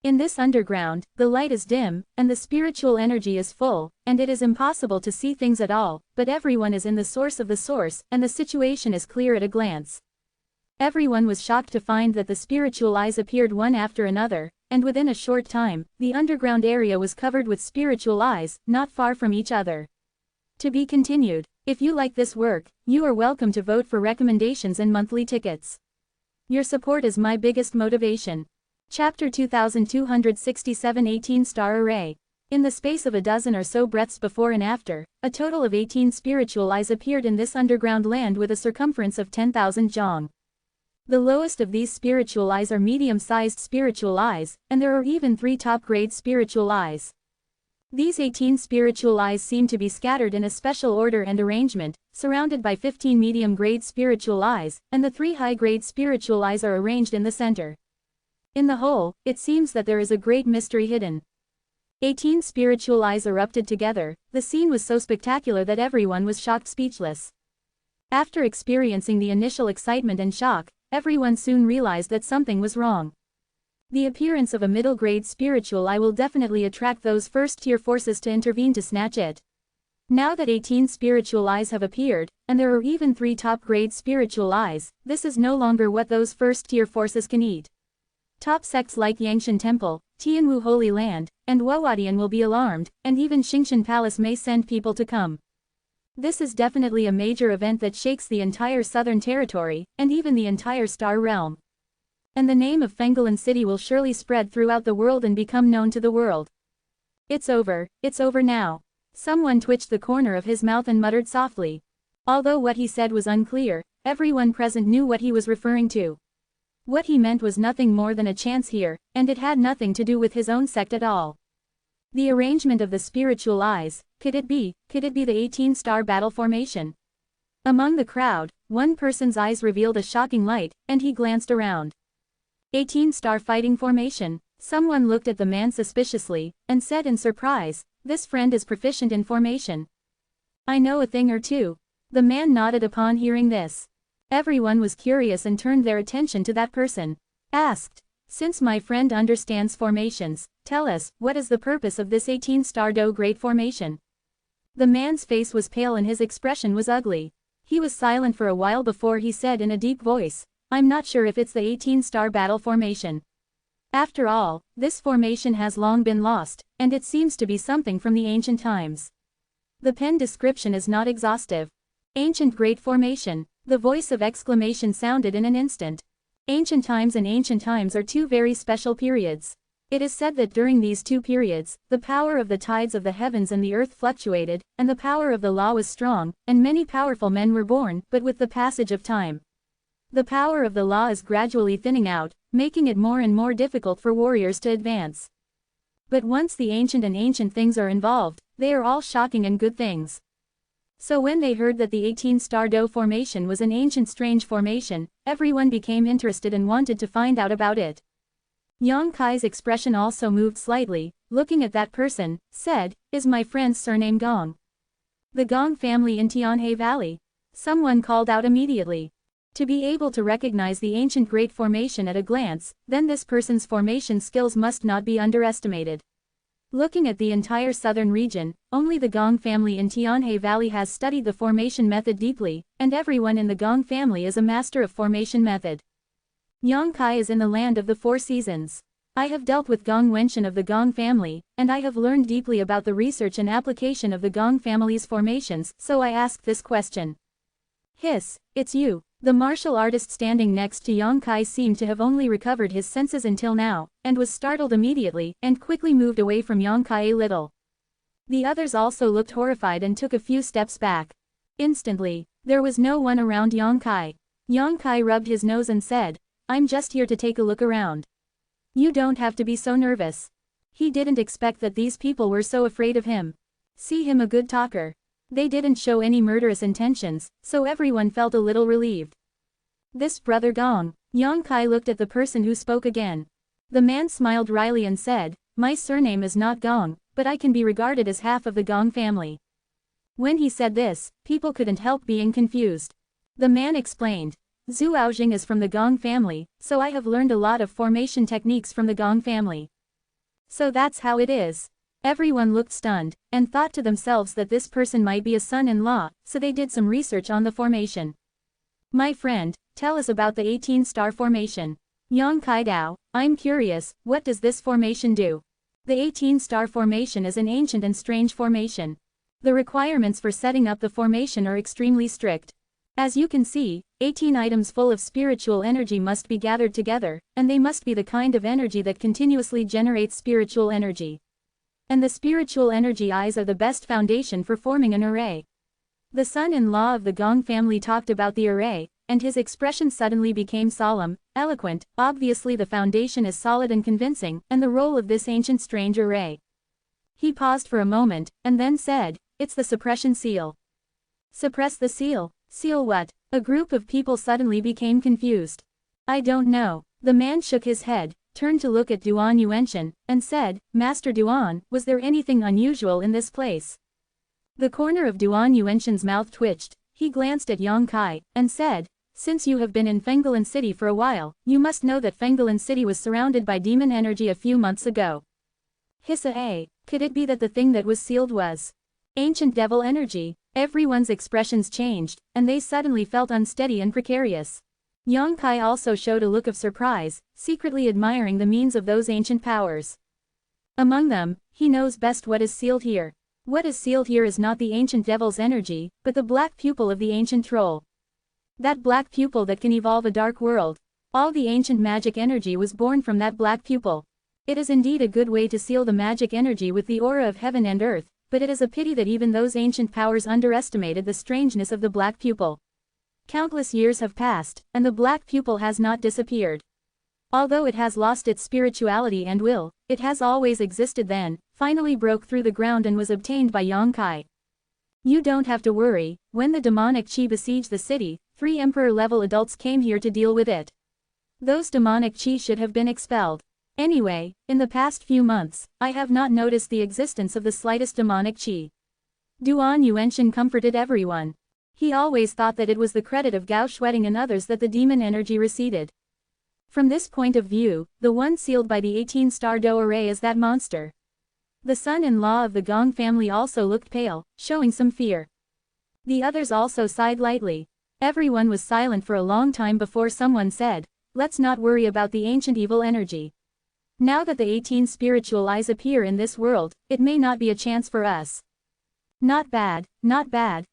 S1: In this underground, the light is dim, and the spiritual energy is full, and it is impossible to see things at all, but everyone is in the source of the source, and the situation is clear at a glance. Everyone was shocked to find that the spiritual eyes appeared one after another, and within a short time, the underground area was covered with spiritual eyes, not far from each other. To be continued. If you like this work, you are welcome to vote for recommendations and monthly tickets. Your support is my biggest motivation. Chapter 2267 18-star array. In the space of a dozen or so breaths before and after, a total of 18 spiritual eyes appeared in this underground land with a circumference of 10,000 zhang. The lowest of these spiritual eyes are medium-sized spiritual eyes, and there are even 3 top-grade spiritual eyes. These 18 spiritual eyes seem to be scattered in a special order and arrangement, surrounded by 15 medium-grade spiritual eyes, and the 3 high-grade spiritual eyes are arranged in the center. In the whole, it seems that there is a great mystery hidden. 18 spiritual eyes erupted together. The scene was so spectacular that everyone was shocked speechless. After experiencing the initial excitement and shock, everyone soon realized that something was wrong. The appearance of a middle-grade spiritual eye will definitely attract those first-tier forces to intervene to snatch it. Now that 18 spiritual eyes have appeared, and there are even 3 top-grade spiritual eyes, this is no longer what those first-tier forces can eat. Top sects like Yangshan Temple, Tianwu Holy Land, and Wuodian will be alarmed, and even Xingshan Palace may send people to come. This is definitely a major event that shakes the entire southern territory, and even the entire Star Realm. And the name of Fenggalan City will surely spread throughout the world and become known to the world. It's over now. Someone twitched the corner of his mouth and muttered softly. Although what he said was unclear, everyone present knew what he was referring to. What he meant was nothing more than a chance here, and it had nothing to do with his own sect at all. The arrangement of the spiritual eyes, could it be the 18-star battle formation? Among the crowd, one person's eyes revealed a shocking light, and he glanced around. 18-star fighting formation. Someone looked at the man suspiciously, and said in surprise, "This friend is proficient in formation." "I know a thing or two." The man nodded upon hearing this. Everyone was curious and turned their attention to that person. Asked, "Since my friend understands formations, tell us, what is the purpose of this 18-star great formation?" The man's face was pale and his expression was ugly. He was silent for a while before he said in a deep voice, "I'm not sure if it's the 18-star battle formation. After all, this formation has long been lost, and it seems to be something from the ancient times. The pen description is not exhaustive. Ancient great formation." The voice of exclamation sounded in an instant. Ancient times and ancient times are 2 very special periods. It is said that during these 2 periods, the power of the tides of the heavens and the earth fluctuated, and the power of the law was strong, and many powerful men were born, but with the passage of time, the power of the law is gradually thinning out, making it more and more difficult for warriors to advance. But once the ancient and ancient things are involved, they are all shocking and good things. So when they heard that the 18-star formation was an ancient strange formation, everyone became interested and wanted to find out about it. Yang Kai's expression also moved slightly, looking at that person, said, "Is my friend's surname Gong?" "The Gong family in Tianhe Valley." Someone called out immediately. To be able to recognize the ancient great formation at a glance, then this person's formation skills must not be underestimated. Looking at the entire southern region, only the Gong family in Tianhe Valley has studied the formation method deeply, and everyone in the Gong family is a master of formation method. Yang Kai is in the land of the 4 seasons. I have dealt with Gong Wenshan of the Gong family, and I have learned deeply about the research and application of the Gong family's formations, so I asked this question. "Hiss, it's you." The martial artist standing next to Yang Kai seemed to have only recovered his senses until now, and was startled immediately, and quickly moved away from Yang Kai a little. The others also looked horrified and took a few steps back. Instantly, there was no one around Yang Kai. Yang Kai rubbed his nose and said, "I'm just here to take a look around. You don't have to be so nervous." He didn't expect that these people were so afraid of him. See him a good talker. They didn't show any murderous intentions, so everyone felt a little relieved. "This brother Gong." Yang Kai looked at the person who spoke again. The man smiled wryly and said, "My surname is not Gong, but I can be regarded as half of the Gong family." When he said this, people couldn't help being confused. The man explained, "Zhu Aojing is from the Gong family, so I have learned a lot of formation techniques from the Gong family." So that's how it is. Everyone looked stunned, and thought to themselves that this person might be a son-in-law, so they did some research on the formation. "My friend, tell us about the 18-star formation." Yang Kai Dao, "I'm curious, what does this formation do?" The 18-star formation is an ancient and strange formation. The requirements for setting up the formation are extremely strict. As you can see, 18 items full of spiritual energy must be gathered together, and they must be the kind of energy that continuously generates spiritual energy. And the spiritual energy eyes are the best foundation for forming an array. The son-in-law of the Gong family talked about the array, and his expression suddenly became solemn, eloquent. Obviously the foundation is solid and convincing, and the role of this ancient strange array. He paused for a moment, and then said, "It's the suppression seal." "Suppress the seal? Seal what?" A group of people suddenly became confused. "I don't know." The man shook his head, turned to look at Duan Yuenshan, and said, "Master Duan, was there anything unusual in this place?" The corner of Duan Yuenshan's mouth twitched. He glanced at Yang Kai, and said, since you have been in Fenggalan City for a while, you must know that Fenggalan City was surrounded by demon energy a few months ago. Hissa could it be that the thing that was sealed was ancient devil energy? Everyone's expressions changed, and they suddenly felt unsteady and precarious. Yongkai also showed a look of surprise, secretly admiring the means of those ancient powers. Among them, he knows best what is sealed here. What is sealed here is not the ancient devil's energy, but the black pupil of the ancient troll. That black pupil that can evolve a dark world. All the ancient magic energy was born from that black pupil. It is indeed a good way to seal the magic energy with the aura of heaven and earth, but it is a pity that even those ancient powers underestimated the strangeness of the black pupil. Countless years have passed, and the black pupil has not disappeared. Although it has lost its spirituality and will, it has always existed then, finally broke through the ground and was obtained by Yongkai. You don't have to worry, when the demonic chi besieged the city, 3 emperor-level adults came here to deal with it. Those demonic chi should have been expelled. Anyway, in the past few months, I have not noticed the existence of the slightest demonic chi. Duan Yuenshin comforted everyone. He always thought that it was the credit of Gao Shueting and others that the demon energy receded. From this point of view, the one sealed by the 18-star Do array is that monster. The son-in-law of the Gong family also looked pale, showing some fear. The others also sighed lightly. Everyone was silent for a long time before someone said, "Let's not worry about the ancient evil energy. Now that the 18 spiritual eyes appear in this world, it may not be a chance for us." Not bad,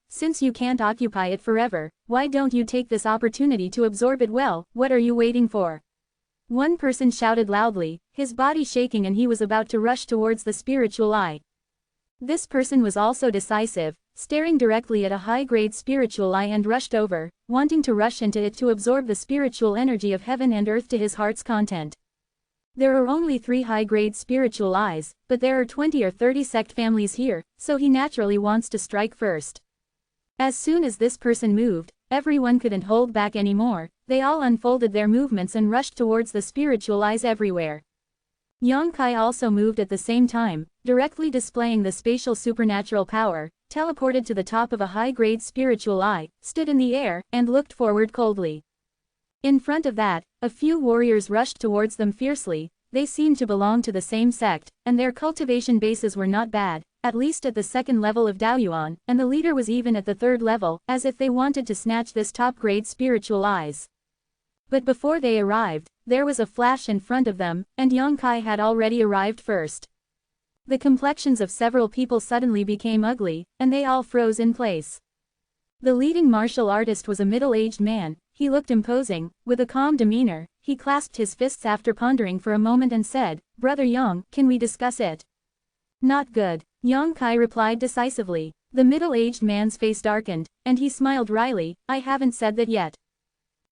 S1: since you can't occupy it forever, why don't you take this opportunity to absorb it well, what are you waiting for? One person shouted loudly, his body shaking, and he was about to rush towards the spiritual eye. This person was also decisive, staring directly at a high-grade spiritual eye and rushed over, wanting to rush into it to absorb the spiritual energy of heaven and earth to his heart's content. There are only 3 high-grade spiritual eyes, but there are 20 or 30 sect families here, so he naturally wants to strike first. As soon as this person moved, everyone couldn't hold back anymore, they all unfolded their movements and rushed towards the spiritual eyes everywhere. Yongkai also moved at the same time, directly displaying the spatial supernatural power, teleported to the top of a high-grade spiritual eye, stood in the air, and looked forward coldly. In front of that, a few warriors rushed towards them fiercely. They seemed to belong to the same sect, and their cultivation bases were not bad, at least at the 2nd level of Daoyuan, and the leader was even at the 3rd level, as if they wanted to snatch this top-grade spiritual eyes. But before they arrived, there was a flash in front of them, and Yongkai had already arrived first. The complexions of several people suddenly became ugly, and they all froze in place. The leading martial artist was a middle-aged man. He looked imposing, with a calm demeanor. He clasped his fists after pondering for a moment and said, "Brother Yang, can we discuss it?" "Not good," Yongkai replied decisively. The middle-aged man's face darkened, and he smiled wryly. "I haven't said that yet."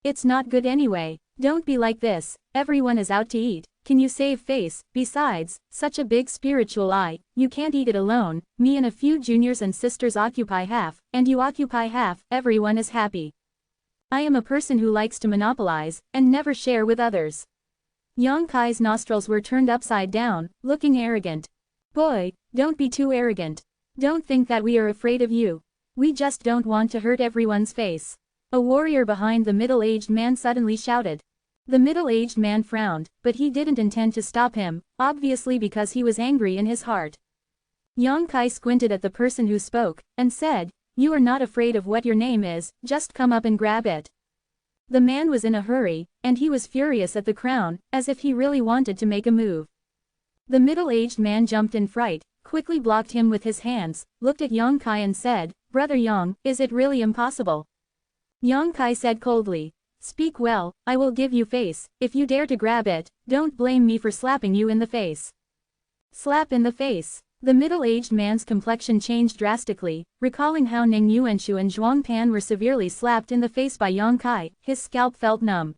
S1: "It's not good anyway. Don't be like this, everyone is out to eat. Can you save face? Besides, such a big spiritual eye, you can't eat it alone. Me and a few juniors and sisters occupy half, and you occupy half, everyone is happy. I am a person who likes to monopolize, and never share with others." Yongkai's nostrils were turned upside down, looking arrogant. "Boy, don't be too arrogant. Don't think that we are afraid of you. We just don't want to hurt everyone's face." A warrior behind the middle-aged man suddenly shouted. The middle-aged man frowned, but he didn't intend to stop him, obviously because he was angry in his heart. Yongkai squinted at the person who spoke, and said, "You are not afraid of what your name is, just come up and grab it." The man was in a hurry, and he was furious at the crown, as if he really wanted to make a move. The middle-aged man jumped in fright, quickly blocked him with his hands, looked at Yongkai and said, "Brother Yang, is it really impossible?" Yongkai said coldly, "Speak well, I will give you face. If you dare to grab it, don't blame me for slapping you in the face." Slap in the face. The middle-aged man's complexion changed drastically, recalling how Ning Yuenshu and Zhuang Pan were severely slapped in the face by Yongkai. His scalp felt numb.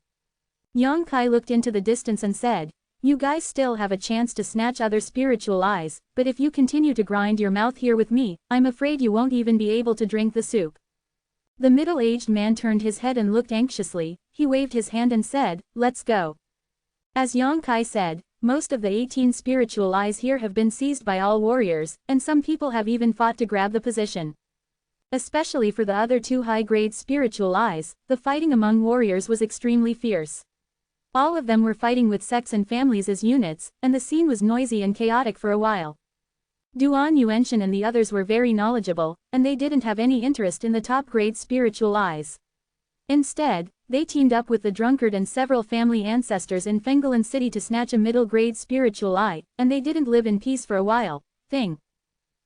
S1: Yongkai looked into the distance and said, "You guys still have a chance to snatch other spiritual eyes, but if you continue to grind your mouth here with me, I'm afraid you won't even be able to drink the soup." The middle-aged man turned his head and looked anxiously. He waved his hand and said, "Let's go." As Yongkai said, most of the 18 spiritual eyes here have been seized by all warriors, and some people have even fought to grab the position. Especially for the other two high-grade spiritual eyes, the fighting among warriors was extremely fierce. All of them were fighting with sects and families as units, and the scene was noisy and chaotic for a while. Duan Yuanshan and the others were very knowledgeable, and they didn't have any interest in the top-grade spiritual eyes. Instead, they teamed up with the drunkard and several family ancestors in Fenggalan City to snatch a middle-grade spiritual eye, and they didn't live in peace for a while. Thing.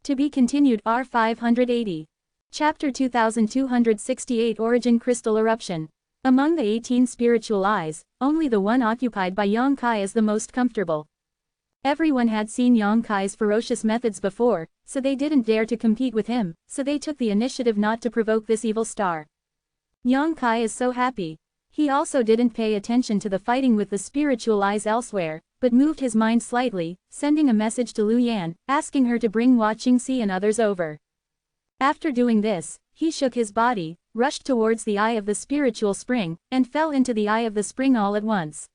S1: To be continued. R580. Chapter 2268 Origin Crystal Eruption. Among the 18 spiritual eyes, only the one occupied by Yang Kai is the most comfortable. Everyone had seen Yang Kai's ferocious methods before, so they didn't dare to compete with him, so they took the initiative not to provoke this evil star. Yang Kai is so happy. He also didn't pay attention to the fighting with the spiritual eyes elsewhere, but moved his mind slightly, sending a message to Lu Yan, asking her to bring Hua Qingxi and others over. After doing this, he shook his body, rushed towards the eye of the spiritual spring, and fell into the eye of the spring all at once.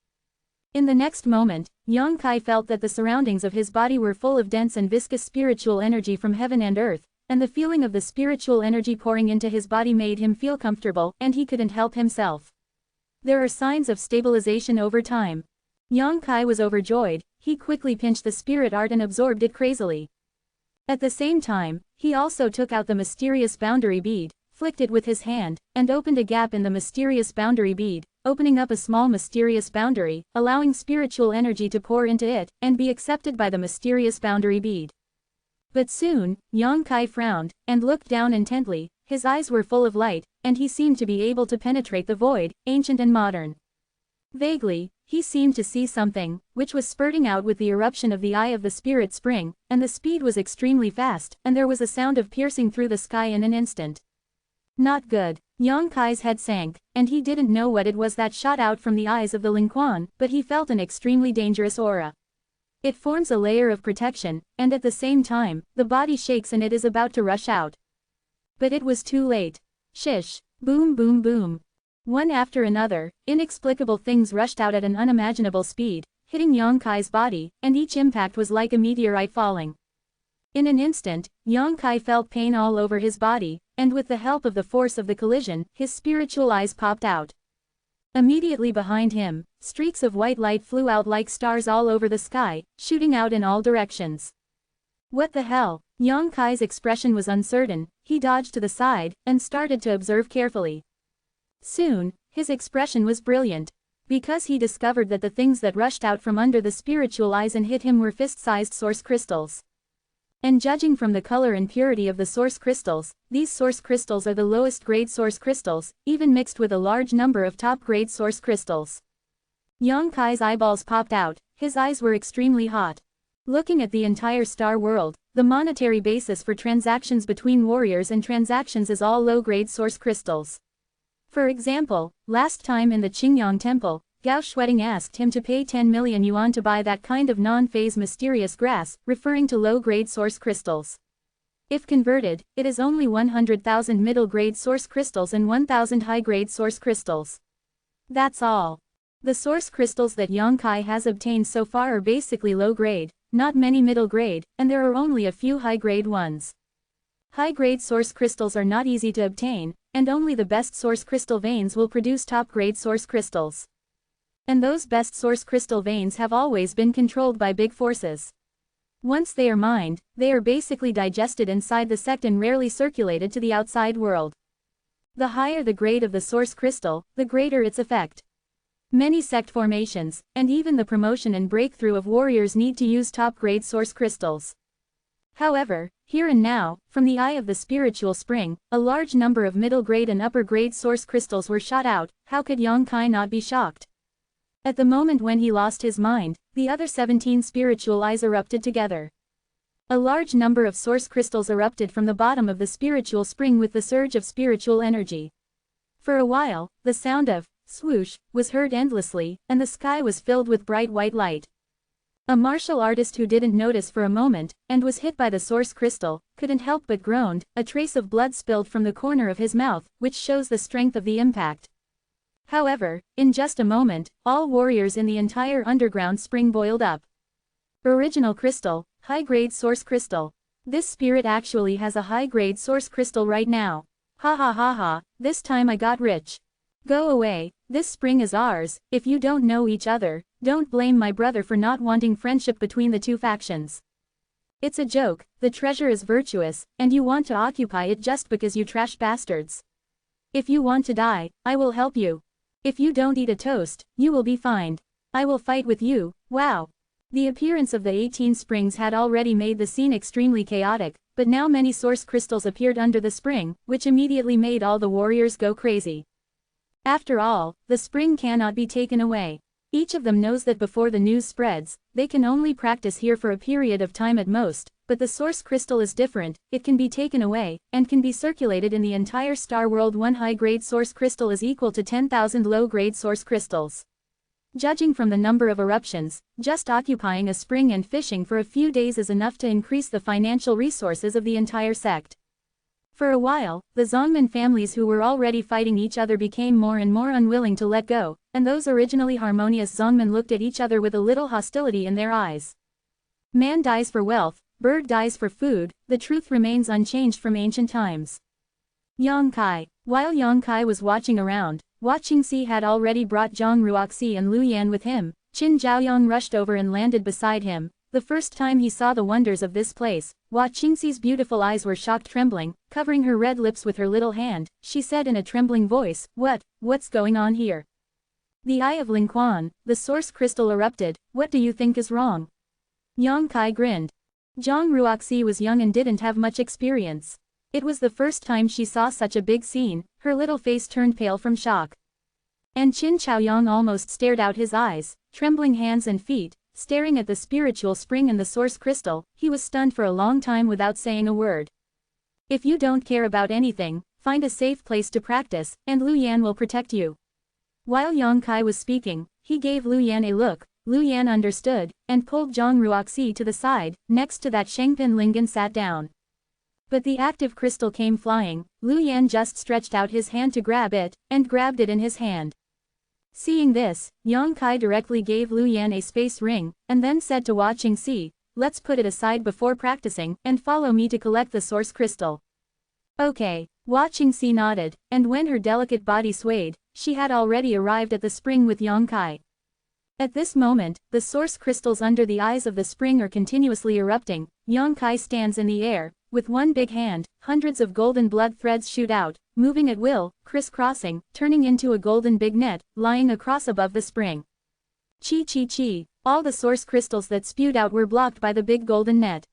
S1: In the next moment, Yang Kai felt that the surroundings of his body were full of dense and viscous spiritual energy from heaven and earth, and the feeling of the spiritual energy pouring into his body made him feel comfortable, and he couldn't help himself. There are signs of stabilization over time. Yang Kai was overjoyed. He quickly pinched the spirit art and absorbed it crazily. At the same time, he also took out the mysterious boundary bead, flicked it with his hand, and opened a gap in the mysterious boundary bead, opening up a small mysterious boundary, allowing spiritual energy to pour into it, and be accepted by the mysterious boundary bead. But soon, Yang Kai frowned, and looked down intently. His eyes were full of light, and he seemed to be able to penetrate the void, ancient and modern. Vaguely, he seemed to see something, which was spurting out with the eruption of the eye of the spirit spring, and the speed was extremely fast, and there was a sound of piercing through the sky in an instant. Not good. Yang Kai's head sank, and he didn't know what it was that shot out from the eyes of the Lingquan, but he felt an extremely dangerous aura. It forms a layer of protection, and at the same time, the body shakes and it is about to rush out. But it was too late. Shish. Boom boom boom. One after another, inexplicable things rushed out at an unimaginable speed, hitting Yang Kai's body, and each impact was like a meteorite falling. In an instant, Yang Kai felt pain all over his body, and with the help of the force of the collision, his spiritual eyes popped out. Immediately behind him, streaks of white light flew out like stars all over the sky, shooting out in all directions. What the hell? Yang Kai's expression was uncertain. He dodged to the side, and started to observe carefully. Soon, his expression was brilliant. Because he discovered that the things that rushed out from under the spiritual eyes and hit him were fist-sized source crystals. And judging from the color and purity of the source crystals, these source crystals are the lowest grade source crystals, even mixed with a large number of top grade source crystals. Yang Kai's eyeballs popped out. His eyes were extremely hot. Looking at the entire star world, the monetary basis for transactions between warriors and transactions is all low-grade source crystals. For example, last time in the Qingyang temple, Gao Shueding asked him to pay 10 million yuan to buy that kind of non-phase mysterious grass, referring to low-grade source crystals. If converted, it is only 100,000 middle-grade source crystals and 1,000 high-grade source crystals. That's all. The source crystals that Yang Kai has obtained so far are basically low-grade, not many middle-grade, and there are only a few high-grade ones. High-grade source crystals are not easy to obtain, and only the best source crystal veins will produce top-grade source crystals. And those best source crystal veins have always been controlled by big forces. Once they are mined, they are basically digested inside the sect and rarely circulated to the outside world. The higher the grade of the source crystal, the greater its effect. Many sect formations, and even the promotion and breakthrough of warriors need to use top-grade source crystals. However, here and now, from the eye of the spiritual spring, a large number of middle-grade and upper-grade source crystals were shot out. How could Yang Kai not be shocked? At the moment when he lost his mind, the other 17 spiritual eyes erupted together. A large number of source crystals erupted from the bottom of the spiritual spring with the surge of spiritual energy. For a while, the sound of swoosh was heard endlessly, and the sky was filled with bright white light. A martial artist who didn't notice for a moment, and was hit by the source crystal, couldn't help but groaned. A trace of blood spilled from the corner of his mouth, which shows the strength of the impact. However, in just a moment, all warriors in the entire underground spring boiled up. Original crystal, high-grade source crystal. This spirit actually has a high-grade source crystal right now. Ha ha ha ha, this time I got rich. Go away, this spring is ours. If you don't know each other, don't blame my brother for not wanting friendship between the two factions. It's a joke, the treasure is virtuous, and you want to occupy it just because you trash bastards. If you want to die, I will help you. If you don't eat a toast, you will be fined. I will fight with you. Wow. The appearance of the 18 springs had already made the scene extremely chaotic, but now many source crystals appeared under the spring, which immediately made all the warriors go crazy. After all, the spring cannot be taken away. Each of them knows that before the news spreads, they can only practice here for a period of time at most, but the source crystal is different, it can be taken away, and can be circulated in the entire star world. One high-grade source crystal is equal to 10,000 low-grade source crystals. Judging from the number of eruptions, just occupying a spring and fishing for a few days is enough to increase the financial resources of the entire sect. For a while, the Zongmin families who were already fighting each other became more and more unwilling to let go, and those originally harmonious Zongmin looked at each other with a little hostility in their eyes. Man dies for wealth, bird dies for food, the truth remains unchanged from ancient times. Yang Kai. While Yang Kai was watching around, Qingxi had already brought Zhang Ruoxi and Lu Yan with him. Qin Zhaoyang rushed over and landed beside him. The first time he saw the wonders of this place, Qingxi's beautiful eyes were shocked, trembling, covering her red lips with her little hand, she said in a trembling voice, What's going on here? The eye of Ling Quan, the source crystal erupted. What do you think is wrong? Yang Kai grinned. Zhang Ruoxi was young and didn't have much experience. It was the first time she saw such a big scene, her little face turned pale from shock. And Qin Chaoyang almost stared out his eyes, trembling hands and feet, staring at the spiritual spring and the source crystal. He was stunned for a long time without saying a word. If you don't care about anything, find a safe place to practice, and Lu Yan will protect you. While Yang Kai was speaking, he gave Lu Yan a look. Lu Yan understood, and pulled Zhang Ruoxi to the side. Next to that, Shengpin Lingen sat down. But the active crystal came flying. Lu Yan just stretched out his hand to grab it, and grabbed it in his hand. Seeing this, Yang Kai directly gave Lu Yan a space ring, and then said to Qingxi, let's put it aside before practicing, and follow me to collect the source crystal. Okay. Qingxi nodded, and when her delicate body swayed, she had already arrived at the spring with Yang Kai. At this moment, the source crystals under the eyes of the spring are continuously erupting. Yang Kai stands in the air. With one big hand, hundreds of golden blood threads shoot out, moving at will, crisscrossing, turning into a golden big net, lying across above the spring. Chi chi chi, all the source crystals that spewed out were blocked by the big golden net.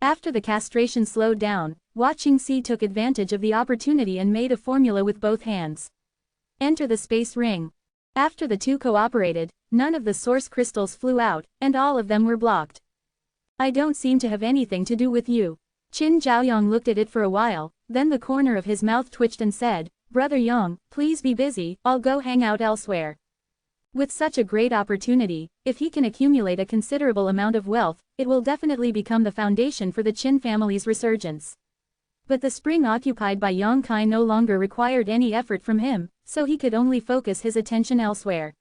S1: After the castration slowed down, Qingxi took advantage of the opportunity and made a formula with both hands. Enter the space ring. After the two cooperated, none of the source crystals flew out, and all of them were blocked. I don't seem to have anything to do with you. Qin Zhaoyang looked at it for a while, then the corner of his mouth twitched and said, Brother Yang, please be busy, I'll go hang out elsewhere. With such a great opportunity, if he can accumulate a considerable amount of wealth, it will definitely become the foundation for the Qin family's resurgence. But the spring occupied by Yang Kai no longer required any effort from him, so he could only focus his attention elsewhere.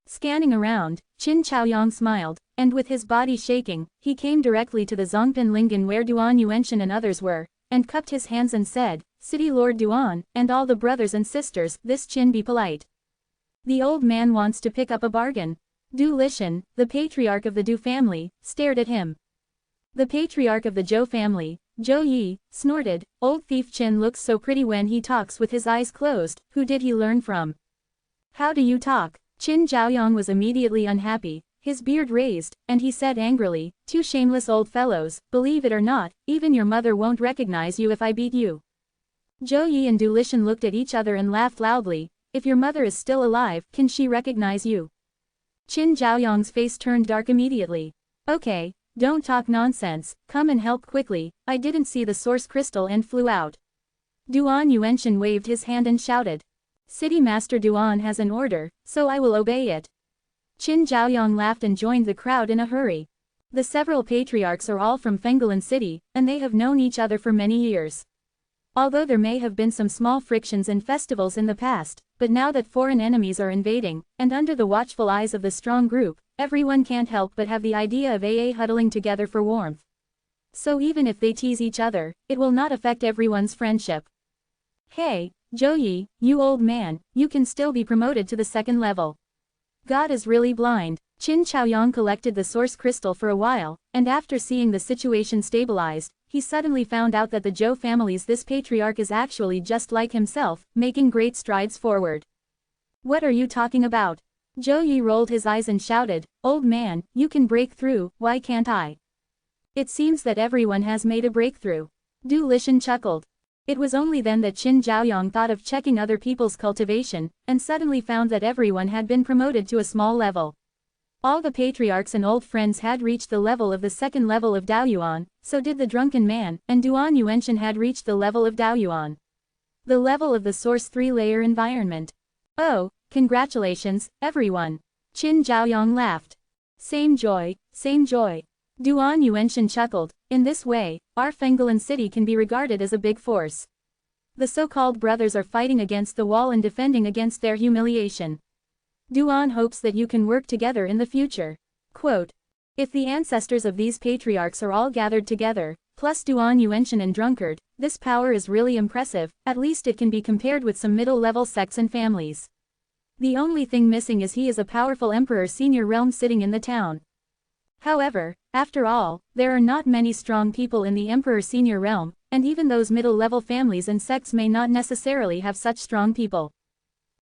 S1: Scanning around, Qin Chaoyang smiled, and with his body shaking, he came directly to the Zongpin Lingen where Duan Yuenshin and others were, and cupped his hands and said, City Lord Duan, and all the brothers and sisters, this Qin be polite. The old man wants to pick up a bargain. Du Lishan, the patriarch of the Du family, stared at him. The patriarch of the Zhou family, Zhou Yi, snorted, old thief Qin looks so pretty when he talks with his eyes closed, who did he learn from? How do you talk? Qin Zhaoyang was immediately unhappy, his beard raised, and he said angrily, two shameless old fellows, believe it or not, even your mother won't recognize you if I beat you. Zhou Yi and Du Lishan looked at each other and laughed loudly, if your mother is still alive, can she recognize you? Qin Zhaoyang's face turned dark immediately. Okay, don't talk nonsense, come and help quickly, I didn't see the source crystal and flew out. Duan Yuenshin waved his hand and shouted. City Master Duan has an order, so I will obey it. Qin Zhaoyang laughed and joined the crowd in a hurry. The several patriarchs are all from Fenggalan City, and they have known each other for many years. Although there may have been some small frictions and festivals in the past, but now that foreign enemies are invading, and under the watchful eyes of the strong group, everyone can't help but have the idea of huddling together for warmth. So even if they tease each other, it will not affect everyone's friendship. Hey, Zhou, you old man, you can still be promoted to the second level. God is really blind. Qin Chaoyang collected the source crystal for a while, and after seeing the situation stabilized, he suddenly found out that the Zhou family's this patriarch is actually just like himself, making great strides forward. What are you talking about? Zhou rolled his eyes and shouted, Old man, you can break through, why can't I? It seems that everyone has made a breakthrough. Du Lishan chuckled. It was only then that Qin Zhaoyang thought of checking other people's cultivation, and suddenly found that everyone had been promoted to a small level. All the patriarchs and old friends had reached the level of the second level of Daoyuan, so did the drunken man, and Duan Yuanshan had reached the level of Daoyuan. The level of the source 3-layer environment. Oh, congratulations, everyone. Qin Zhaoyang laughed. Same joy, same joy. Duan Yuanshan chuckled. In this way, our Fenggalan city can be regarded as a big force. The so-called brothers are fighting against the wall and defending against their humiliation. Duan hopes that you can work together in the future. Quote, if the ancestors of these patriarchs are all gathered together, plus Duan Yuanshan and Drunkard, this power is really impressive, at least it can be compared with some middle-level sects and families. The only thing missing is he is a powerful emperor senior realm sitting in the town. However, after all, there are not many strong people in the emperor senior realm, and even those middle-level families and sects may not necessarily have such strong people.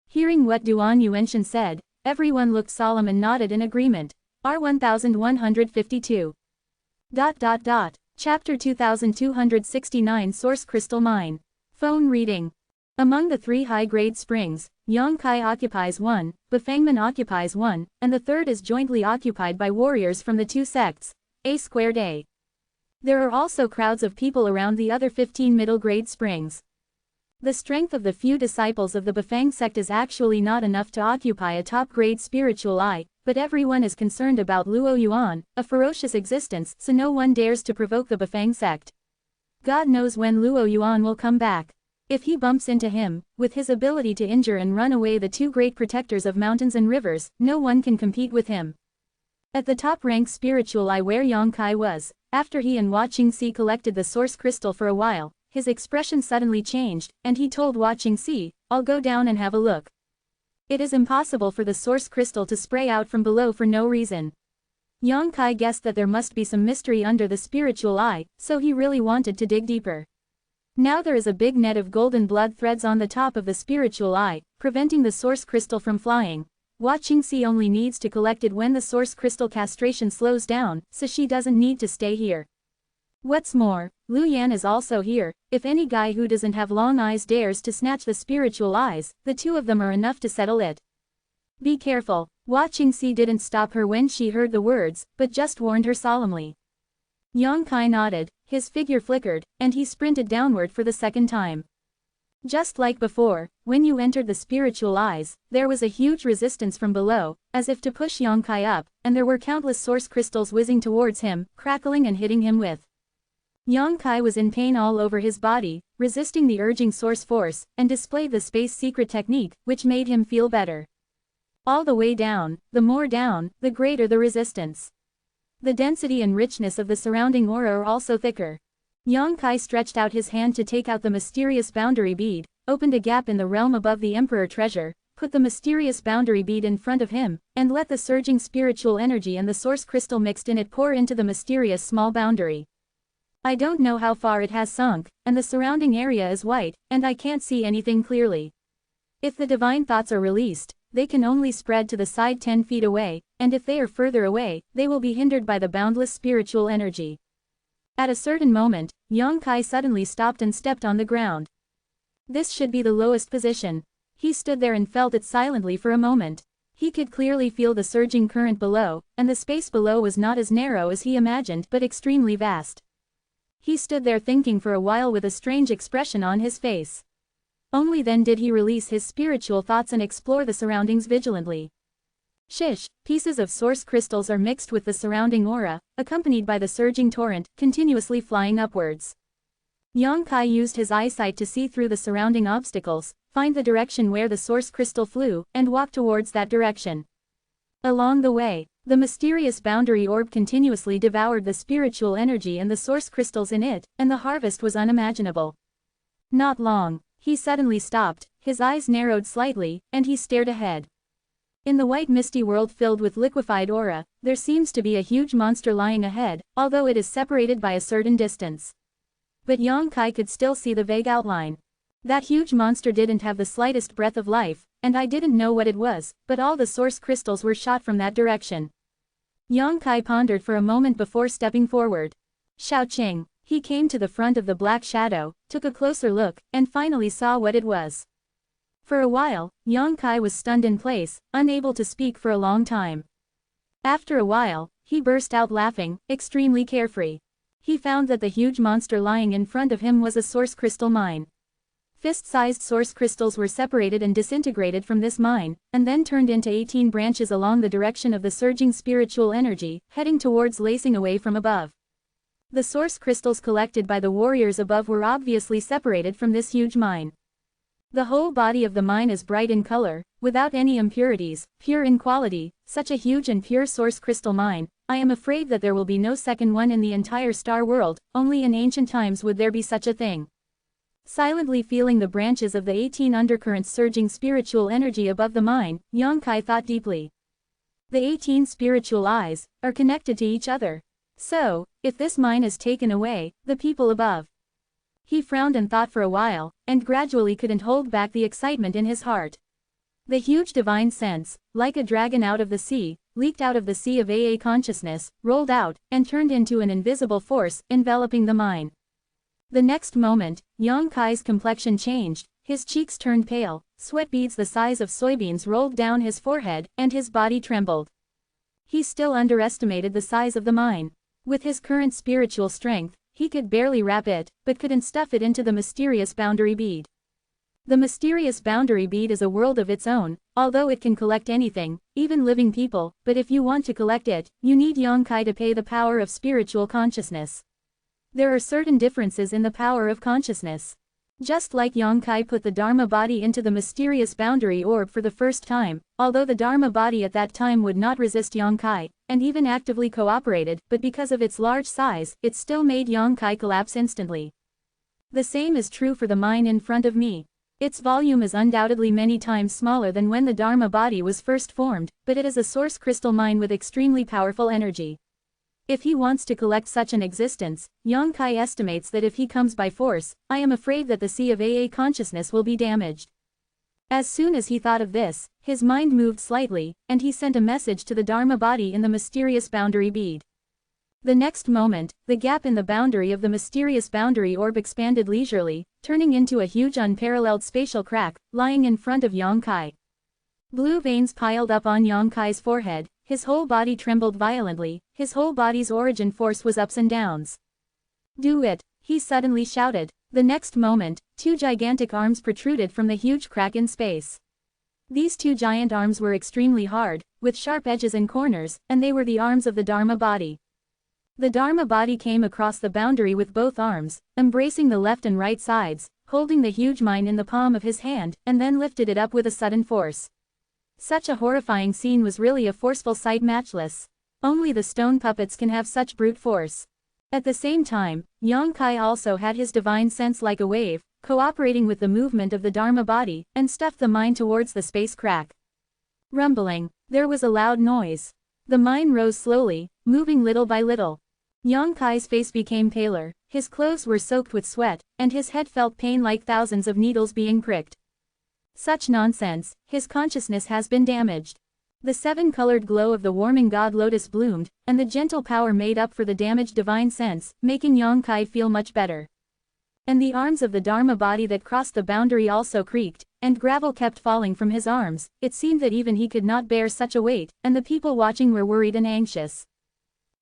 S1: Hearing what Duan Yuanshan said, everyone looked solemn and nodded in agreement. R1152. Chapter 2269 Source Crystal Mine. Phone reading. Among the 3 high-grade springs, Yongkai occupies one, Bafangman occupies one, and the third is jointly occupied by warriors from the 2 sects, A²A. There are also crowds of people around the other 15 middle-grade springs. The strength of the few disciples of the Bafang sect is actually not enough to occupy a top-grade spiritual eye, but everyone is concerned about Luo Yuan, a ferocious existence, so no one dares to provoke the Bafang sect. God knows when Luo Yuan will come back. If he bumps into him, with his ability to injure and run away the 2 great protectors of mountains and rivers, no one can compete with him. At the top-ranked spiritual eye where Yongkai was, after he and Hua Qingxi collected the source crystal for a while, his expression suddenly changed, and he told Hua Qingxi, I'll go down and have a look. It is impossible for the source crystal to spray out from below for no reason. Yongkai guessed that there must be some mystery under the spiritual eye, so he really wanted to dig deeper. Now there is a big net of golden blood threads on the top of the spiritual eye, preventing the source crystal from flying. Hua Qingxi only needs to collect it when the source crystal castration slows down, so she doesn't need to stay here. What's more, Lu Yan is also here. If any guy who doesn't have long eyes dares to snatch the spiritual eyes, the 2 of them are enough to settle it. Be careful. Hua Qingxi didn't stop her when she heard the words, but just warned her solemnly. Yongkai nodded, his figure flickered, and he sprinted downward for the second time. Just like before, when you entered the spiritual eyes, there was a huge resistance from below, as if to push Yongkai up, and there were countless source crystals whizzing towards him, crackling and hitting him with. Yongkai was in pain all over his body, resisting the urging source force, and displayed the space secret technique, which made him feel better. All the way down, the more down, the greater the resistance. The density and richness of the surrounding aura are also thicker. Yongkai stretched out his hand to take out the mysterious boundary bead, opened a gap in the realm above the Emperor treasure, put the mysterious boundary bead in front of him, and let the surging spiritual energy and the source crystal mixed in it pour into the mysterious small boundary. I don't know how far it has sunk, and the surrounding area is white, and I can't see anything clearly. If the divine thoughts are released, they can only spread to the side 10 feet away, and if they are further away, they will be hindered by the boundless spiritual energy. At a certain moment, Yongkai suddenly stopped and stepped on the ground. This should be the lowest position. He stood there and felt it silently for a moment. He could clearly feel the surging current below, and the space below was not as narrow as he imagined but extremely vast. He stood there thinking for a while with a strange expression on his face. Only then did he release his spiritual thoughts and explore the surroundings vigilantly. Shish, pieces of source crystals are mixed with the surrounding aura, accompanied by the surging torrent, continuously flying upwards. Yongkai used his eyesight to see through the surrounding obstacles, find the direction where the source crystal flew, and walk towards that direction. Along the way, The mysterious boundary orb continuously devoured the spiritual energy and the source crystals in it, and the harvest was unimaginable. Not long. He suddenly stopped, his eyes narrowed slightly, and he stared ahead. In the white misty world filled with liquefied aura, there seems to be a huge monster lying ahead, although it is separated by a certain distance. But Yang Kai could still see the vague outline. That huge monster didn't have the slightest breath of life, and I didn't know what it was, but all the source crystals were shot from that direction. Yang Kai pondered for a moment before stepping forward. Xiaoqing. He came to the front of the black shadow, took a closer look, and finally saw what it was. For a while, Yang Kai was stunned in place, unable to speak for a long time. After a while, he burst out laughing, extremely carefree. He found that the huge monster lying in front of him was a source crystal mine. Fist-sized source crystals were separated and disintegrated from this mine, and then turned into 18 branches along the direction of the surging spiritual energy, heading towards lacing away from above. The source crystals collected by the warriors above were obviously separated from this huge mine. The whole body of the mine is bright in color, without any impurities, pure in quality. Such a huge and pure source crystal mine, I am afraid that there will be no second one in the entire star world, only in ancient times would there be such a thing. Silently feeling the branches of the 18 undercurrents surging spiritual energy above the mine, Yang Kai thought deeply. The 18 spiritual eyes are connected to each other. So, if this mine is taken away, the people above. He frowned and thought for a while, and gradually couldn't hold back the excitement in his heart. The huge divine sense, like a dragon out of the sea, leaked out of the sea of AA consciousness, rolled out, and turned into an invisible force, enveloping the mine. The next moment, Yang Kai's complexion changed, his cheeks turned pale, sweat beads the size of soybeans rolled down his forehead, and his body trembled. He still underestimated the size of the mine. With his current spiritual strength, he could barely wrap it, but couldn't stuff it into the mysterious boundary bead. The mysterious boundary bead is a world of its own, although it can collect anything, even living people, but if you want to collect it, you need Yang Kai to pay the power of spiritual consciousness. There are certain differences in the power of consciousness. Just like Yang Kai put the Dharma body into the mysterious boundary orb for the first time, although the Dharma body at that time would not resist Yang Kai, and even actively cooperated, but because of its large size, it still made Yang Kai collapse instantly. The same is true for the mine in front of me. Its volume is undoubtedly many times smaller than when the Dharma body was first formed, but it is a source crystal mine with extremely powerful energy. If he wants to collect such an existence, Yang Kai estimates that if he comes by force, I am afraid that the sea of AA consciousness will be damaged. As soon as he thought of this, his mind moved slightly, and he sent a message to the Dharma body in the mysterious boundary bead. The next moment, the gap in the boundary of the mysterious boundary orb expanded leisurely, turning into a huge unparalleled spatial crack, lying in front of Yang Kai. Blue veins piled up on Yang Kai's forehead, his whole body trembled violently, his whole body's origin force was ups and downs. Do it, he suddenly shouted. The next moment, 2 gigantic arms protruded from the huge crack in space. These 2 giant arms were extremely hard, with sharp edges and corners, and they were the arms of the Dharma body. The Dharma body came across the boundary with both arms, embracing the left and right sides, holding the huge mine in the palm of his hand, and then lifted it up with a sudden force. Such a horrifying scene was really a forceful sight matchless. Only the stone puppets can have such brute force. At the same time, Yang Kai also had his divine sense like a wave, cooperating with the movement of the Dharma body, and stuffed the mine towards the space crack. Rumbling. There was a loud noise. The mine rose slowly, moving little by little. Yang Kai's face became paler, his clothes were soaked with sweat, and his head felt pain like thousands of needles being pricked. Such nonsense, his consciousness has been damaged. The 7-colored glow of the warming god lotus bloomed, and the gentle power made up for the damaged divine sense, making Yang Kai feel much better. And the arms of the Dharma body that crossed the boundary also creaked, and gravel kept falling from his arms. It seemed that even he could not bear such a weight, and the people watching were worried and anxious.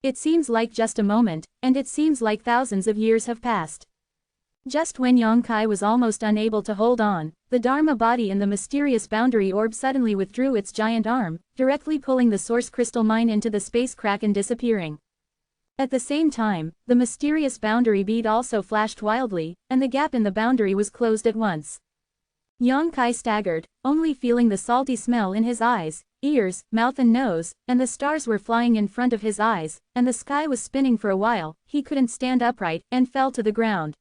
S1: It seems like just a moment, and it seems like thousands of years have passed. Just when Yang Kai was almost unable to hold on, the Dharma body in the mysterious boundary orb suddenly withdrew its giant arm, directly pulling the source crystal mine into the space crack and disappearing. At the same time, the mysterious boundary bead also flashed wildly, and the gap in the boundary was closed at once. Yang Kai staggered, only feeling the salty smell in his eyes, ears, mouth and nose, and the stars were flying in front of his eyes, and the sky was spinning for a while. He couldn't stand upright, and fell to the ground.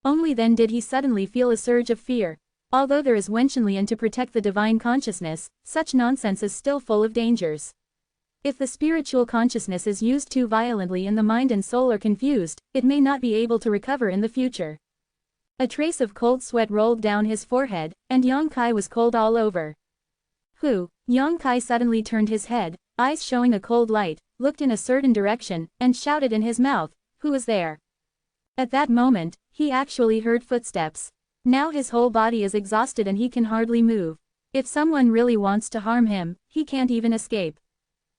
S1: Only then did he suddenly feel a surge of fear. Although there is Wenshenlian to protect the divine consciousness, such nonsense is still full of dangers. If the spiritual consciousness is used too violently and the mind and soul are confused, it may not be able to recover in the future. A trace of cold sweat rolled down his forehead, and Yang Kai was cold all over. Who? Yang Kai suddenly turned his head, eyes showing a cold light, looked in a certain direction, and shouted in his mouth, "Who is there?" At that moment, he actually heard footsteps. Now his whole body is exhausted and he can hardly move. If someone really wants to harm him, he can't even escape.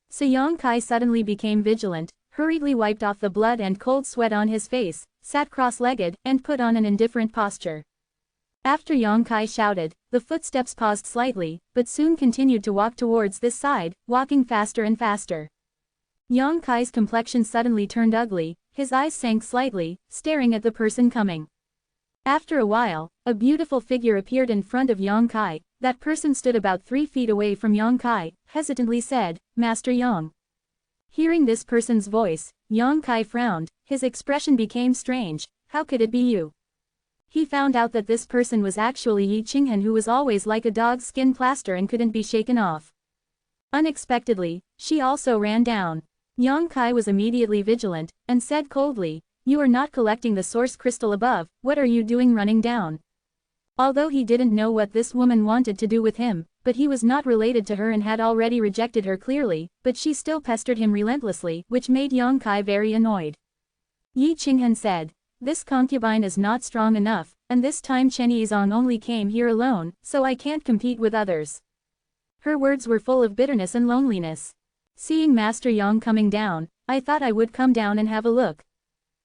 S1: So Yang Kai suddenly became vigilant, hurriedly wiped off the blood and cold sweat on his face, sat cross-legged, and put on an indifferent posture. After Yang Kai shouted, the footsteps paused slightly, but soon continued to walk towards this side, walking faster and faster. Yang Kai's complexion suddenly turned ugly, his eyes sank slightly, staring at the person coming. After a while, a beautiful figure appeared in front of Yang Kai. That person stood about 3 feet away from Yang Kai, hesitantly said, "Master Yang." Hearing this person's voice, Yang Kai frowned, his expression became strange. How could it be you? He found out that this person was actually Yi Qinghan, who was always like a dog's skin plaster and couldn't be shaken off. Unexpectedly, she also ran down. Yang Kai was immediately vigilant, and said coldly, "You are not collecting the source crystal above, what are you doing running down?" Although he didn't know what this woman wanted to do with him, but he was not related to her and had already rejected her clearly, but she still pestered him relentlessly, which made Yang Kai very annoyed. Yi Qinghan said, "This concubine is not strong enough, and this time Chen Yizong only came here alone, so I can't compete with others." Her words were full of bitterness and loneliness. Seeing Master Yang coming down, I thought I would come down and have a look.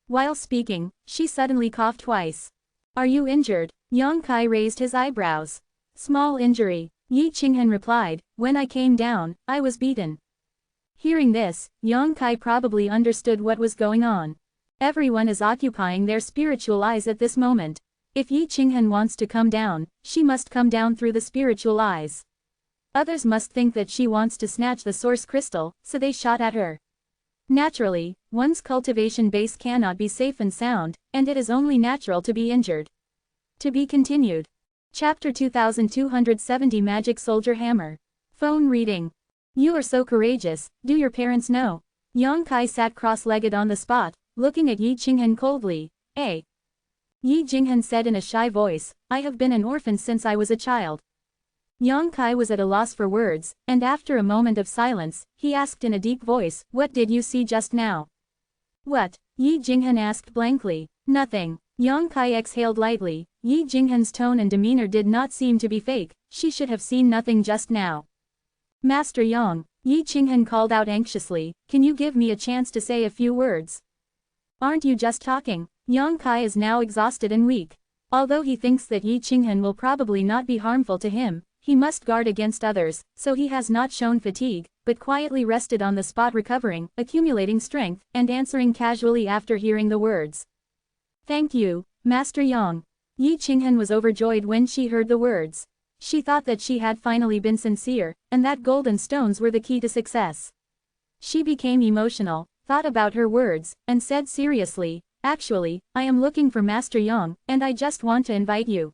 S1: While speaking, she suddenly coughed twice. "Are you injured?" Yang Kai raised his eyebrows. "Small injury," Yi Qinghan replied, "when I came down, I was beaten." Hearing this, Yang Kai probably understood what was going on. Everyone is occupying their spiritual eyes at this moment. If Yi Qinghan wants to come down, she must come down through the spiritual eyes. Others must think that she wants to snatch the source crystal, so they shot at her. Naturally, one's cultivation base cannot be safe and sound, and it is only natural to be injured. To be continued. Chapter 2270 Magic Soldier Hammer. Phone reading. You are so courageous, do your parents know? Yang Kai sat cross-legged on the spot, looking at Yi Qinghan coldly. "Eh?" Yi Qinghan said in a shy voice, "I have been an orphan since I was a child." Yang Kai was at a loss for words, and after a moment of silence, he asked in a deep voice, "What did you see just now?" "What?" Yi Qinghan asked blankly. "Nothing." Yang Kai exhaled lightly. Yi Qinghan's tone and demeanor did not seem to be fake, she should have seen nothing just now. "Master Yang," Yi Qinghan called out anxiously, "can you give me a chance to say a few words?" "Aren't you just talking?" Yang Kai is now exhausted and weak. Although he thinks that Yi Qinghan will probably not be harmful to him, he must guard against others, so he has not shown fatigue, but quietly rested on the spot recovering, accumulating strength, and answering casually after hearing the words. "Thank you, Master Yang." Yi Qinghan was overjoyed when she heard the words. She thought that she had finally been sincere, and that golden stones were the key to success. She became emotional, thought about her words, and said seriously, "Actually, I am looking for Master Yang, and I just want to invite you.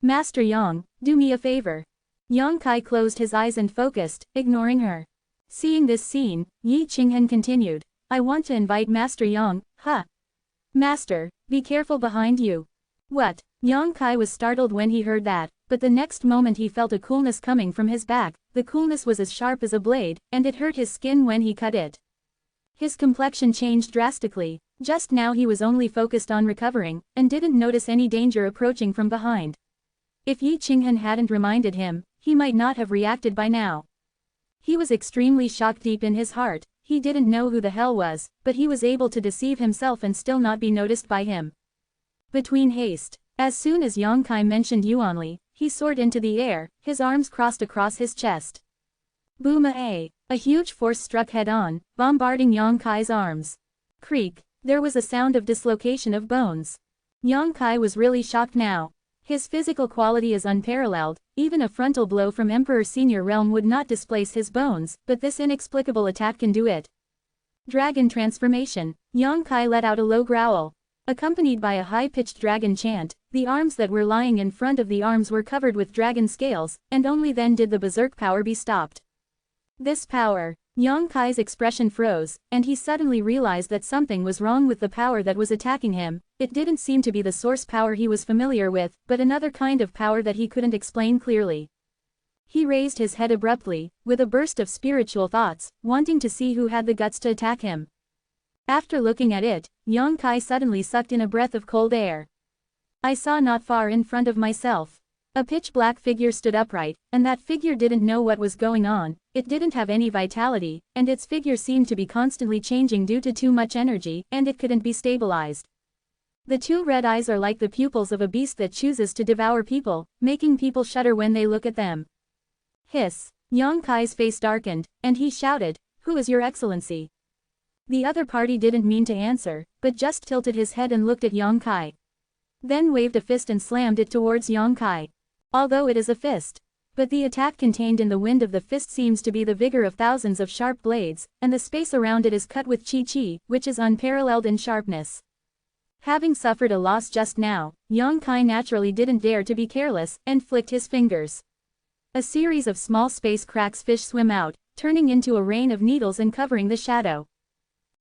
S1: Master Yang, do me a favor." Yang Kai closed his eyes and focused, ignoring her. Seeing this scene, Yi Qinghan continued, "I want to invite Master Yang, huh? Master, be careful behind you." "What?" Yang Kai was startled when he heard that, but the next moment he felt a coolness coming from his back. The coolness was as sharp as a blade, and it hurt his skin when he cut it. His complexion changed drastically. Just now he was only focused on recovering, and didn't notice any danger approaching from behind. If Yi Qinghan hadn't reminded him, he might not have reacted by now. He was extremely shocked deep in his heart. He didn't know who the hell was, but he was able to deceive himself and still not be noticed by him. Between haste. As soon as Yang Kai mentioned Yuanli, he soared into the air, his arms crossed across his chest. Boom-a! A huge force struck head-on, bombarding Yang Kai's arms. Creak. There was a sound of dislocation of bones. Yang Kai was really shocked now. His physical quality is unparalleled, even a frontal blow from Emperor Senior Realm would not displace his bones, but this inexplicable attack can do it. Dragon transformation. Yang Kai let out a low growl. Accompanied by a high-pitched dragon chant, the arms that were lying in front of the arms were covered with dragon scales, and only then did the berserk power be stopped. This power. Yang Kai's expression froze, and he suddenly realized that something was wrong with the power that was attacking him. It didn't seem to be the source power he was familiar with, but another kind of power that he couldn't explain clearly. He raised his head abruptly, with a burst of spiritual thoughts, wanting to see who had the guts to attack him. After looking at it, Yang Kai suddenly sucked in a breath of cold air. I saw not far in front of myself. A pitch-black figure stood upright, and that figure didn't know what was going on. It didn't have any vitality, and its figure seemed to be constantly changing due to too much energy, and it couldn't be stabilized. The two red eyes are like the pupils of a beast that chooses to devour people, making people shudder when they look at them. Hiss! Yang Kai's face darkened, and he shouted, "Who is your excellency?" The other party didn't mean to answer, but just tilted his head and looked at Yang Kai. Then waved a fist and slammed it towards Yang Kai. Although it is a fist. But the attack contained in the wind of the fist seems to be the vigor of thousands of sharp blades, and the space around it is cut with chi, which is unparalleled in sharpness. Having suffered a loss just now, Yang Kai naturally didn't dare to be careless, and flicked his fingers. A series of small space cracks fish swim out, turning into a rain of needles and covering the shadow.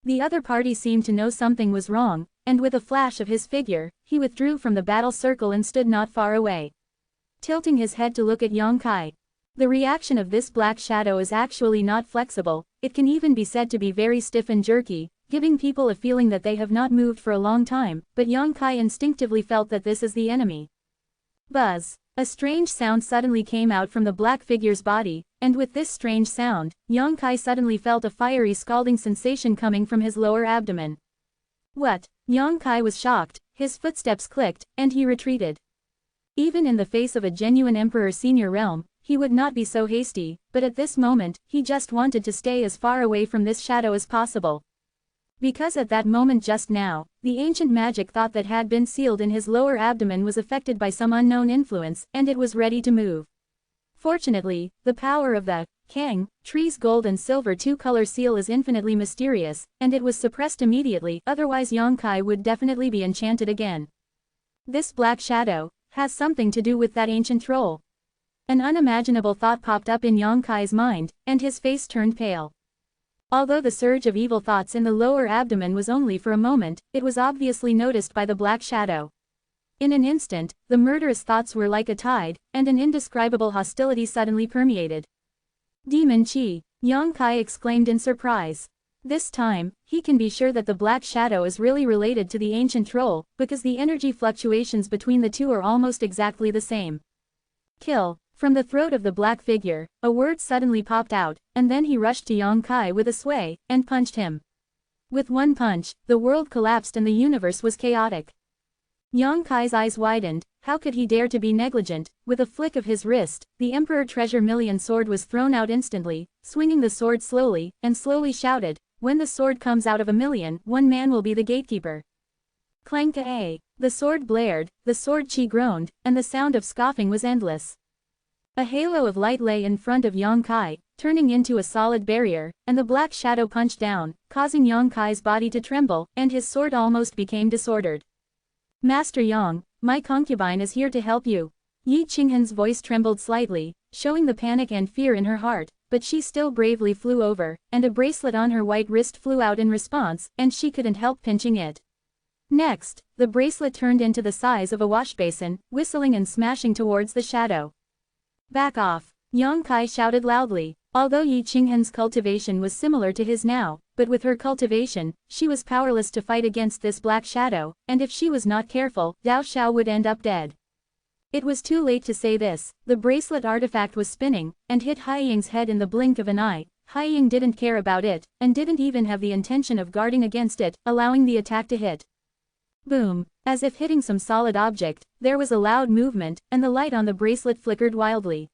S1: The other party seemed to know something was wrong, and with a flash of his figure, he withdrew from the battle circle and stood not far away, tilting his head to look at Yang Kai. The reaction of this black shadow is actually not flexible, it can even be said to be very stiff and jerky, giving people a feeling that they have not moved for a long time, but Yang Kai instinctively felt that this is the enemy. Buzz! A strange sound suddenly came out from the black figure's body, and with this strange sound, Yang Kai suddenly felt a fiery scalding sensation coming from his lower abdomen. What? Yang Kai was shocked, his footsteps clicked, and he retreated. Even in the face of a genuine Emperor Senior Realm, he would not be so hasty, but at this moment, he just wanted to stay as far away from this shadow as possible. Because at that moment just now, the ancient magic thought that had been sealed in his lower abdomen was affected by some unknown influence, and it was ready to move. Fortunately, the power of the Kang tree's gold and silver two-color seal is infinitely mysterious, and it was suppressed immediately, otherwise Yang Kai would definitely be enchanted again. This black shadow has something to do with that ancient troll. An unimaginable thought popped up in Yang Kai's mind, and his face turned pale. Although the surge of evil thoughts in the lower abdomen was only for a moment, it was obviously noticed by the black shadow. In an instant, the murderous thoughts were like a tide, and an indescribable hostility suddenly permeated. Demon Chi! Yang Kai exclaimed in surprise. This time, he can be sure that the black shadow is really related to the ancient troll, because the energy fluctuations between the two are almost exactly the same. Kill! From the throat of the black figure, a word suddenly popped out, and then he rushed to Yang Kai with a sway, and punched him. With one punch, the world collapsed and the universe was chaotic. Yang Kai's eyes widened. How could he dare to be negligent? With a flick of his wrist, the Emperor Treasure Million sword was thrown out instantly, swinging the sword slowly, and slowly shouted, "When the sword comes out of a million, one man will be the gatekeeper." Clank-a! The sword blared, the sword chi groaned, and the sound of scoffing was endless. A halo of light lay in front of Yang Kai, turning into a solid barrier, and the black shadow punched down, causing Yang Kai's body to tremble, and his sword almost became disordered. "Master Yang, my concubine is here to help you." Yi Qinghan's voice trembled slightly, showing the panic and fear in her heart, but she still bravely flew over, and a bracelet on her white wrist flew out in response, and she couldn't help pinching it. Next, the bracelet turned into the size of a washbasin, whistling and smashing towards the shadow. "Back off!" Yang Kai shouted loudly. Although Yi Qinghan's cultivation was similar to his now, but with her cultivation, she was powerless to fight against this black shadow, and if she was not careful, Dao Xiao would end up dead. It was too late to say this. The bracelet artifact was spinning, and hit Haiying's head in the blink of an eye. Haiying didn't care about it, and didn't even have the intention of guarding against it, allowing the attack to hit. Boom! As if hitting some solid object, there was a loud movement, and the light on the bracelet flickered wildly.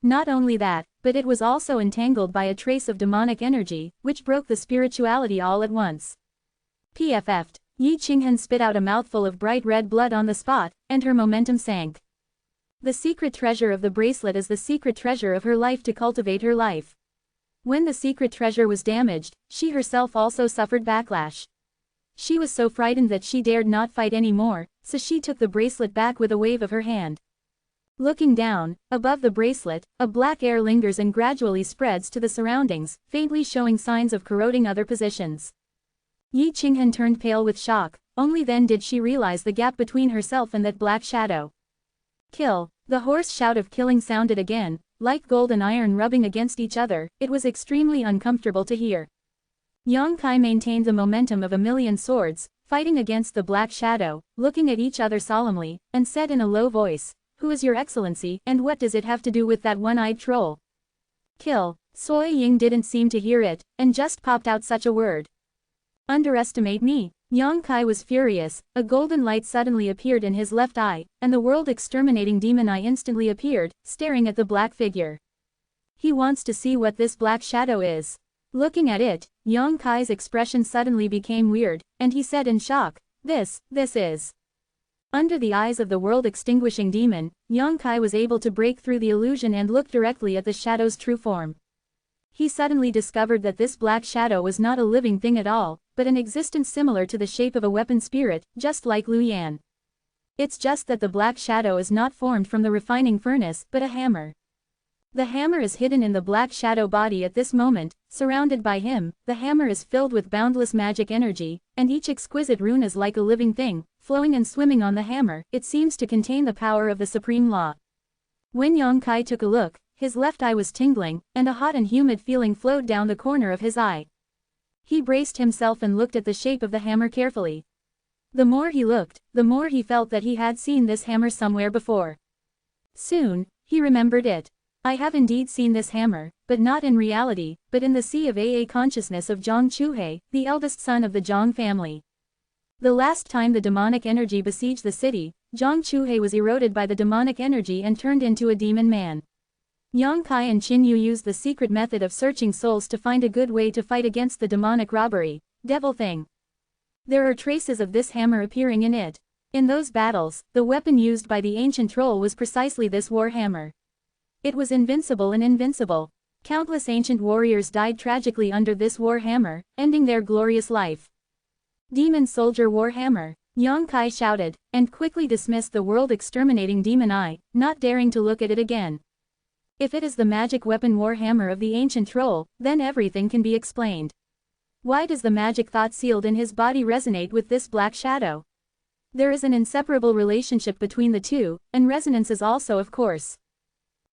S1: Not only that, but it was also entangled by a trace of demonic energy, which broke the spirituality all at once. PFF'd. Yi Qinghan spit out a mouthful of bright red blood on the spot, and her momentum sank. The secret treasure of the bracelet is the secret treasure of her life to cultivate her life. When the secret treasure was damaged, she herself also suffered backlash. She was so frightened that she dared not fight anymore, so she took the bracelet back with a wave of her hand. Looking down, above the bracelet, a black air lingers and gradually spreads to the surroundings, faintly showing signs of corroding other positions. Yi Qinghan turned pale with shock, only then did she realize the gap between herself and that black shadow. Kill! The hoarse shout of killing sounded again, like gold and iron rubbing against each other. It was extremely uncomfortable to hear. Yang Kai maintained the momentum of a million swords, fighting against the black shadow, looking at each other solemnly, and said in a low voice, "Who is your excellency, and what does it have to do with that one-eyed troll?" Kill! Sui Ying didn't seem to hear it, and just popped out such a word. Underestimate me? Yang Kai was furious. A golden light suddenly appeared in his left eye, and the world-exterminating demon eye instantly appeared, staring at the black figure. He wants to see what this black shadow is. Looking at it, Yang Kai's expression suddenly became weird, and he said in shock, This is. Under the eyes of the world-extinguishing demon, Yang Kai was able to break through the illusion and look directly at the shadow's true form. He suddenly discovered that this black shadow was not a living thing at all, but an existence similar to the shape of a weapon spirit, just like Lu Yan. It's just that the black shadow is not formed from the refining furnace, but a hammer. The hammer is hidden in the black shadow body at this moment. Surrounded by him, the hammer is filled with boundless magic energy, and each exquisite rune is like a living thing, flowing and swimming on the hammer. It seems to contain the power of the supreme law. When Yang Kai took a look, his left eye was tingling, and a hot and humid feeling flowed down the corner of his eye. He braced himself and looked at the shape of the hammer carefully. The more he looked, the more he felt that he had seen this hammer somewhere before. Soon, he remembered it. I have indeed seen this hammer, but not in reality, but in the sea of AA consciousness of Zhang Chuhe, the eldest son of the Zhang family. The last time the demonic energy besieged the city, Zhang Chuhe was eroded by the demonic energy and turned into a demon man. Yang Kai and Qin Yu used the secret method of searching souls to find a good way to fight against the demonic robbery, devil thing. There are traces of this hammer appearing in it. In those battles, the weapon used by the ancient troll was precisely this war hammer. It was invincible and invincible. Countless ancient warriors died tragically under this war hammer, ending their glorious life. Demon Soldier War Hammer, Yang Kai shouted, and quickly dismissed the world-exterminating demon eye, not daring to look at it again. If it is the magic weapon war hammer of the ancient troll, then everything can be explained. Why does the magic thought sealed in his body resonate with this black shadow? There is an inseparable relationship between the two, and resonance is also of course.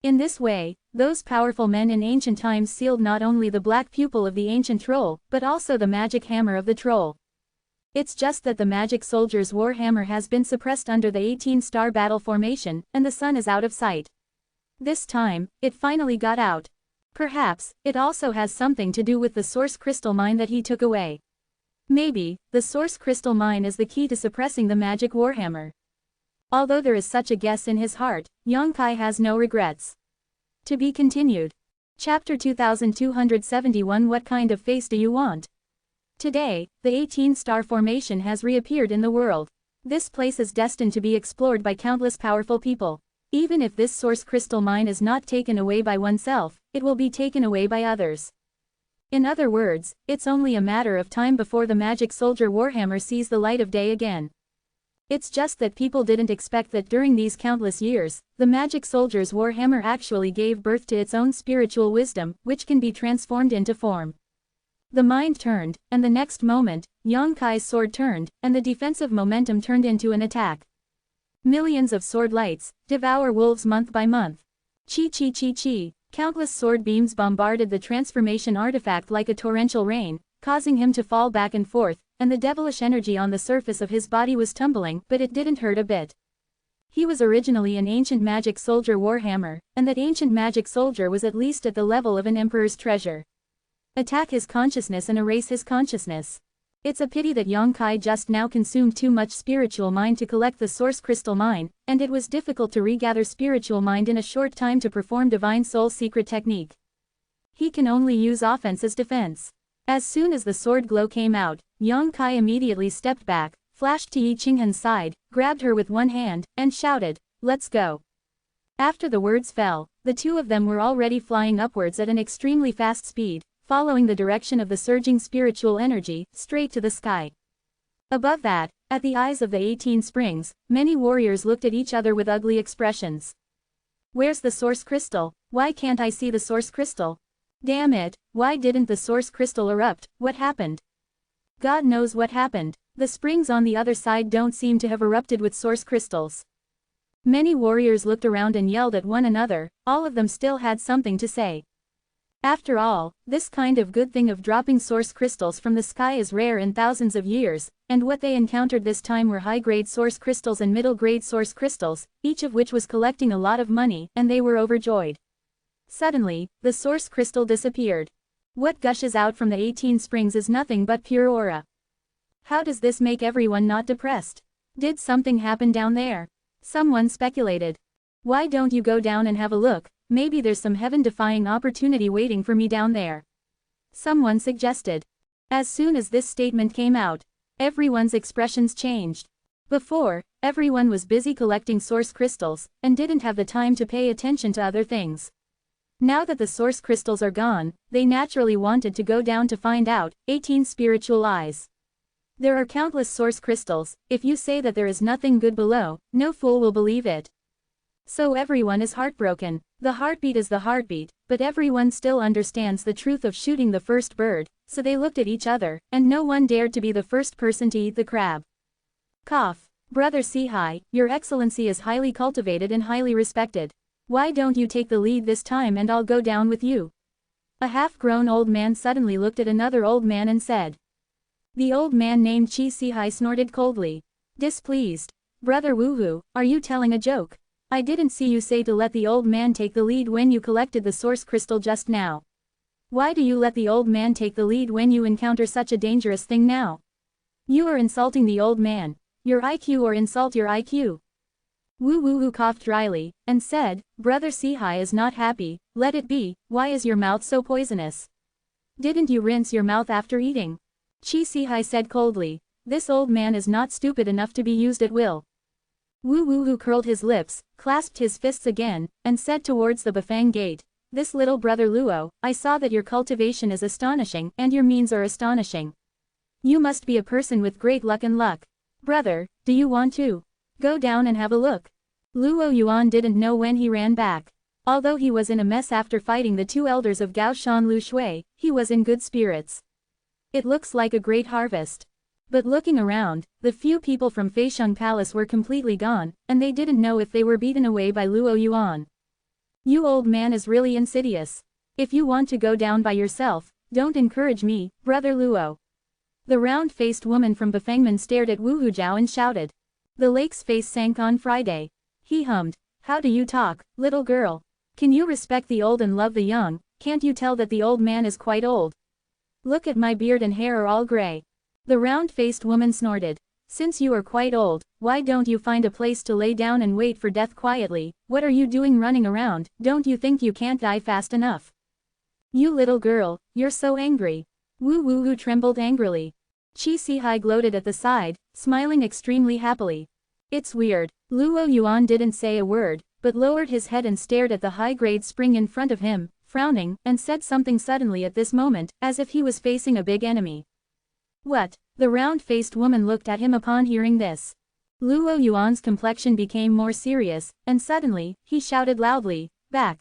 S1: In this way, those powerful men in ancient times sealed not only the black pupil of the ancient troll, but also the magic hammer of the troll. It's just that the magic soldier's war hammer has been suppressed under the 18-star battle formation, and the sun is out of sight. This time, it finally got out. Perhaps, it also has something to do with the source crystal mine that he took away. Maybe, the source crystal mine is the key to suppressing the magic warhammer. Although there is such a guess in his heart, Yang Kai has no regrets. To be continued. Chapter 2271 What kind of face do you want? Today, the 18-star formation has reappeared in the world. This place is destined to be explored by countless powerful people. Even if this source crystal mine is not taken away by oneself, it will be taken away by others. In other words, it's only a matter of time before the magic soldier warhammer sees the light of day again. It's just that people didn't expect that during these countless years, the magic soldier's warhammer actually gave birth to its own spiritual wisdom, which can be transformed into form. The mind turned, and the next moment, Yang Kai's sword turned, and the defensive momentum turned into an attack. Millions of sword lights devour wolves month by month. Chi chi chi chi. Countless sword beams bombarded the transformation artifact like a torrential rain, causing him to fall back and forth, and the devilish energy on the surface of his body was tumbling, but it didn't hurt a bit. He was originally an ancient magic soldier warhammer, and that ancient magic soldier was at least at the level of an emperor's treasure. Attack his consciousness and erase his consciousness. It's a pity that Yang Kai just now consumed too much spiritual mind to collect the source crystal mine, and it was difficult to regather spiritual mind in a short time to perform divine soul secret technique. He can only use offense as defense. As soon as the sword glow came out, Yang Kai immediately stepped back, flashed to Yi Qinghan's side, grabbed her with one hand, and shouted, "Let's go." After the words fell, the two of them were already flying upwards at an extremely fast speed, following the direction of the surging spiritual energy, straight to the sky. Above that, at the eyes of the 18 springs, many warriors looked at each other with ugly expressions. Where's the source crystal? Why can't I see the source crystal? Damn it, why didn't the source crystal erupt? What happened? God knows what happened. The springs on the other side don't seem to have erupted with source crystals. Many warriors looked around and yelled at one another, all of them still had something to say. After all, this kind of good thing of dropping source crystals from the sky is rare in thousands of years, and what they encountered this time were high-grade source crystals and middle-grade source crystals, each of which was collecting a lot of money, and they were overjoyed. Suddenly, the source crystal disappeared. What gushes out from the 18 springs is nothing but pure aura. How does this make everyone not depressed? Did something happen down there? Someone speculated. Why don't you go down and have a look? Maybe there's some heaven-defying opportunity waiting for me down there. Someone suggested. As soon as this statement came out, everyone's expressions changed. Before, everyone was busy collecting source crystals, and didn't have the time to pay attention to other things. Now that the source crystals are gone, they naturally wanted to go down to find out. 18 spiritual eyes. There are countless source crystals. If you say that there is nothing good below, no fool will believe it. So everyone is heartbroken. The heartbeat is the heartbeat, but everyone still understands the truth of shooting the first bird, so they looked at each other, and no one dared to be the first person to eat the crab. Cough. Brother Sihai, your excellency is highly cultivated and highly respected. Why don't you take the lead this time and I'll go down with you? A half-grown old man suddenly looked at another old man and said. The old man named Chi Sihai snorted coldly. Displeased. Brother Woohoo, are you telling a joke? I didn't see you say to let the old man take the lead when you collected the source crystal just now. Why do you let the old man take the lead when you encounter such a dangerous thing now? You are insulting the old man. Your IQ or insult your IQ. Woo Woohoo coughed dryly, and said, Brother Sihai is not happy, let it be, why is your mouth so poisonous? Didn't you rinse your mouth after eating? Chi Sihai said coldly, this old man is not stupid enough to be used at will. Woo Woohoo curled his lips, clasped his fists again, and said towards the Bafang gate, this little brother Luo, I saw that your cultivation is astonishing and your means are astonishing. You must be a person with great luck and luck. Brother, do you want to go down and have a look? Luo Yuan didn't know when he ran back. Although he was in a mess after fighting the two elders of Gaoshan Lu Shui, he was in good spirits. It looks like a great harvest. But looking around, the few people from Feixiang Palace were completely gone, and they didn't know if they were beaten away by Luo Yuan. You old man is really insidious. If you want to go down by yourself, don't encourage me, brother Luo. The round-faced woman from Bafangmen stared at Wu Hujiao and shouted. The lake's face sank on Friday. He hummed, how do you talk, little girl? Can you respect the old and love the young? Can't you tell that the old man is quite old? Look at my beard and hair are all gray. The round-faced woman snorted. Since you are quite old, why don't you find a place to lay down and wait for death quietly? What are you doing running around? Don't you think you can't die fast enough? You little girl, you're so angry. Wu Woohoo trembled angrily. Chi Sihai gloated at the side, smiling extremely happily. It's weird. Luo Yuan didn't say a word, but lowered his head and stared at the high-grade spring in front of him, frowning, and said something suddenly at this moment, as if he was facing a big enemy. What? The round-faced woman looked at him upon hearing this. Luo Yuan's complexion became more serious, and suddenly, he shouted loudly, back.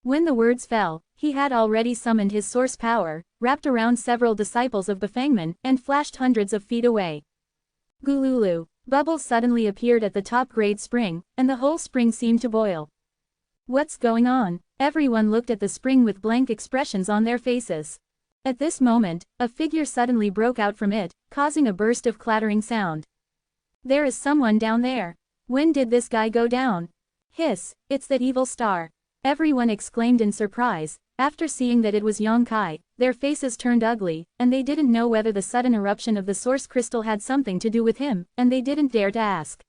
S1: When the words fell, he had already summoned his source power, wrapped around several disciples of Bafangmen, and flashed hundreds of feet away. Gululu. Bubbles suddenly appeared at the top-grade spring, and the whole spring seemed to boil. What's going on? Everyone looked at the spring with blank expressions on their faces. At this moment, a figure suddenly broke out from it, causing a burst of clattering sound. There is someone down there. When did this guy go down? Hiss, it's that evil star. Everyone exclaimed in surprise. After seeing that it was Yang Kai, their faces turned ugly, and they didn't know whether the sudden eruption of the source crystal had something to do with him, and they didn't dare to ask.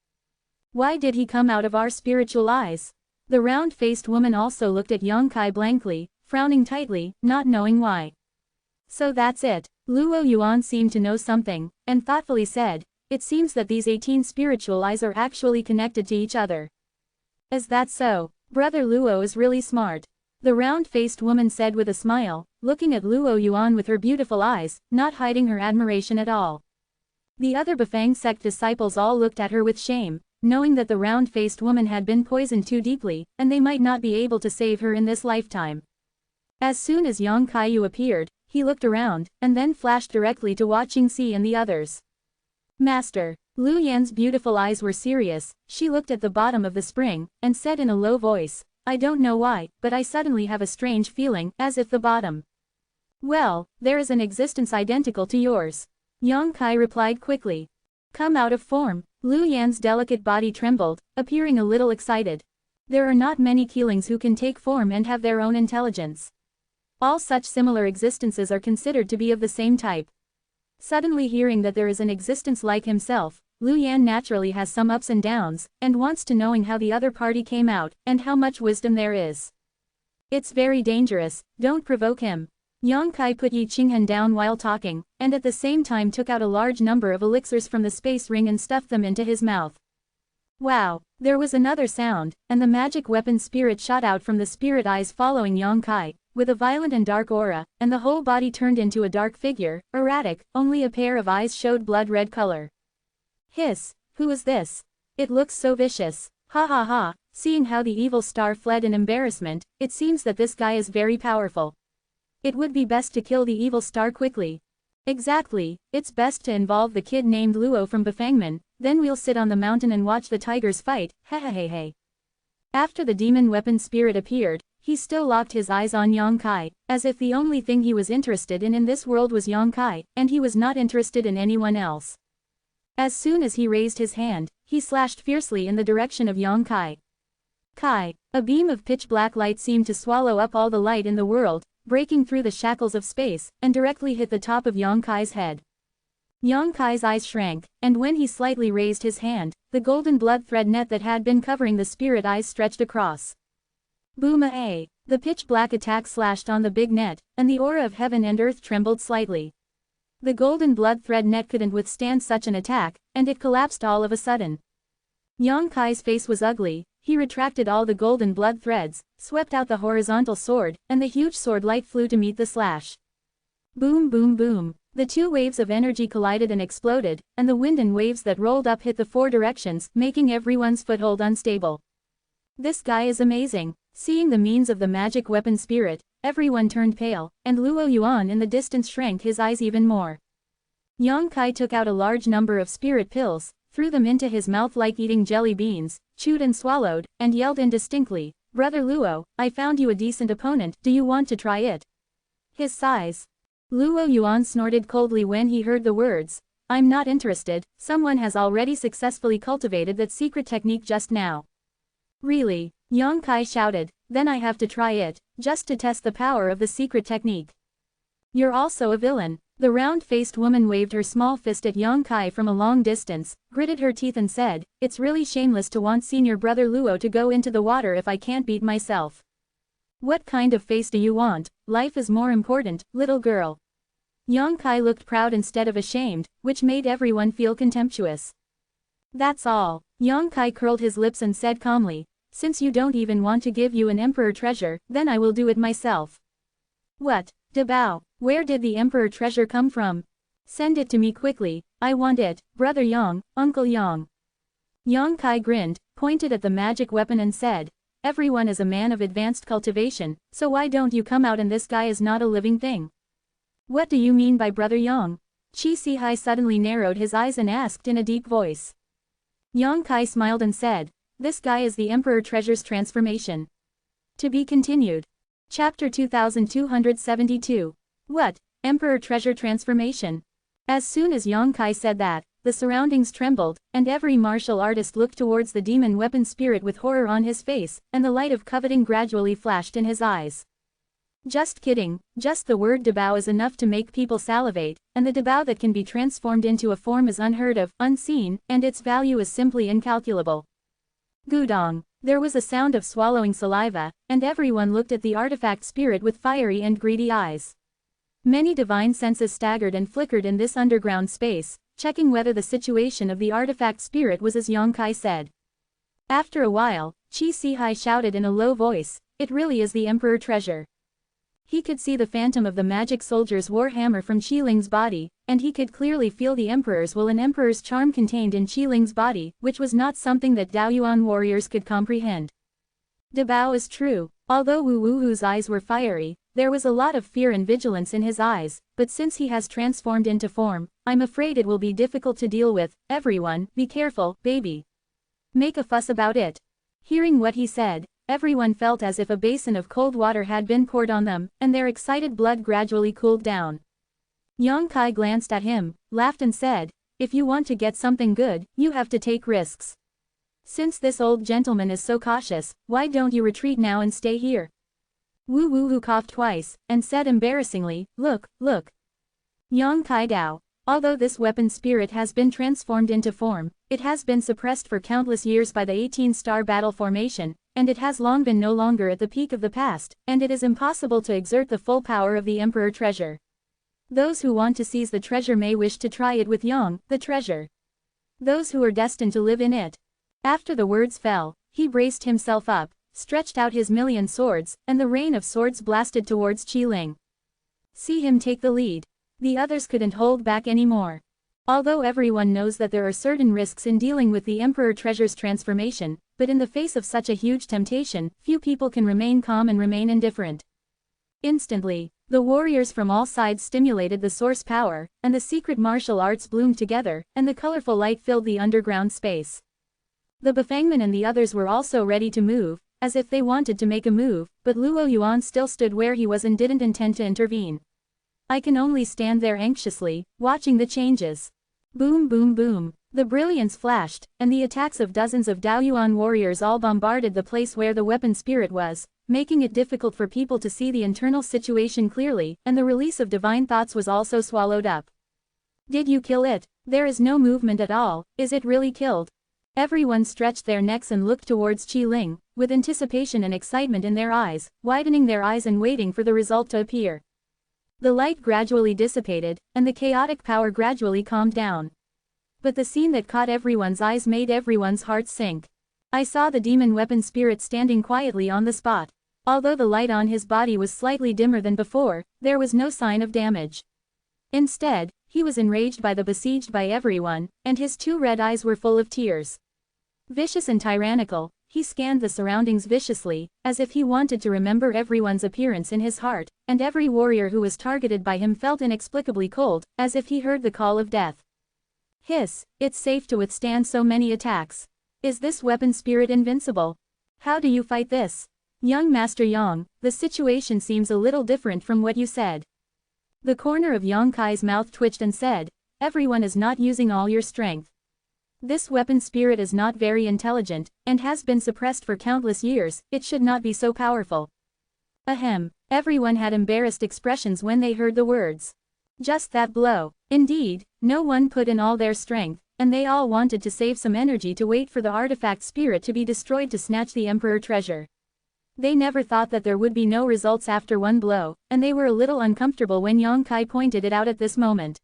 S1: Why did he come out of our spiritual eyes? The round-faced woman also looked at Yang Kai blankly, frowning tightly, not knowing why. So that's it. Luo Yuan seemed to know something, and thoughtfully said, it seems that these 18 spiritual eyes are actually connected to each other. Is that so? Brother Luo is really smart. The round-faced woman said with a smile, looking at Luo Yuan with her beautiful eyes, not hiding her admiration at all. The other Bafang sect disciples all looked at her with shame, knowing that the round-faced woman had been poisoned too deeply, and they might not be able to save her in this lifetime. As soon as Yang Kaiyu appeared, he looked around, and then flashed directly to Watching Si and the others. Master. Lu Yan's beautiful eyes were serious. She looked at the bottom of the spring, and said in a low voice, I don't know why, but I suddenly have a strange feeling, as if the bottom. Well, there is an existence identical to yours. Yang Kai replied quickly. Come out of form. Lu Yan's delicate body trembled, appearing a little excited. There are not many Keelings who can take form and have their own intelligence. All such similar existences are considered to be of the same type. Suddenly hearing that there is an existence like himself, Lu Yan naturally has some ups and downs, and wants to knowing how the other party came out, and how much wisdom there is. It's very dangerous, don't provoke him. Yang Kai put Yi Qinghan down while talking, and at the same time took out a large number of elixirs from the space ring and stuffed them into his mouth. Wow, there was another sound, and the magic weapon spirit shot out from the spirit eyes following Yang Kai, with a violent and dark aura, and the whole body turned into a dark figure, erratic, only a pair of eyes showed blood-red color. Hiss, who is this? It looks so vicious. Ha ha ha, seeing how the evil star fled in embarrassment, it seems that this guy is very powerful. It would be best to kill the evil star quickly. Exactly, it's best to involve the kid named Luo from Bafangman, then we'll sit on the mountain and watch the tigers fight, hehehehe. After the demon weapon spirit appeared, he still locked his eyes on Yang Kai, as if the only thing he was interested in this world was Yang Kai, and he was not interested in anyone else. As soon as he raised his hand, he slashed fiercely in the direction of Yang Kai. Kai, a beam of pitch-black light seemed to swallow up all the light in the world, breaking through the shackles of space, and directly hit the top of Yang Kai's head. Yang Kai's eyes shrank, and when he slightly raised his hand, the golden blood thread net that had been covering the spirit eyes stretched across. Boom-a! The pitch-black attack slashed on the big net, and the aura of heaven and earth trembled slightly. The golden blood thread net couldn't withstand such an attack, and it collapsed all of a sudden. Yang Kai's face was ugly, he retracted all the golden blood threads, swept out the horizontal sword, and the huge sword light flew to meet the slash. Boom boom boom. The two waves of energy collided and exploded, and the wind and waves that rolled up hit the four directions, making everyone's foothold unstable. This guy is amazing. Seeing the means of the magic weapon spirit, everyone turned pale, and Luo Yuan in the distance shrank his eyes even more. Yang Kai took out a large number of spirit pills, threw them into his mouth like eating jelly beans, chewed and swallowed, and yelled indistinctly, Brother Luo, I found you a decent opponent, do you want to try it? His size. Luo Yuan snorted coldly when he heard the words, I'm not interested, someone has already successfully cultivated that secret technique just now. Really? Yang Kai shouted, then I have to try it, just to test the power of the secret technique. You're also a villain. The round-faced woman waved her small fist at Yang Kai from a long distance, gritted her teeth and said, it's really shameless to want senior brother Luo to go into the water if I can't beat myself. What kind of face do you want? Life is more important, little girl. Yang Kai looked proud instead of ashamed, which made everyone feel contemptuous. That's all. Yang Kai curled his lips and said calmly, since you don't even want to give you an emperor treasure, then I will do it myself. What? Dabao, where did the emperor treasure come from? Send it to me quickly, I want it, brother Yang, uncle Yang. Yang Kai grinned, pointed at the magic weapon and said, everyone is a man of advanced cultivation, so why don't you come out and this guy is not a living thing? What do you mean by brother Yang? Chi Sihai suddenly narrowed his eyes and asked in a deep voice. Yang Kai smiled and said, this guy is the Emperor Treasure's transformation. To be continued. Chapter 2272. What? Emperor Treasure transformation? As soon as Yang Kai said that, the surroundings trembled, and every martial artist looked towards the demon weapon spirit with horror on his face, and the light of coveting gradually flashed in his eyes. Just kidding, just the word Dabao is enough to make people salivate, and the Dabao that can be transformed into a form is unheard of, unseen, and its value is simply incalculable. Gudong. There was a sound of swallowing saliva, and everyone looked at the artifact spirit with fiery and greedy eyes. Many divine senses staggered and flickered in this underground space, checking whether the situation of the artifact spirit was as Yang Kai said. After a while, Qi Sihai shouted in a low voice, "It really is the Emperor treasure." He could see the phantom of the magic soldier's war hammer from Qi Ling's body, and he could clearly feel the Emperor's will and Emperor's charm contained in Qi Ling's body, which was not something that Daoyuan warriors could comprehend. Dabao is true. Although Wu Wu's eyes were fiery, there was a lot of fear and vigilance in his eyes, but since he has transformed into form, I'm afraid it will be difficult to deal with. Everyone, be careful, baby. Make a fuss about it. Hearing what he said, everyone felt as if a basin of cold water had been poured on them, and their excited blood gradually cooled down. Yang Kai glanced at him, laughed and said, "If you want to get something good, you have to take risks. Since this old gentleman is so cautious, why don't you retreat now and stay here?" Wu Wu coughed twice, and said embarrassingly, "Look, look." Yang Kai Dao. Although this weapon spirit has been transformed into form, it has been suppressed for countless years by the 18-star battle formation, and it has long been no longer at the peak of the past, and it is impossible to exert the full power of the Emperor treasure. Those who want to seize the treasure may wish to try it with Yang, the treasure. Those who are destined to live in it. After the words fell, he braced himself up, stretched out his million swords, and the rain of swords blasted towards Qi Ling. See him take the lead. The others couldn't hold back anymore. Although everyone knows that there are certain risks in dealing with the Emperor treasure's transformation, but in the face of such a huge temptation, few people can remain calm and remain indifferent. Instantly, the warriors from all sides stimulated the source power, and the secret martial arts bloomed together, and the colorful light filled the underground space. The Bafangmen and the others were also ready to move, as if they wanted to make a move, but Luo Yuan still stood where he was and didn't intend to intervene. I can only stand there anxiously, watching the changes. Boom boom boom. The brilliance flashed, and the attacks of dozens of Daoyuan warriors all bombarded the place where the weapon spirit was, making it difficult for people to see the internal situation clearly, and the release of divine thoughts was also swallowed up. Did you kill it? There is no movement at all. Is it really killed? Everyone stretched their necks and looked towards Qi Ling, with anticipation and excitement in their eyes, widening their eyes and waiting for the result to appear. The light gradually dissipated, and the chaotic power gradually calmed down. But the scene that caught everyone's eyes made everyone's hearts sink. I saw the demon weapon spirit standing quietly on the spot. Although the light on his body was slightly dimmer than before, there was no sign of damage. Instead, he was enraged by the besieged by everyone, and his two red eyes were full of tears. Vicious and tyrannical, he scanned the surroundings viciously, as if he wanted to remember everyone's appearance in his heart, and every warrior who was targeted by him felt inexplicably cold, as if he heard the call of death. Hiss, it's safe to withstand so many attacks. Is this weapon spirit invincible? How do you fight this? Young Master Yang, the situation seems a little different from what you said. The corner of Yang Kai's mouth twitched and said, everyone is not using all your strength. This weapon spirit is not very intelligent, and has been suppressed for countless years, it should not be so powerful. Ahem, everyone had embarrassed expressions when they heard the words. Just that blow. Indeed, no one put in all their strength, and they all wanted to save some energy to wait for the artifact spirit to be destroyed to snatch the Emperor treasure. They never thought that there would be no results after one blow, and they were a little uncomfortable when Yang Kai pointed it out at this moment.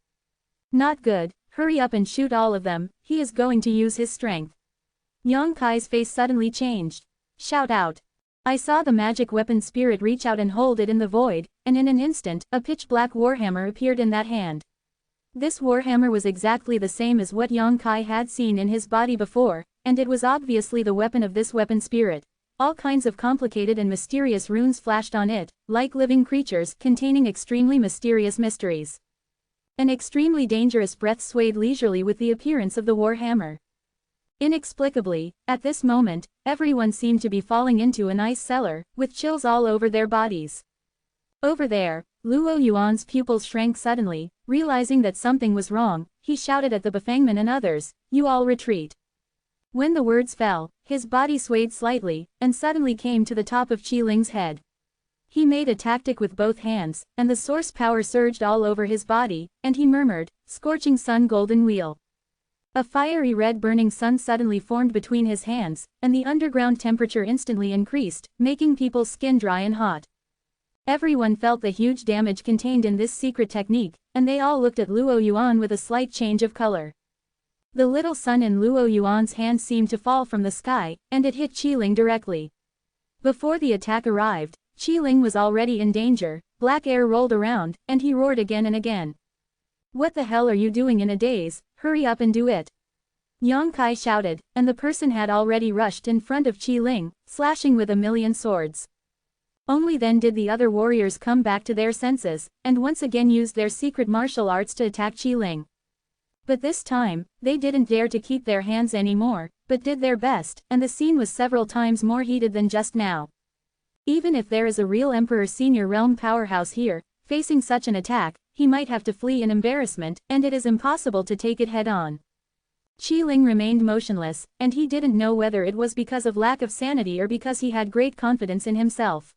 S1: Not good. Hurry up and shoot all of them, he is going to use his strength. Yang Kai's face suddenly changed. Shout out. I saw the magic weapon spirit reach out and hold it in the void, and in an instant, a pitch-black warhammer appeared in that hand. This warhammer was exactly the same as what Yang Kai had seen in his body before, and it was obviously the weapon of this weapon spirit. All kinds of complicated and mysterious runes flashed on it, like living creatures containing extremely mysterious mysteries. An extremely dangerous breath swayed leisurely with the appearance of the warhammer. Inexplicably, at this moment, everyone seemed to be falling into an ice cellar, with chills all over their bodies. Over there, Luo Yuan's pupils shrank suddenly, realizing that something was wrong. He shouted at the Bafangmen and others, "You all retreat." When the words fell, his body swayed slightly, and suddenly came to the top of Qi Ling's head. He made a tactic with both hands, and the source power surged all over his body, and he murmured, "Scorching sun golden wheel." A fiery red burning sun suddenly formed between his hands, and the underground temperature instantly increased, making people's skin dry and hot. Everyone felt the huge damage contained in this secret technique, and they all looked at Luo Yuan with a slight change of color. The little sun in Luo Yuan's hand seemed to fall from the sky, and it hit Qiling directly. Before the attack arrived, Qiling was already in danger. Black air rolled around, and he roared again and again. "What the hell are you doing in a daze? Hurry up and do it!" Yang Kai shouted, and the person had already rushed in front of Qiling, slashing with a million swords. Only then did the other warriors come back to their senses, and once again used their secret martial arts to attack Qiling. But this time, they didn't dare to keep their hands anymore, but did their best, and the scene was several times more heated than just now. Even if there is a real Emperor Senior Realm powerhouse here, facing such an attack, he might have to flee in embarrassment, and it is impossible to take it head-on. Qiling remained motionless, and he didn't know whether it was because of lack of sanity or because he had great confidence in himself.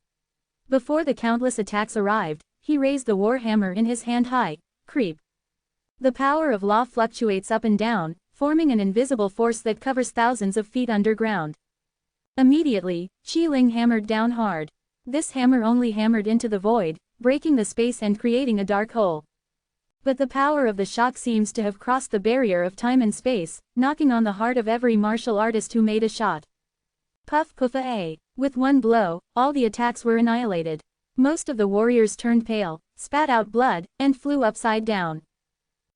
S1: Before the countless attacks arrived, he raised the war hammer in his hand high. Creep. The power of law fluctuates up and down, forming an invisible force that covers thousands of feet underground. Immediately, Qiling hammered down hard. This hammer only hammered into the void, breaking the space and creating a dark hole. But the power of the shock seems to have crossed the barrier of time and space, knocking on the heart of every martial artist who made a shot. Puff puffa a. With one blow, all the attacks were annihilated. Most of the warriors turned pale, spat out blood, and flew upside down.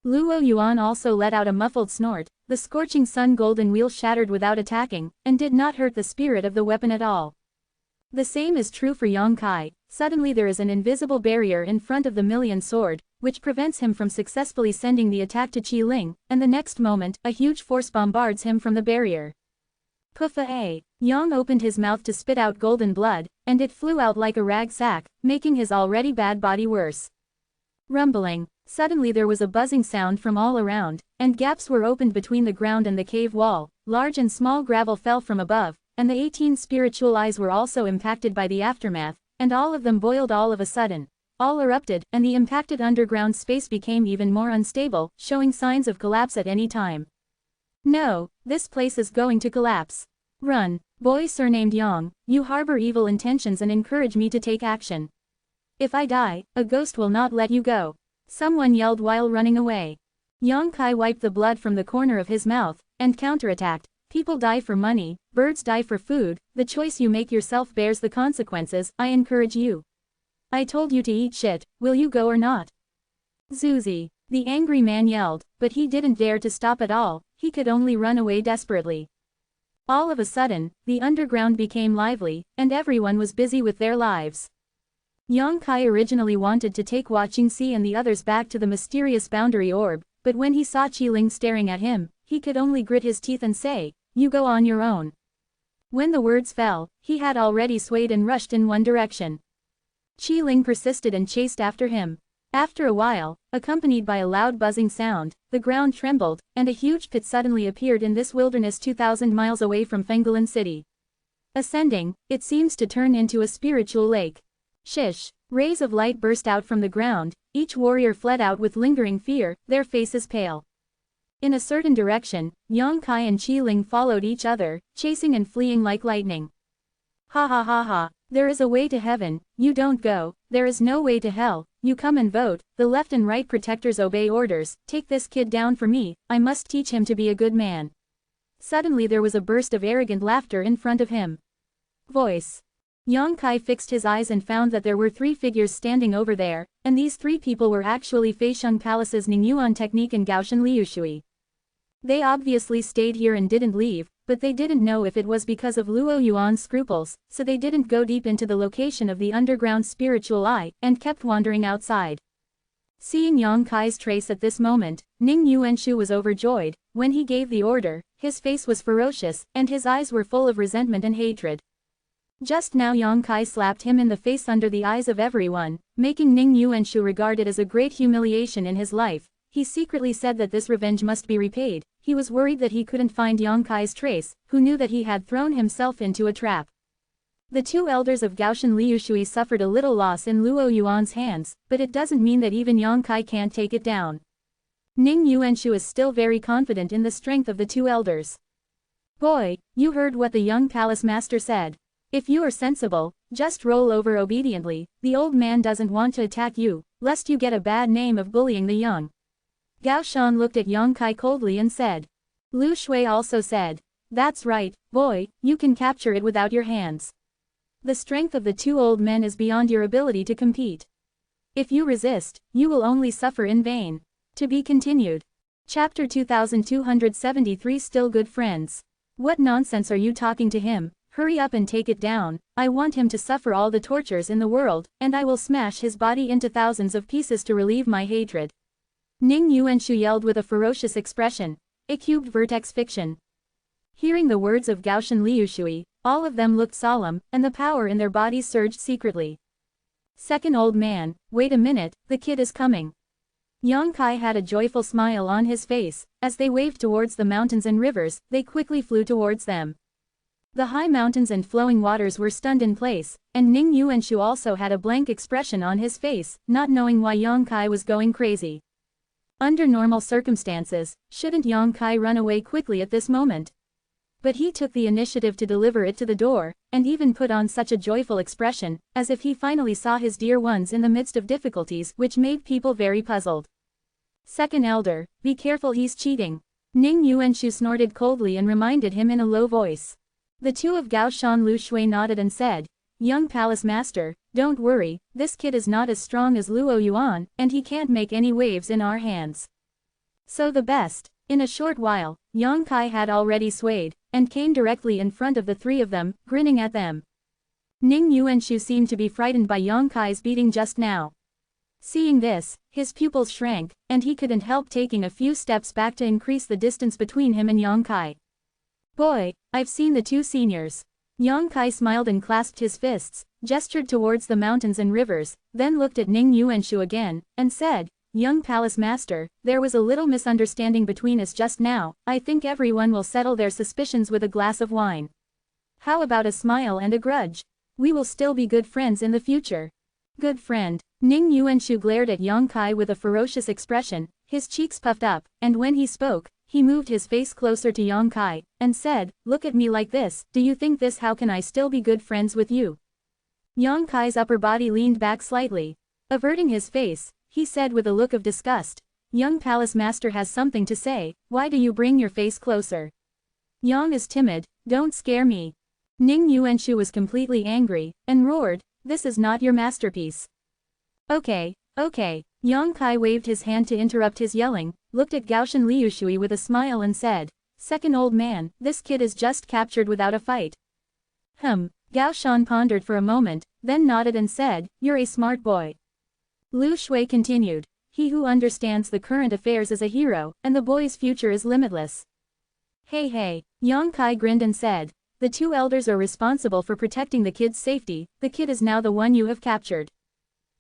S1: Luo Yuan also let out a muffled snort. The scorching sun golden wheel shattered without attacking, and did not hurt the spirit of the weapon at all. The same is true for Yang Kai. Suddenly there is an invisible barrier in front of the million sword, which prevents him from successfully sending the attack to Qiling, and the next moment, a huge force bombards him from the barrier. Puffa a. Yang opened his mouth to spit out golden blood, and it flew out like a rag sack, making his already bad body worse. Rumbling. Suddenly there was a buzzing sound from all around, and gaps were opened between the ground and the cave wall. Large and small gravel fell from above, and the 18 spiritual eyes were also impacted by the aftermath, and all of them boiled all of a sudden. All erupted, and the impacted underground space became even more unstable, showing signs of collapse at any time. No, this place is going to collapse. Run, boy surnamed Yang, you harbor evil intentions and encourage me to take action. If I die, a ghost will not let you go. Someone yelled while running away. Yang Kai wiped the blood from the corner of his mouth, and counterattacked. People die for money, birds die for food, the choice you make yourself bears the consequences, I encourage you. I told you to eat shit, will you go or not? Zuzi. The angry man yelled, but he didn't dare to stop at all, he could only run away desperately. All of a sudden, the underground became lively, and everyone was busy with their lives. Yang Kai originally wanted to take Watching Sea and the others back to the mysterious boundary orb, but when he saw Qiling staring at him, he could only grit his teeth and say, "You go on your own." When the words fell, he had already swayed and rushed in one direction. Qiling persisted and chased after him. After a while, accompanied by a loud buzzing sound, the ground trembled, and a huge pit suddenly appeared in this wilderness 2,000 miles away from Fenggulan City. Ascending, it seems to turn into a spiritual lake. Shish! Rays of light burst out from the ground, each warrior fled out with lingering fear, their faces pale. In a certain direction, Yang Kai and Qiling followed each other, chasing and fleeing like lightning. Ha ha ha ha, there is a way to heaven, you don't go, there is no way to hell, you come and vote, the left and right protectors obey orders, take this kid down for me, I must teach him to be a good man. Suddenly there was a burst of arrogant laughter in front of him. Voice. Yang Kai fixed his eyes and found that there were 3 figures standing over there, and these 3 people were actually Feixiong Palace's Ningyuan Technique and Gaoshan Liushui. They obviously stayed here and didn't leave, but they didn't know if it was because of Luo Yuan's scruples, so they didn't go deep into the location of the underground spiritual eye, and kept wandering outside. Seeing Yang Kai's trace at this moment, Ning Yuenshu was overjoyed. When he gave the order, his face was ferocious, and his eyes were full of resentment and hatred. Just now Yang Kai slapped him in the face under the eyes of everyone, making Ning Yuenshu regard it as a great humiliation in his life. He secretly said that this revenge must be repaid. He was worried that he couldn't find Yang Kai's trace, who knew that he had thrown himself into a trap. The 2 elders of Gaoshan Liushui suffered a little loss in Luo Yuan's hands, but it doesn't mean that even Yang Kai can't take it down. Ning Yuenshu is still very confident in the strength of the 2 elders. Boy, you heard what the young palace master said. If you are sensible, just roll over obediently, the old man doesn't want to attack you, lest you get a bad name of bullying the young. Gao Shan looked at Yang Kai coldly and said. Lu Shui also said. That's right, boy, you can capture it without your hands. The strength of the two old men is beyond your ability to compete. If you resist, you will only suffer in vain. To be continued. Chapter 2273 Still Good Friends. What nonsense are you talking to him? Hurry up and take it down. I want him to suffer all the tortures in the world, and I will smash his body into thousands of pieces to relieve my hatred. Ning Yuenshu yelled with a ferocious expression. A cubed vertex fiction. Hearing the words of Gaoshan Liushui, all of them looked solemn, and the power in their bodies surged secretly. Second old man, wait a minute, the kid is coming. Yang Kai had a joyful smile on his face. As they waved towards the mountains and rivers, they quickly flew towards them. The high mountains and flowing waters were stunned in place, and Ning Yuenshu also had a blank expression on his face, not knowing why Yang Kai was going crazy. Under normal circumstances, shouldn't Yang Kai run away quickly at this moment? But he took the initiative to deliver it to the door, and even put on such a joyful expression, as if he finally saw his dear ones in the midst of difficulties, which made people very puzzled. Second elder, be careful, he's cheating. Ning Yuenshu snorted coldly and reminded him in a low voice. The two of Gaoshan Lu Shui nodded and said, Young Palace Master, don't worry, this kid is not as strong as Luo Yuan, and he can't make any waves in our hands. So the best. In a short while, Yang Kai had already swayed, and came directly in front of the three of them, grinning at them. Ning Yuenshu seemed to be frightened by Yang Kai's beating just now. Seeing this, his pupils shrank, and he couldn't help taking a few steps back to increase the distance between him and Yang Kai. Boy, I've seen the two seniors. Yang Kai smiled and clasped his fists, gestured towards the mountains and rivers, then looked at Ning Yuenshu again, and said, Young Palace Master, there was a little misunderstanding between us just now. I think everyone will settle their suspicions with a glass of wine. How about a smile and a grudge? We will still be good friends in the future. Good friend. Ning Yuenshu glared at Yang Kai with a ferocious expression, his cheeks puffed up, and when he spoke, he moved his face closer to Yang Kai, and said, look at me like this, do you think this? How can I still be good friends with you? Yang Kai's upper body leaned back slightly. Averting his face, he said with a look of disgust, Young Palace Master has something to say, why do you bring your face closer? Yang is timid, don't scare me. Ning Yuenshu was completely angry, and roared, this is not your masterpiece. Okay. Yang Kai waved his hand to interrupt his yelling, looked at Gaoshan Liushui with a smile and said, second old man, this kid is just captured without a fight. Gaoshan pondered for a moment, then nodded and said, you're a smart boy. Lu Shui continued, he who understands the current affairs is a hero, and the boy's future is limitless. Hey. Yang Kai grinned and said, the two elders are responsible for protecting the kid's safety, the kid is now the one you have captured.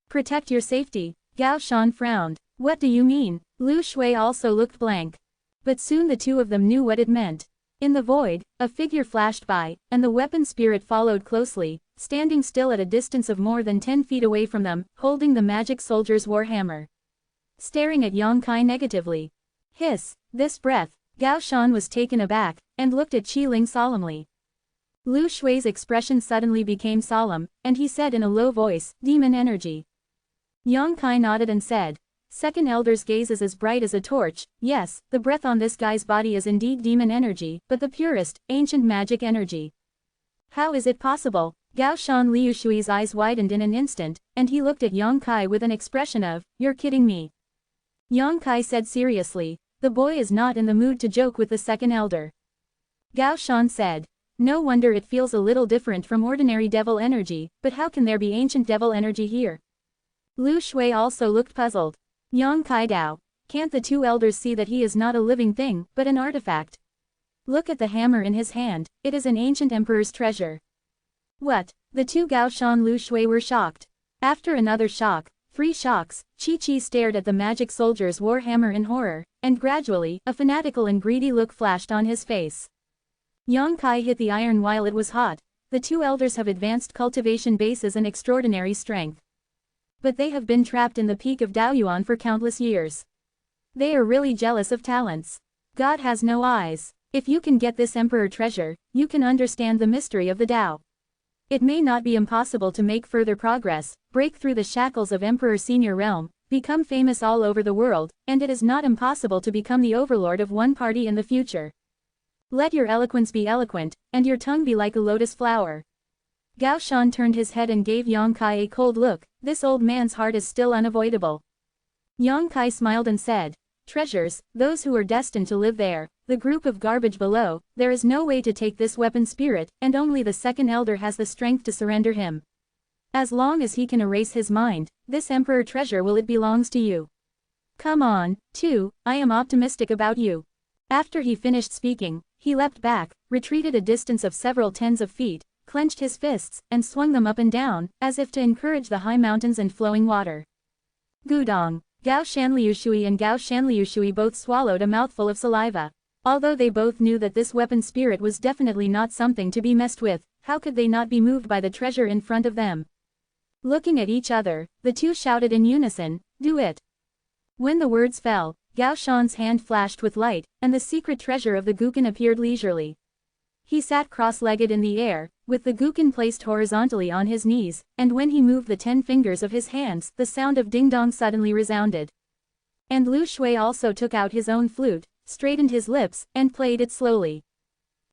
S1: Protect your safety? Gaoshan frowned. What do you mean? Lu Shui also looked blank. But soon the two of them knew what it meant. In the void, a figure flashed by, and the weapon spirit followed closely, standing still at a distance of more than 10 feet away from them, holding the magic soldier's warhammer. Staring at Yang Kai negatively. Hiss, this breath. Gaoshan was taken aback, and looked at Qi Ling solemnly. Lu Shui's expression suddenly became solemn, and he said in a low voice, demon energy. Yang Kai nodded and said, second elder's gaze is as bright as a torch. Yes, the breath on this guy's body is indeed demon energy, but the purest, ancient magic energy. How is it possible? Gaoshan Liushui's eyes widened in an instant, and he looked at Yang Kai with an expression of, you're kidding me. Yang Kai said seriously, the boy is not in the mood to joke with the second elder. Gaoshan said, no wonder it feels a little different from ordinary devil energy, but how can there be ancient devil energy here? Lu Shui also looked puzzled. Yang Kai Dao, can't the two elders see that he is not a living thing, but an artifact? Look at the hammer in his hand, it is an ancient emperor's treasure. What? The two Gaoshan Lu Shui were shocked. After another shock, 3 shocks, Chi stared at the magic soldier's warhammer in horror, and gradually, a fanatical and greedy look flashed on his face. Yang Kai hit the iron while it was hot. The two elders have advanced cultivation bases and extraordinary strength. But they have been trapped in the peak of Daoyuan for countless years. They are really jealous of talents. God has no eyes. If you can get this emperor treasure, you can understand the mystery of the Dao. It may not be impossible to make further progress, break through the shackles of Emperor Senior Realm, become famous all over the world, and it is not impossible to become the overlord of one party in the future. Let your eloquence be eloquent, and your tongue be like a lotus flower. Gao Shan turned his head and gave Yang Kai a cold look. This old man's heart is still unavoidable. Yang Kai smiled and said, treasures, those who are destined to live there, the group of garbage below, there is no way to take this weapon spirit, and only the second elder has the strength to surrender him. As long as he can erase his mind, this emperor treasure it belongs to you. Come on, too, I am optimistic about you. After he finished speaking, he leapt back, retreated a distance of several tens of feet, clenched his fists, and swung them up and down, as if to encourage the high mountains and flowing water. Gudong, Gao Shanliushui and Gao Shanliushui both swallowed a mouthful of saliva. Although they both knew that this weapon spirit was definitely not something to be messed with, how could they not be moved by the treasure in front of them? Looking at each other, the two shouted in unison, do it. When the words fell, Gao Shan's hand flashed with light, and the secret treasure of the Gukin appeared leisurely. He sat cross-legged in the air, with the Gukin placed horizontally on his knees, and when he moved the 10 fingers of his hands, the sound of ding-dong suddenly resounded. And Lu Shui also took out his own flute, straightened his lips, and played it slowly.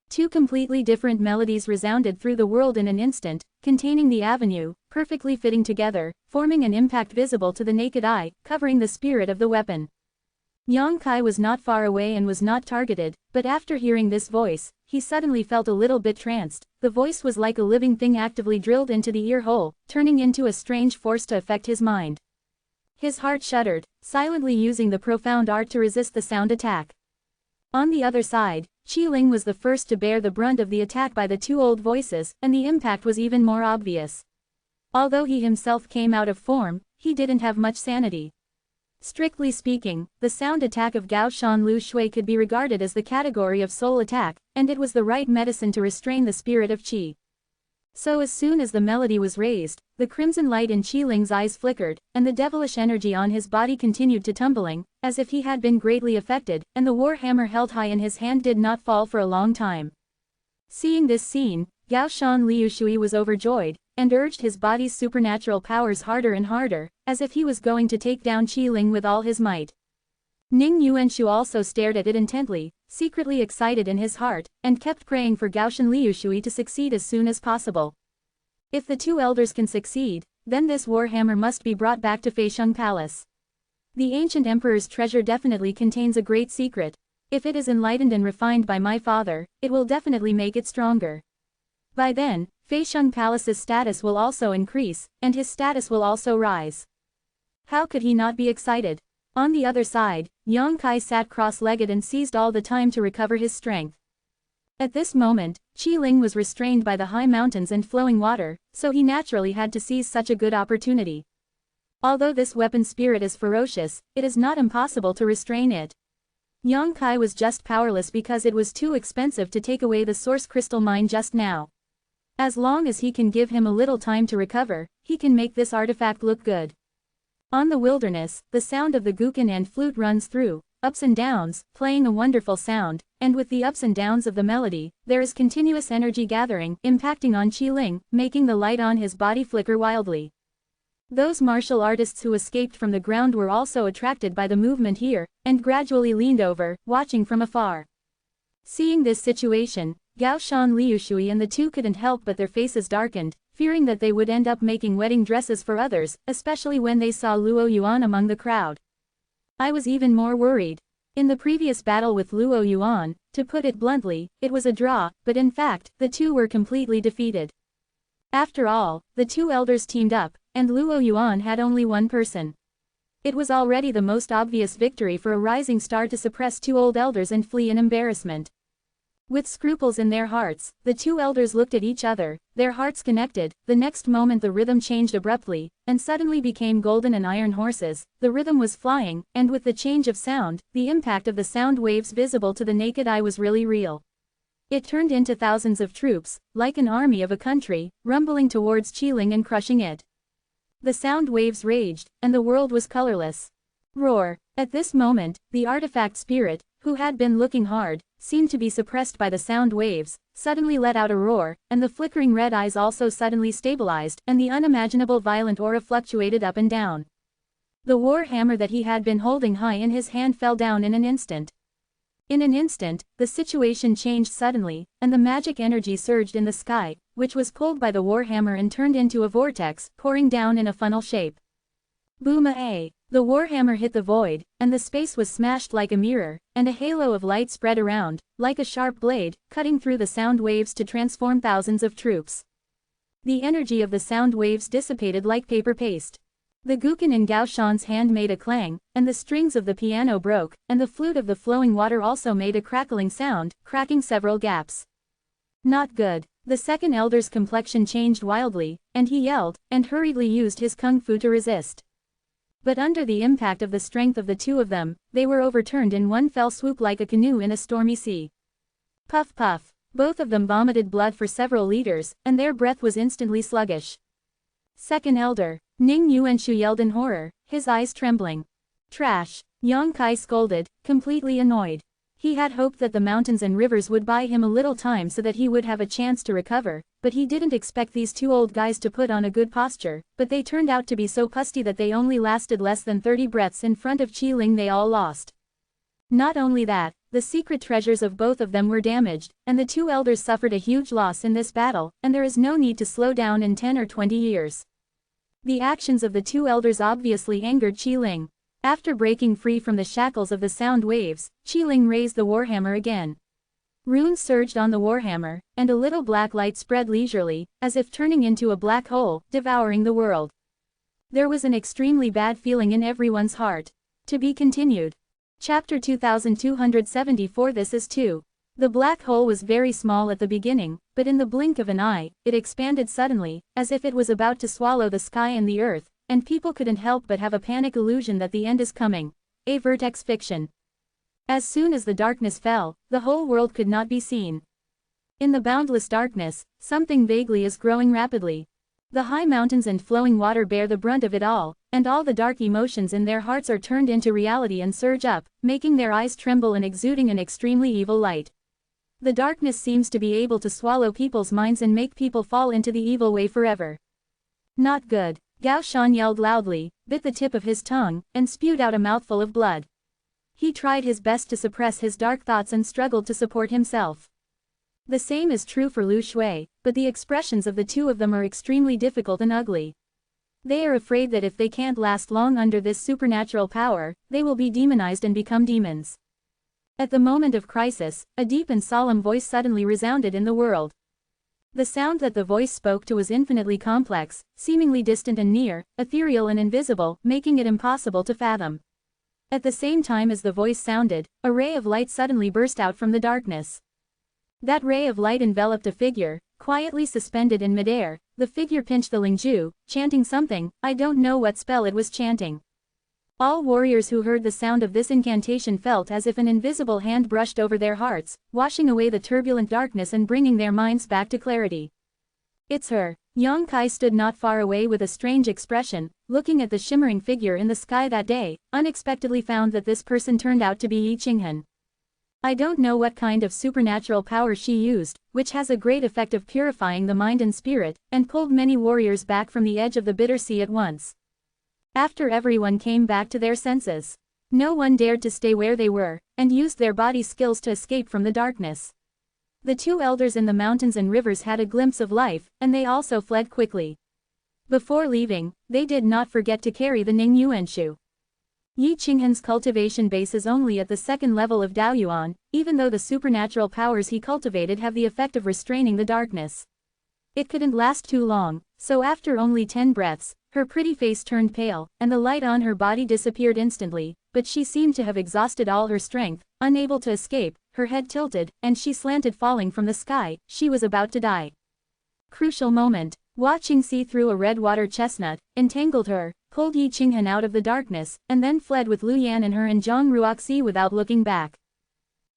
S1: Two completely different melodies resounded through the world in an instant, containing the avenue, perfectly fitting together, forming an impact visible to the naked eye, covering the spirit of the weapon. Yang Kai was not far away and was not targeted, but after hearing this voice, he suddenly felt a little bit tranced. The voice was like a living thing actively drilled into the ear hole, turning into a strange force to affect his mind. His heart shuddered, silently using the profound art to resist the sound attack. On the other side, Qi Ling was the first to bear the brunt of the attack by the two old voices, and the impact was even more obvious. Although he himself came out of form, he didn't have much sanity. Strictly speaking, the sound attack of Gao Shan Lu Shui could be regarded as the category of soul attack, and it was the right medicine to restrain the spirit of Qi. So as soon as the melody was raised, the crimson light in Qi Ling's eyes flickered, and the devilish energy on his body continued to tumbling, as if he had been greatly affected, and the war hammer held high in his hand did not fall for a long time. Seeing this scene, Gao Shan Liu Shui was overjoyed, and urged his body's supernatural powers harder and harder, as if he was going to take down Qi Ling with all his might. Ning Yuanshu also stared at it intently, secretly excited in his heart, and kept praying for Gao Shan Liu Shui to succeed as soon as possible. If the two elders can succeed, then this warhammer must be brought back to Feixiang Palace. The ancient emperor's treasure definitely contains a great secret. If it is enlightened and refined by my father, it will definitely make it stronger. By then, Feixiang Palace's status will also increase, and his status will also rise. How could he not be excited? On the other side, Yang Kai sat cross-legged and seized all the time to recover his strength. At this moment, Qi Ling was restrained by the high mountains and flowing water, so he naturally had to seize such a good opportunity. Although this weapon spirit is ferocious, it is not impossible to restrain it. Yang Kai was just powerless because it was too expensive to take away the source crystal mine just now. As long as he can give him a little time to recover, he can make this artifact look good. On the wilderness, the sound of the guqin and flute runs through, ups and downs, playing a wonderful sound, and with the ups and downs of the melody, there is continuous energy gathering, impacting on Qi Ling, making the light on his body flicker wildly. Those martial artists who escaped from the ground were also attracted by the movement here, and gradually leaned over, watching from afar. Seeing this situation, Gao Shan Liu Shui and the two couldn't help but their faces darkened, fearing that they would end up making wedding dresses for others, especially when they saw Luo Yuan among the crowd. I was even more worried. In the previous battle with Luo Yuan, to put it bluntly, it was a draw, but in fact, the two were completely defeated. After all, the two elders teamed up, and Luo Yuan had only one person. It was already the most obvious victory for a rising star to suppress two old elders and flee in embarrassment. With scruples in their hearts, the two elders looked at each other, their hearts connected. The next moment the rhythm changed abruptly, and suddenly became golden and iron horses. The rhythm was flying, and with the change of sound, the impact of the sound waves visible to the naked eye was really real. It turned into thousands of troops, like an army of a country, rumbling towards Qi Ling and crushing it. The sound waves raged, and the world was colorless. Roar! At this moment, the artifact spirit, who had been looking hard, seemed to be suppressed by the sound waves, suddenly let out a roar, and the flickering red eyes also suddenly stabilized, and the unimaginable violent aura fluctuated up and down. The war hammer that he had been holding high in his hand fell down in an instant. In an instant, the situation changed suddenly, and the magic energy surged in the sky, which was pulled by the warhammer and turned into a vortex, pouring down in a funnel shape. Boom-a-a! The warhammer hit the void, and the space was smashed like a mirror, and a halo of light spread around, like a sharp blade, cutting through the sound waves to transform thousands of troops. The energy of the sound waves dissipated like paper paste. The guqin in Gao Shan's hand made a clang, and the strings of the piano broke, and the flute of the flowing water also made a crackling sound, cracking several gaps. Not good. The second elder's complexion changed wildly, and he yelled, and hurriedly used his kung fu to resist. But under the impact of the strength of the two of them, they were overturned in one fell swoop like a canoe in a stormy sea. Puff puff. Both of them vomited blood for several liters, and their breath was instantly sluggish. Second elder. Ning Yuenshu yelled in horror, his eyes trembling. Trash. Yang Kai scolded, completely annoyed. He had hoped that the mountains and rivers would buy him a little time so that he would have a chance to recover, but he didn't expect these two old guys to put on a good posture, but they turned out to be so pusty that they only lasted less than 30 breaths in front of Qi Ling. They all lost. Not only that, the secret treasures of both of them were damaged, and the two elders suffered a huge loss in this battle, and there is no need to slow down in 10 or 20 years. The actions of the two elders obviously angered Qi Ling. After breaking free from the shackles of the sound waves, Qi Ling raised the warhammer again. Runes surged on the warhammer, and a little black light spread leisurely, as if turning into a black hole, devouring the world. There was an extremely bad feeling in everyone's heart. To be continued. Chapter 2274. This is 2. The black hole was very small at the beginning, but in the blink of an eye, it expanded suddenly, as if it was about to swallow the sky and the earth, and people couldn't help but have a panic illusion that the end is coming. A vertex fiction. As soon as the darkness fell, the whole world could not be seen. In the boundless darkness, something vaguely is growing rapidly. The high mountains and flowing water bear the brunt of it all, and all the dark emotions in their hearts are turned into reality and surge up, making their eyes tremble and exuding an extremely evil light. The darkness seems to be able to swallow people's minds and make people fall into the evil way forever. Not good. Gao Shan yelled loudly, bit the tip of his tongue, and spewed out a mouthful of blood. He tried his best to suppress his dark thoughts and struggled to support himself. The same is true for Lu Shui, but the expressions of the two of them are extremely difficult and ugly. They are afraid that if they can't last long under this supernatural power, they will be demonized and become demons. At the moment of crisis, a deep and solemn voice suddenly resounded in the world. The sound that the voice spoke to was infinitely complex, seemingly distant and near, ethereal and invisible, making it impossible to fathom. At the same time as the voice sounded, a ray of light suddenly burst out from the darkness. That ray of light enveloped a figure, quietly suspended in midair. The figure pinched the lingzhu, chanting something, I don't know what spell it was chanting. All warriors who heard the sound of this incantation felt as if an invisible hand brushed over their hearts, washing away the turbulent darkness and bringing their minds back to clarity. It's her. Yang Kai stood not far away with a strange expression, looking at the shimmering figure in the sky that day, unexpectedly found that this person turned out to be Yi Qinghan. I don't know what kind of supernatural power she used, which has a great effect of purifying the mind and spirit, and pulled many warriors back from the edge of the bitter sea at once. After everyone came back to their senses, no one dared to stay where they were, and used their body skills to escape from the darkness. The two elders in the mountains and rivers had a glimpse of life, and they also fled quickly. Before leaving, they did not forget to carry the Ning Yuenshu. Yi Qinghan's cultivation base is only at the second level of Daoyuan, even though the supernatural powers he cultivated have the effect of restraining the darkness. It couldn't last too long, so after only 10 breaths, her pretty face turned pale, and the light on her body disappeared instantly, but she seemed to have exhausted all her strength, unable to escape, her head tilted, and she slanted falling from the sky. She was about to die. Crucial moment. Watching see through a red water chestnut, entangled her, pulled Yi Qinghan out of the darkness, and then fled with Lu Yan and her in Zhang Ruoxi without looking back.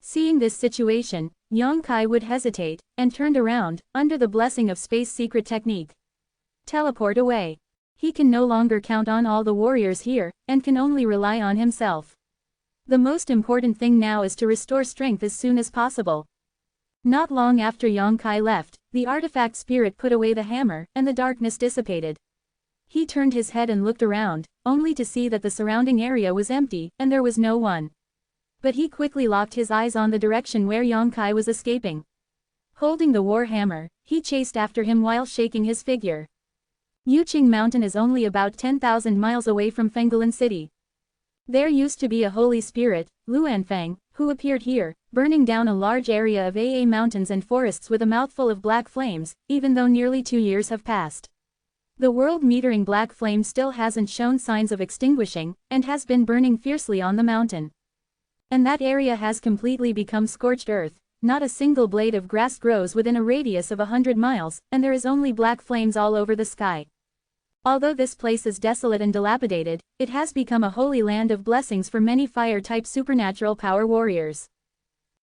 S1: Seeing this situation, Yang Kai would hesitate, and turned around, under the blessing of space secret technique. Teleport away. He can no longer count on all the warriors here, and can only rely on himself. The most important thing now is to restore strength as soon as possible. Not long after Yang Kai left, the artifact spirit put away the hammer, and the darkness dissipated. He turned his head and looked around, only to see that the surrounding area was empty, and there was no one. But he quickly locked his eyes on the direction where Yang Kai was escaping. Holding the war hammer, he chased after him while shaking his figure. Yuqing Mountain is only about 10,000 miles away from Fenggulan City. There used to be a holy spirit, Dianfeng, who appeared here, burning down a large area of AA mountains and forests with a mouthful of black flames, even though nearly 2 years have passed. The world-metering black flame still hasn't shown signs of extinguishing, and has been burning fiercely on the mountain. And that area has completely become scorched earth. Not a single blade of grass grows within a radius of 100 miles, and there is only black flames all over the sky. Although this place is desolate and dilapidated, it has become a holy land of blessings for many fire-type supernatural power warriors.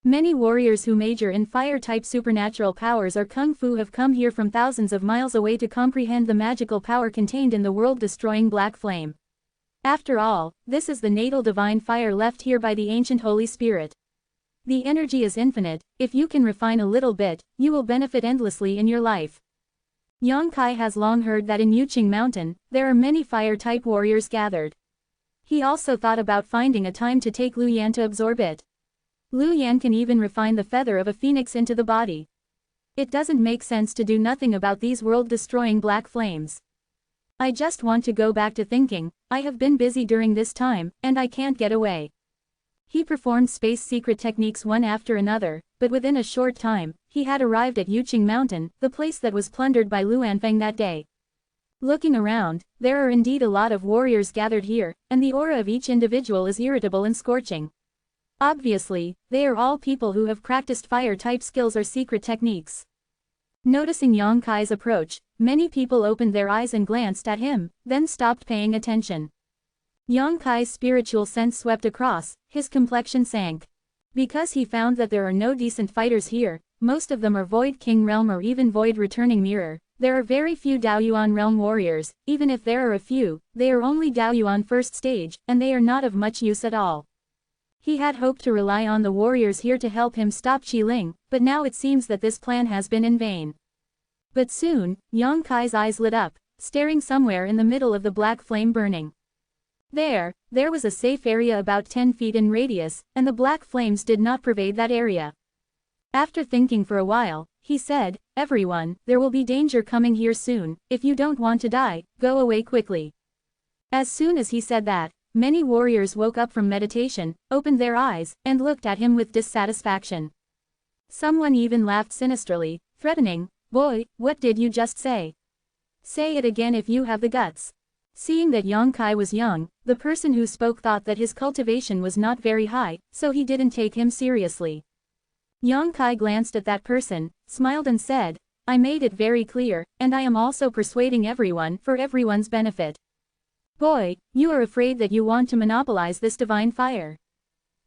S1: Many warriors who major in fire-type supernatural powers or kung fu have come here from thousands of miles away to comprehend the magical power contained in the world-destroying black flame. After all, this is the natal divine fire left here by the ancient Holy Spirit. The energy is infinite. If you can refine a little bit, you will benefit endlessly in your life. Yang Kai has long heard that in Yuqing Mountain, there are many fire-type warriors gathered. He also thought about finding a time to take Lu Yan to absorb it. Lu Yan can even refine the feather of a phoenix into the body. It doesn't make sense to do nothing about these world-destroying black flames. I just want to go back to thinking. I have been busy during this time, and I can't get away. He performed space secret techniques one after another, but within a short time, he had arrived at Yuqing Mountain, the place that was plundered by Dianfeng that day. Looking around, there are indeed a lot of warriors gathered here, and the aura of each individual is irritable and scorching. Obviously, they are all people who have practiced fire-type skills or secret techniques. Noticing Yang Kai's approach, many people opened their eyes and glanced at him, then stopped paying attention. Yang Kai's spiritual sense swept across, his complexion sank. Because he found that there are no decent fighters here, most of them are Void King Realm or even Void Returning Mirror. There are very few Daoyuan Realm warriors. Even if there are a few, they are only Daoyuan first stage, and they are not of much use at all. He had hoped to rely on the warriors here to help him stop Qi Ling, but now it seems that this plan has been in vain. But soon, Yang Kai's eyes lit up, staring somewhere in the middle of the black flame burning. There was a safe area about 10 feet in radius, and the black flames did not pervade that area. After thinking for a while, he said, "Everyone, there will be danger coming here soon. If you don't want to die, go away quickly." As soon as he said that, many warriors woke up from meditation, opened their eyes, and looked at him with dissatisfaction. Someone even laughed sinisterly, threatening, "Boy, what did you just say? Say it again if you have the guts." Seeing that Yang Kai was young, the person who spoke thought that his cultivation was not very high, so he didn't take him seriously. Yang Kai glanced at that person, smiled and said, "I made it very clear, and I am also persuading everyone for everyone's benefit. Boy, you are afraid that you want to monopolize this divine fire."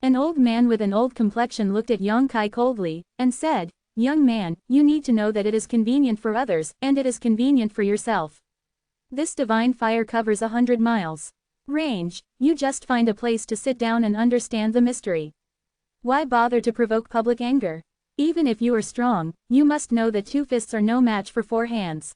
S1: An old man with an old complexion looked at Yang Kai coldly, and said, "Young man, you need to know that it is convenient for others, and it is convenient for yourself. This divine fire covers 100 miles range. You just find a place to sit down and understand the mystery. Why bother to provoke public anger? Even if you are strong, you must know that 2 fists are no match for 4 hands.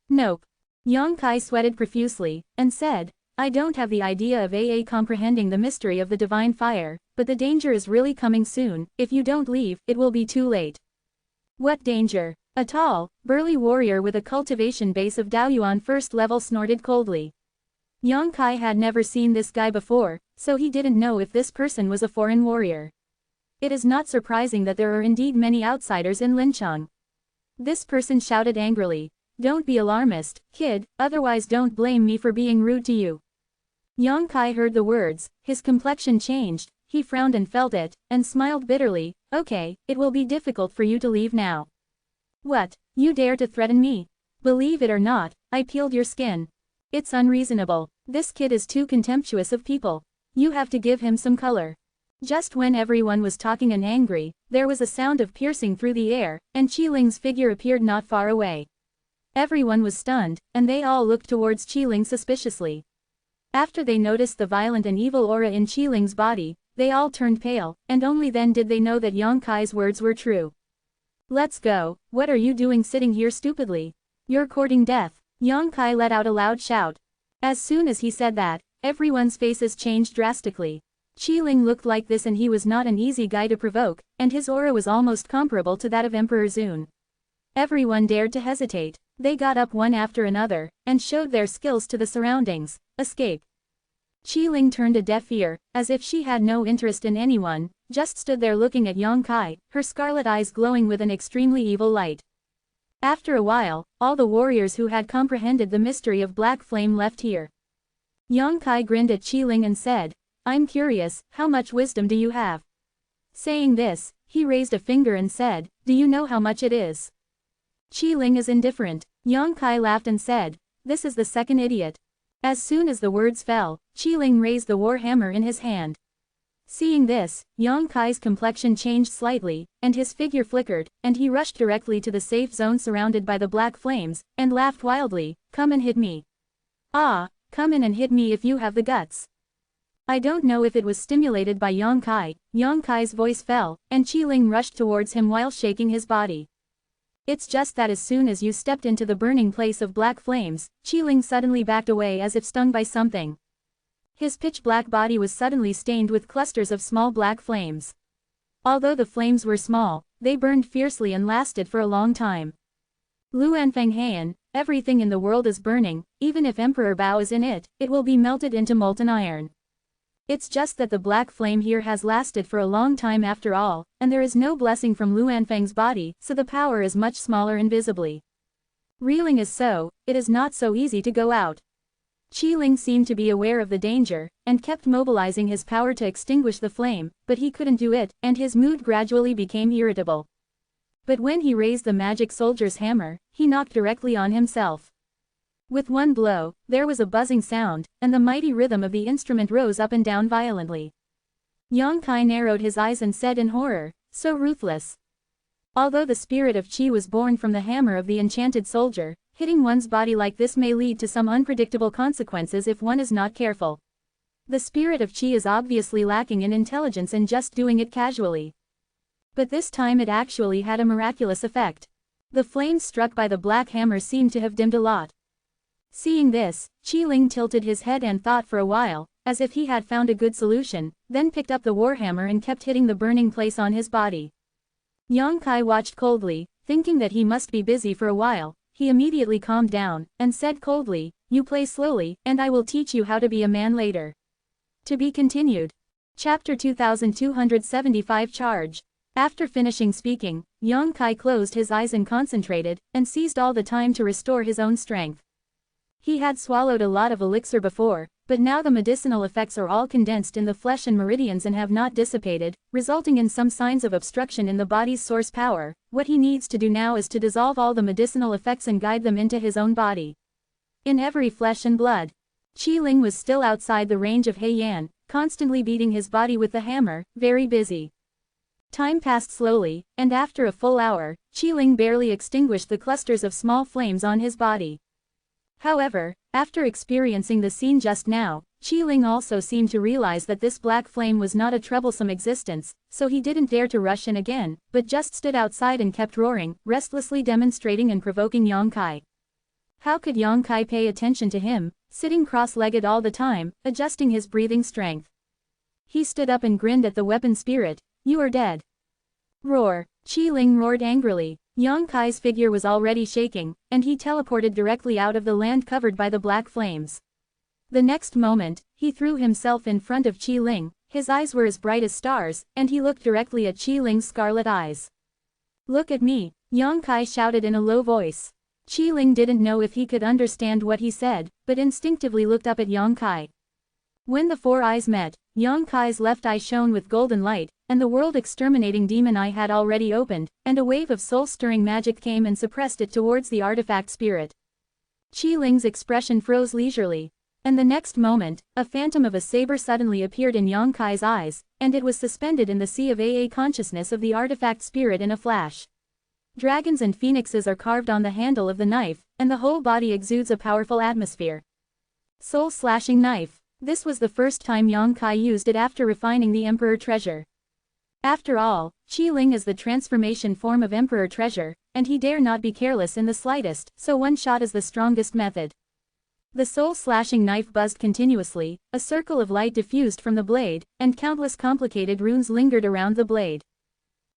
S1: Nope." Yang Kai sweated profusely, and said, "I don't have the idea of comprehending the mystery of the divine fire, but the danger is really coming soon. If you don't leave, it will be too late." "What danger?" A tall, burly warrior with a cultivation base of Daoyuan first level snorted coldly. Yang Kai had never seen this guy before, so he didn't know if this person was a foreign warrior. It is not surprising that there are indeed many outsiders in Lincheng. This person shouted angrily, "Don't be alarmist, kid, otherwise don't blame me for being rude to you." Yang Kai heard the words, his complexion changed, he frowned and felt it, and smiled bitterly. "Okay, it will be difficult for you to leave now." "What, you dare to threaten me? Believe it or not, I peeled your skin. It's unreasonable. This kid is too contemptuous of people. You have to give him some color." Just when everyone was talking and angry, there was a sound of piercing through the air, and Qi Ling's figure appeared not far away. Everyone was stunned, and they all looked towards Qi Ling suspiciously. After they noticed the violent and evil aura in Qi Ling's body, they all turned pale, and only then did they know that Yang Kai's words were true. "Let's go. What are you doing sitting here stupidly? You're courting death." Yang Kai let out a loud shout. As soon as he said that, everyone's faces changed drastically. Ling looked like this, and he was not an easy guy to provoke, and his aura was almost comparable to that of Emperor Zun. Everyone dared to hesitate. They got up one after another, and showed their skills to the surroundings. Escape. Ling turned a deaf ear, as if she had no interest in anyone, just stood there looking at Yang Kai, her scarlet eyes glowing with an extremely evil light. After a while, all the warriors who had comprehended the mystery of Black Flame left here. Yang Kai grinned at Ling and said, "I'm curious, how much wisdom do you have?" Saying this, he raised a finger and said, "Do you know how much it is?" Ling is indifferent. Yang Kai laughed and said, "This is the second idiot." As soon as the words fell, Ling raised the war hammer in his hand. Seeing this, Yang Kai's complexion changed slightly, and his figure flickered, and he rushed directly to the safe zone surrounded by the black flames, and laughed wildly, "Come and hit me. Ah, come in and hit me if you have the guts." I don't know if it was stimulated by Yang Kai's voice fell, and Ling rushed towards him while shaking his body. It's just that as soon as you stepped into the burning place of black flames, Ling suddenly backed away as if stung by something. His pitch-black body was suddenly stained with clusters of small black flames. Although the flames were small, they burned fiercely and lasted for a long time. Luanfeng Heian, everything in the world is burning, even if Emperor Bao is in it, it will be melted into molten iron. It's just that the black flame here has lasted for a long time after all, and there is no blessing from Luanfeng's body, so the power is much smaller invisibly. Reeling as so, it is not so easy to go out. Ling seemed to be aware of the danger, and kept mobilizing his power to extinguish the flame, but he couldn't do it, and his mood gradually became irritable. But when he raised the magic soldier's hammer, he knocked directly on himself. With one blow, there was a buzzing sound, and the mighty rhythm of the instrument rose up and down violently. Yang Kai narrowed his eyes and said in horror, "So ruthless." Although the spirit of Qi was born from the hammer of the enchanted soldier, hitting one's body like this may lead to some unpredictable consequences if one is not careful. The spirit of Qi is obviously lacking in intelligence in just doing it casually. But this time it actually had a miraculous effect. The flames struck by the black hammer seemed to have dimmed a lot. Seeing this, Ling tilted his head and thought for a while, as if he had found a good solution, then picked up the warhammer and kept hitting the burning place on his body. Yang Kai watched coldly, thinking that he must be busy for a while. He immediately calmed down, and said coldly, "You play slowly, and I will teach you how to be a man later." To be continued. Chapter 2275 Charge. After finishing speaking, Yang Kai closed his eyes and concentrated, and seized all the time to restore his own strength. He had swallowed a lot of elixir before, but now the medicinal effects are all condensed in the flesh and meridians and have not dissipated, resulting in some signs of obstruction in the body's source power. What he needs to do now is to dissolve all the medicinal effects and guide them into his own body. In every flesh and blood. Ling was still outside the range of Heian, constantly beating his body with the hammer, very busy. Time passed slowly, and after a full hour, Ling barely extinguished the clusters of small flames on his body. However, after experiencing the scene just now, Ling also seemed to realize that this black flame was not a troublesome existence, so he didn't dare to rush in again, but just stood outside and kept roaring, restlessly demonstrating and provoking Yang Kai. How could Yang Kai pay attention to him, sitting cross-legged all the time, adjusting his breathing strength? He stood up and grinned at the weapon spirit. "You are dead." Roar. Ling roared angrily. Yang Kai's figure was already shaking, and he teleported directly out of the land covered by the black flames. The next moment, he threw himself in front of Ling. His eyes were as bright as stars, and he looked directly at Ling's scarlet eyes. "Look at me," Yang Kai shouted in a low voice. Ling didn't know if he could understand what he said, but instinctively looked up at Yang Kai. When the four eyes met, Yang Kai's left eye shone with golden light, and the world-exterminating demon eye had already opened, and a wave of soul-stirring magic came and suppressed it towards the artifact spirit. Ling's expression froze leisurely. And the next moment, a phantom of a saber suddenly appeared in Yang Kai's eyes, and it was suspended in the sea of AA consciousness of the artifact spirit in a flash. Dragons and phoenixes are carved on the handle of the knife, and the whole body exudes a powerful atmosphere. Soul-slashing knife. This was the first time Yang Kai used it after refining the Emperor Treasure. After all, Ling is the transformation form of Emperor Treasure, and he dare not be careless in the slightest, so one shot is the strongest method. The soul-slashing knife buzzed continuously, a circle of light diffused from the blade, and countless complicated runes lingered around the blade.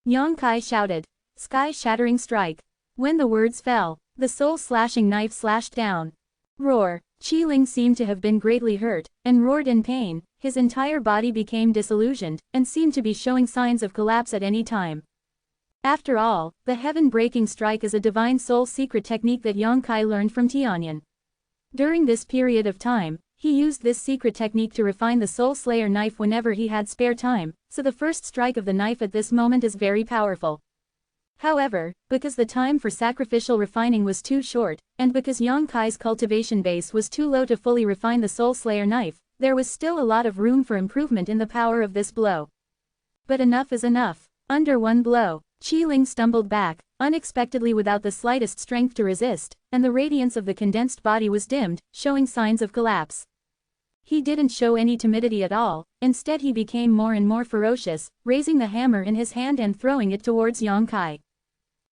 S1: Yang Kai shouted, "Sky-shattering strike." When the words fell, the soul-slashing knife slashed down. Roar! Qi Ling seemed to have been greatly hurt, and roared in pain. His entire body became disillusioned, and seemed to be showing signs of collapse at any time. After all, the heaven-breaking strike is a divine soul secret technique that Yang Kai learned from Tianyan. During this period of time, he used this secret technique to refine the Soul Slayer knife whenever he had spare time, so the first strike of the knife at this moment is very powerful. However, because the time for sacrificial refining was too short, and because Yang Kai's cultivation base was too low to fully refine the Soul Slayer knife, there was still a lot of room for improvement in the power of this blow. But enough is enough. Under one blow, Qi Ling stumbled back, unexpectedly without the slightest strength to resist, and the radiance of the condensed body was dimmed, showing signs of collapse. He didn't show any timidity at all, instead he became more and more ferocious, raising the hammer in his hand and throwing it towards Yang Kai.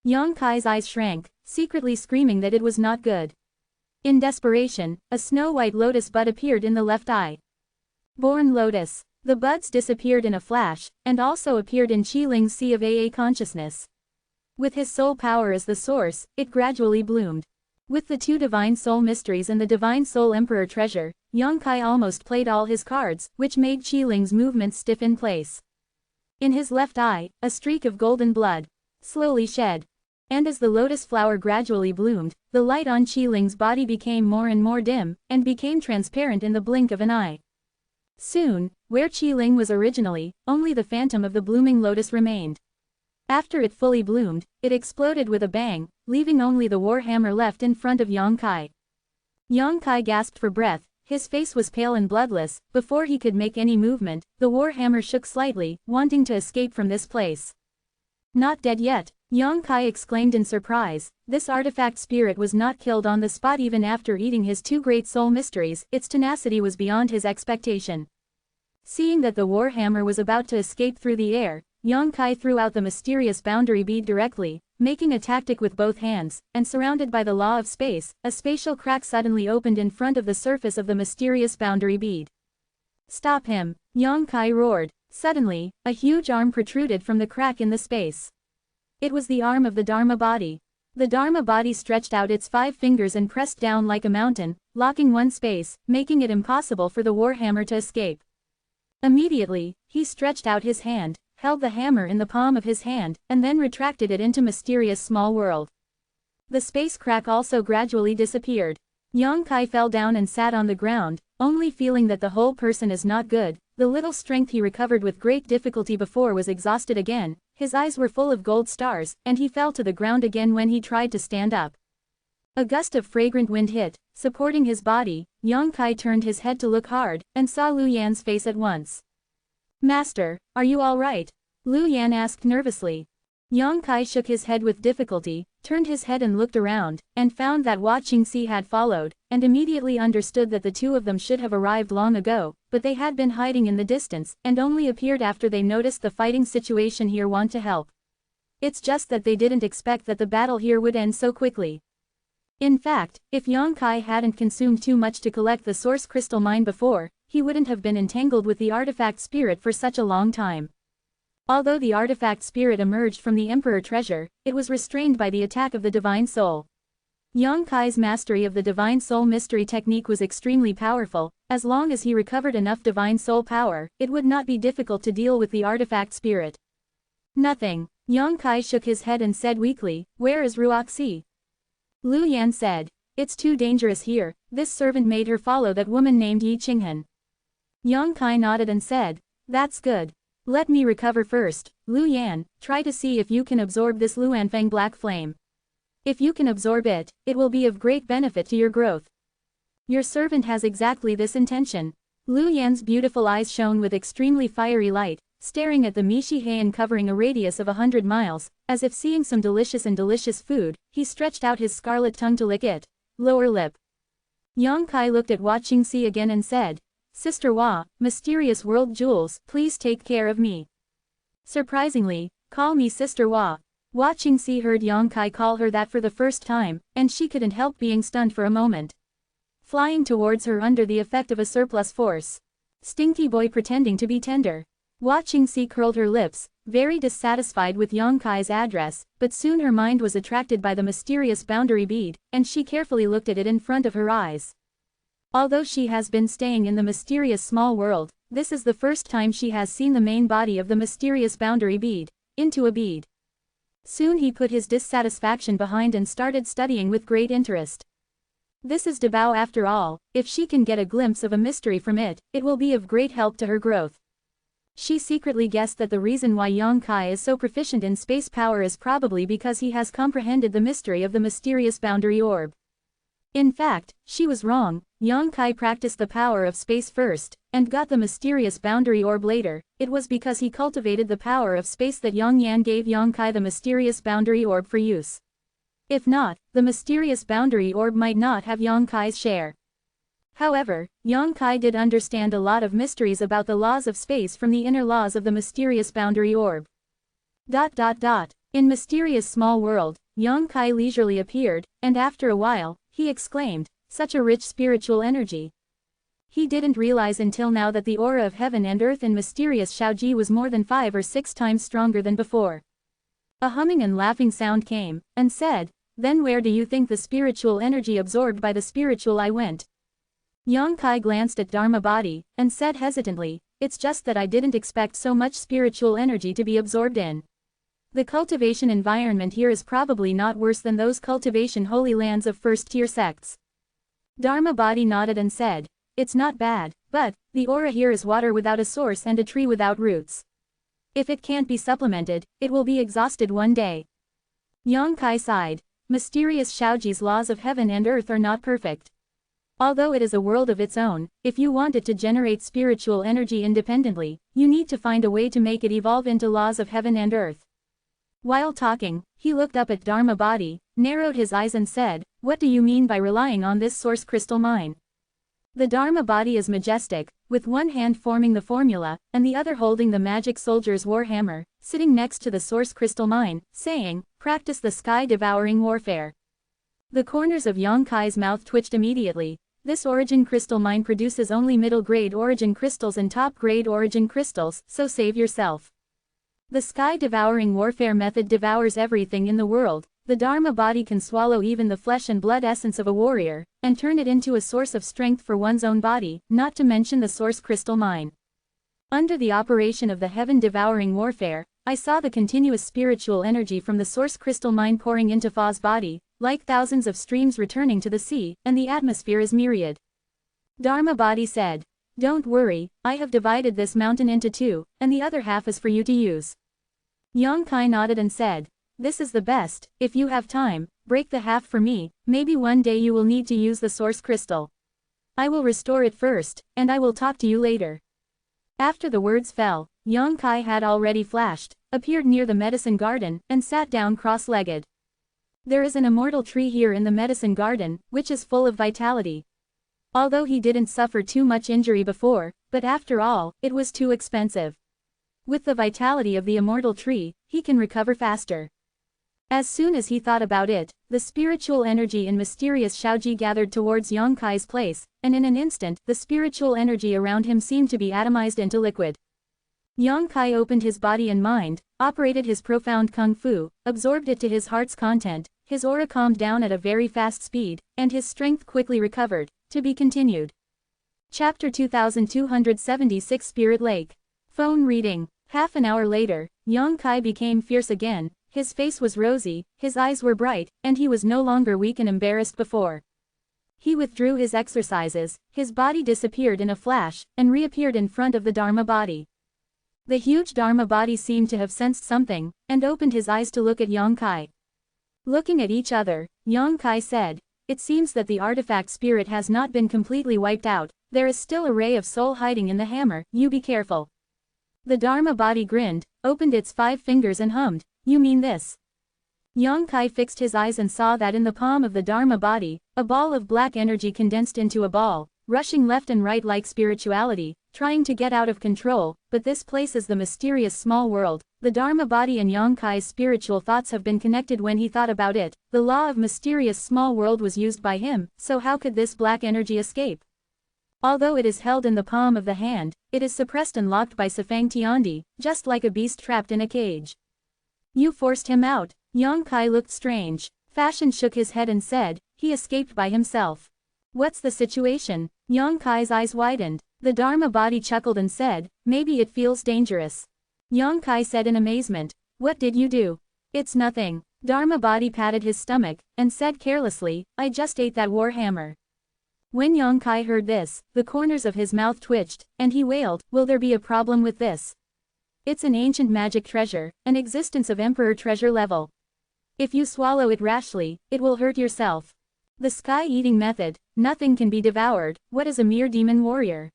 S1: Yang Kai's eyes shrank, secretly screaming that it was not good. In desperation, a snow-white lotus bud appeared in the left eye. Born Lotus. The buds disappeared in a flash, and also appeared in Qi Ling's sea of AA consciousness. With his soul power as the source, it gradually bloomed. With the two divine soul mysteries and the divine soul emperor treasure, Yang Kai almost played all his cards, which made Qi Ling's movements stiff in place. In his left eye, a streak of golden blood slowly shed. And as the lotus flower gradually bloomed, the light on Qi Ling's body became more and more dim, and became transparent in the blink of an eye. Soon, where Qi Ling was originally, only the phantom of the blooming lotus remained. After it fully bloomed, it exploded with a bang, leaving only the war hammer left in front of Yang Kai. Yang Kai gasped for breath, his face was pale and bloodless. Before he could make any movement, the war hammer shook slightly, wanting to escape from this place. Not dead yet, Yang Kai exclaimed in surprise. This artifact spirit was not killed on the spot even after eating his two great soul mysteries. Its tenacity was beyond his expectation. Seeing that the war hammer was about to escape through the air, Yang Kai threw out the mysterious boundary bead directly, making a tactic with both hands, and surrounded by the law of space, a spatial crack suddenly opened in front of the surface of the mysterious boundary bead. "Stop him!" Yang Kai roared. Suddenly, a huge arm protruded from the crack in the space. It was the arm of the Dharma body. The Dharma body stretched out its 5 fingers and pressed down like a mountain, locking one space, making it impossible for the warhammer to escape. Immediately, he stretched out his hand, held the hammer in the palm of his hand, and then retracted it into mysterious small world. The space crack also gradually disappeared. Yang Kai fell down and sat on the ground, only feeling that the whole person is not good. The little strength he recovered with great difficulty before was exhausted again, his eyes were full of gold stars, and he fell to the ground again when he tried to stand up. A gust of fragrant wind hit, supporting his body. Yang Kai turned his head to look hard, and saw Lu Yan's face at once. "Master, are you all right?" Lu Yan asked nervously. Yang Kai shook his head with difficulty, turned his head and looked around, and found that Hua Qingxi had followed, and immediately understood that the two of them should have arrived long ago, but they had been hiding in the distance, and only appeared after they noticed the fighting situation here. Want to help. It's just that they didn't expect that the battle here would end so quickly. In fact, if Yang Kai hadn't consumed too much to collect the source crystal mine before, he wouldn't have been entangled with the artifact spirit for such a long time. Although the artifact spirit emerged from the Emperor treasure, it was restrained by the attack of the Divine Soul. Yang Kai's mastery of the Divine Soul mystery technique was extremely powerful. As long as he recovered enough Divine Soul power, it would not be difficult to deal with the artifact spirit. "Nothing." Yang Kai shook his head and said weakly, "Where is Ruoxi?" Lu Yan said, "It's too dangerous here. This servant made her follow that woman named Yi Qinghan." Yang Kai nodded and said, "That's good. Let me recover first. Lu Yan, try to see if you can absorb this Luanfeng black flame. If you can absorb it, it will be of great benefit to your growth." "Your servant has exactly this intention." Lu Yan's beautiful eyes shone with extremely fiery light, staring at the Mishi Heian covering a radius of 100 miles, as if seeing some delicious food. He stretched out his scarlet tongue to lick it. Lower lip. Yang Kai looked at Hua Qingxi again and said, "Sister Hua, mysterious world jewels, please take care of me. Surprisingly, call me Sister Hua." Hua Qingxi heard Yang Kai call her that for the first time, and she couldn't help being stunned for a moment. flying towards her under the effect of a surplus force. Stinky boy pretending to be tender. Watching C curled her lips, very dissatisfied with Yonkai's address, but soon her mind was attracted by the mysterious boundary bead, and she carefully looked at it in front of her eyes. Although she has been staying in the mysterious small world, this is the first time she has seen the main body of the mysterious boundary bead, into a bead. Soon he put his dissatisfaction behind and started studying with great interest. This is Dabao after all, if she can get a glimpse of a mystery from it, it will be of great help to her growth. She secretly guessed that the reason why Yongkai is so proficient in space power is probably because he has comprehended the mystery of the mysterious boundary orb. In fact, she was wrong. Yongkai practiced the power of space first, and got the mysterious boundary orb later. It was because he cultivated the power of space that Yongyan gave Yongkai the mysterious boundary orb for use. If not, the mysterious boundary orb might not have Yongkai's share. However, Yongkai did understand a lot of mysteries about the laws of space from the inner laws of the mysterious boundary orb. In mysterious small world, Yongkai leisurely appeared, and after a while, he exclaimed, "Such a rich spiritual energy." He didn't realize until now that the aura of heaven and earth in mysterious Shaoji was more than 5 or 6 times stronger than before. A humming and laughing sound came, and said, "Then where do you think the spiritual energy absorbed by the spiritual I went?" Yongkai glanced at Dharma body, and said hesitantly, "It's just that I didn't expect so much spiritual energy to be absorbed in. The cultivation environment here is probably not worse than those cultivation holy lands of first-tier sects." Dharma body nodded and said, "It's not bad, but the aura here is water without a source and a tree without roots. If it can't be supplemented, it will be exhausted one day." Yongkai sighed. Mysterious Shaoji's laws of heaven and earth are not perfect. Although it is a world of its own, if you want it to generate spiritual energy independently, you need to find a way to make it evolve into laws of heaven and earth. While talking, he looked up at Dharma body, narrowed his eyes and said, "What do you mean by relying on this source crystal mine?" The Dharma body is majestic, with one hand forming the formula, and the other holding the magic soldier's warhammer, sitting next to the source crystal mine, saying, "Practice the sky-devouring warfare." The corners of Yongkai's mouth twitched immediately. This origin crystal mine produces only middle-grade origin crystals and top-grade origin crystals, so save yourself. The sky-devouring warfare method devours everything in the world. The Dharma body can swallow even the flesh and blood essence of a warrior, and turn it into a source of strength for one's own body, not to mention the source crystal mine. Under the operation of the heaven-devouring warfare, I saw the continuous spiritual energy from the source crystal mine pouring into Fa's body, like thousands of streams returning to the sea, and the atmosphere is myriad. Dharma body said, "Don't worry, I have divided this mountain into 2, and the other half is for you to use." Yongkai nodded and said, "This is the best. If you have time, break the half for me. Maybe one day you will need to use the source crystal. I will restore it first, and I will talk to you later." After the words fell, Yongkai had already flashed, appeared near the medicine garden, and sat down cross-legged. There is an immortal tree here in the medicine garden, which is full of vitality. Although he didn't suffer too much injury before, but after all, it was too expensive. With the vitality of the immortal tree, he can recover faster. As soon as he thought about it, the spiritual energy in mysterious Shaoji gathered towards Yongkai's place, and in an instant, the spiritual energy around him seemed to be atomized into liquid. Yongkai opened his body and mind, operated his profound kung fu, absorbed it to his heart's content, his aura calmed down at a very fast speed, and his strength quickly recovered. To be continued. Chapter 2276 Spirit Lake. Phone reading. Half an hour later, Yongkai became fierce again. His face was rosy, his eyes were bright, and he was no longer weak and embarrassed before. He withdrew his exercises, his body disappeared in a flash, and reappeared in front of the Dharma body. The huge Dharma body seemed to have sensed something, and opened his eyes to look at Yongkai. Looking at each other, Yongkai said, "It seems that the artifact spirit has not been completely wiped out. There is still a ray of soul hiding in the hammer, you be careful." The Dharma body grinned, opened its 5 fingers and hummed, "You mean this?" Yongkai fixed his eyes and saw that in the palm of the Dharma body, a ball of black energy condensed into a ball, rushing left and right like spirituality, trying to get out of control, but this place is the mysterious small world. The Dharma body and Yongkai's spiritual thoughts have been connected when he thought about it. The law of mysterious small world was used by him, so how could this black energy escape? Although it is held in the palm of the hand, it is suppressed and locked by Sifang Tiandi, just like a beast trapped in a cage. You forced him out. Yongkai looked strange. Fashion shook his head and said, he escaped by himself. What's the situation? Yongkai's eyes widened. The Dharma body chuckled and said, maybe it feels dangerous. Yongkai said in amazement, what did you do? It's nothing. Dharma body patted his stomach, and said carelessly, I just ate that war hammer. When Yongkai heard this, the corners of his mouth twitched, and he wailed, will there be a problem with this? It's an ancient magic treasure, an existence of emperor treasure level. If you swallow it rashly, it will hurt yourself. The sky-eating method, nothing can be devoured, what is a mere demon warrior?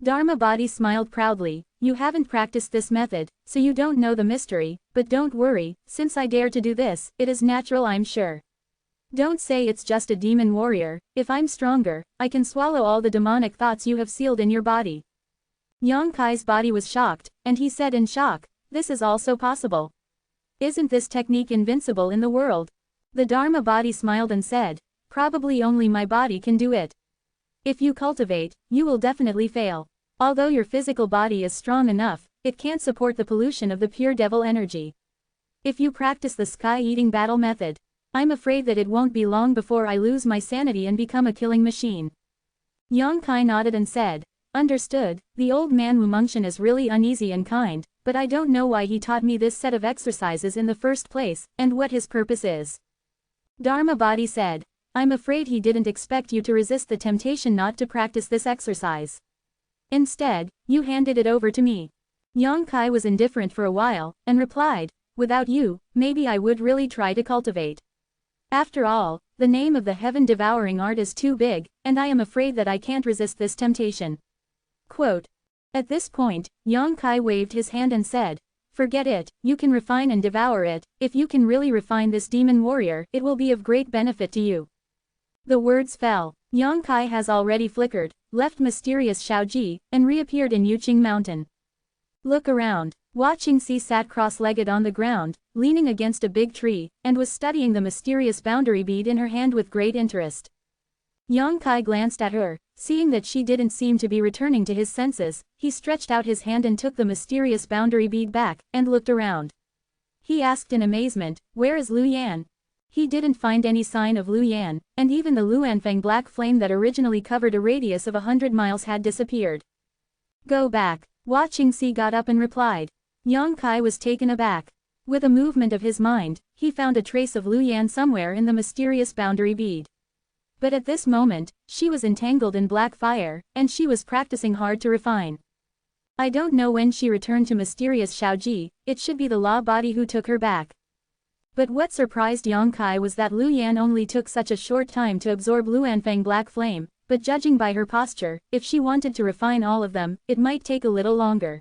S1: Dharma body smiled proudly, you haven't practiced this method, so you don't know the mystery, but don't worry, since I dare to do this, it is natural I'm sure. Don't say it's just a demon warrior, if I'm stronger, I can swallow all the demonic thoughts you have sealed in your body. Yongkai's body was shocked, and he said in shock, this is also possible. Isn't this technique invincible in the world? The Dharma body smiled and said, probably only my body can do it. If you cultivate, you will definitely fail. Although your physical body is strong enough, it can't support the pollution of the pure devil energy. If you practice the sky-eating battle method, I'm afraid that it won't be long before I lose my sanity and become a killing machine. Yongkai nodded and said, understood, the old man Wumengtian is really uneasy and kind, but I don't know why he taught me this set of exercises in the first place, and what his purpose is. Dharma body said, I'm afraid he didn't expect you to resist the temptation not to practice this exercise. Instead, you handed it over to me. Yongkai was indifferent for a while, and replied, without you, maybe I would really try to cultivate. After all, the name of the heaven-devouring art is too big, and I am afraid that I can't resist this temptation. Quote. At this point, Yongkai waved his hand and said, forget it, you can refine and devour it, if you can really refine this demon warrior, it will be of great benefit to you. The words fell. Yongkai has already flickered, left mysterious Shaoji, and reappeared in Yuqing Mountain. Look around. Watching Si sat cross-legged on the ground, leaning against a big tree, and was studying the mysterious boundary bead in her hand with great interest. Yongkai glanced at her, seeing that she didn't seem to be returning to his senses, he stretched out his hand and took the mysterious boundary bead back, and looked around. He asked in amazement, where is Lu Yan? He didn't find any sign of Lu Yan, and even the Luanfeng black flame that originally covered a radius of 100 miles had disappeared. Go back. Watching Si got up and replied. Yongkai was taken aback. With a movement of his mind, he found a trace of Lu Yan somewhere in the mysterious boundary bead. But at this moment, she was entangled in black fire, and she was practicing hard to refine. I don't know when she returned to mysterious Shaoji, it should be the law body who took her back. But what surprised Yongkai was that Lu Yan only took such a short time to absorb Luanfeng black flame, but judging by her posture, if she wanted to refine all of them, it might take a little longer.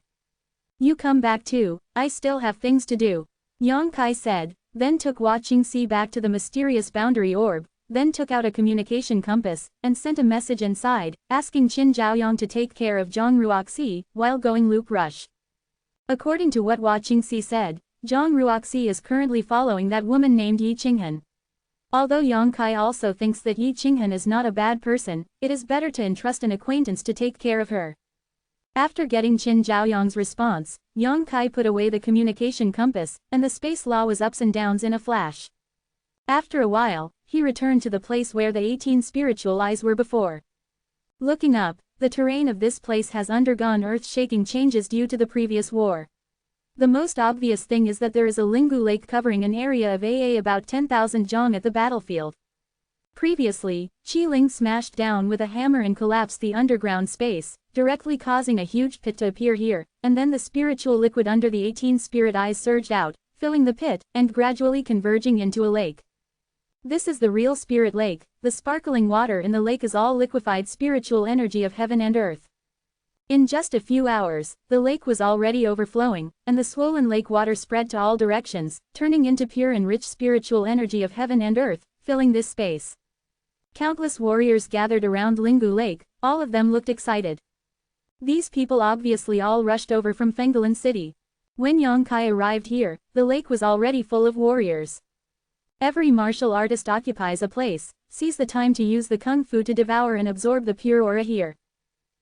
S1: You come back too, I still have things to do. Yongkai said, then took Watching Si back to the mysterious boundary orb, then took out a communication compass, and sent a message inside, asking Qin Zhaoyong to take care of Zhang Ruoxi, while going loop rush. According to what Watching Si said, Zhang Ruoxi is currently following that woman named Yi Qinghan. Although Yongkai also thinks that Yi Qinghan is not a bad person, it is better to entrust an acquaintance to take care of her. After getting Qin Zhaoyong's response, Yongkai put away the communication compass, and the space law was ups and downs in a flash. After a while, he returned to the place where the 18 spiritual eyes were before. Looking up, the terrain of this place has undergone earth-shaking changes due to the previous war. The most obvious thing is that there is a Lingu lake covering an area of about 10,000 zhang at the battlefield. Previously, Qi Ling smashed down with a hammer and collapsed the underground space, directly causing a huge pit to appear here, and then the spiritual liquid under the 18 spirit eyes surged out, filling the pit, and gradually converging into a lake. This is the real spirit lake. The sparkling water in the lake is all liquefied spiritual energy of heaven and earth. In just a few hours, the lake was already overflowing, and the swollen lake water spread to all directions, turning into pure and rich spiritual energy of heaven and earth, filling this space. Countless warriors gathered around Lingu Lake, all of them looked excited. These people obviously all rushed over from Fenggalan City. When Yang Kai arrived here, the lake was already full of warriors. Every martial artist occupies a place, sees the time to use the kung fu to devour and absorb the pure aura here.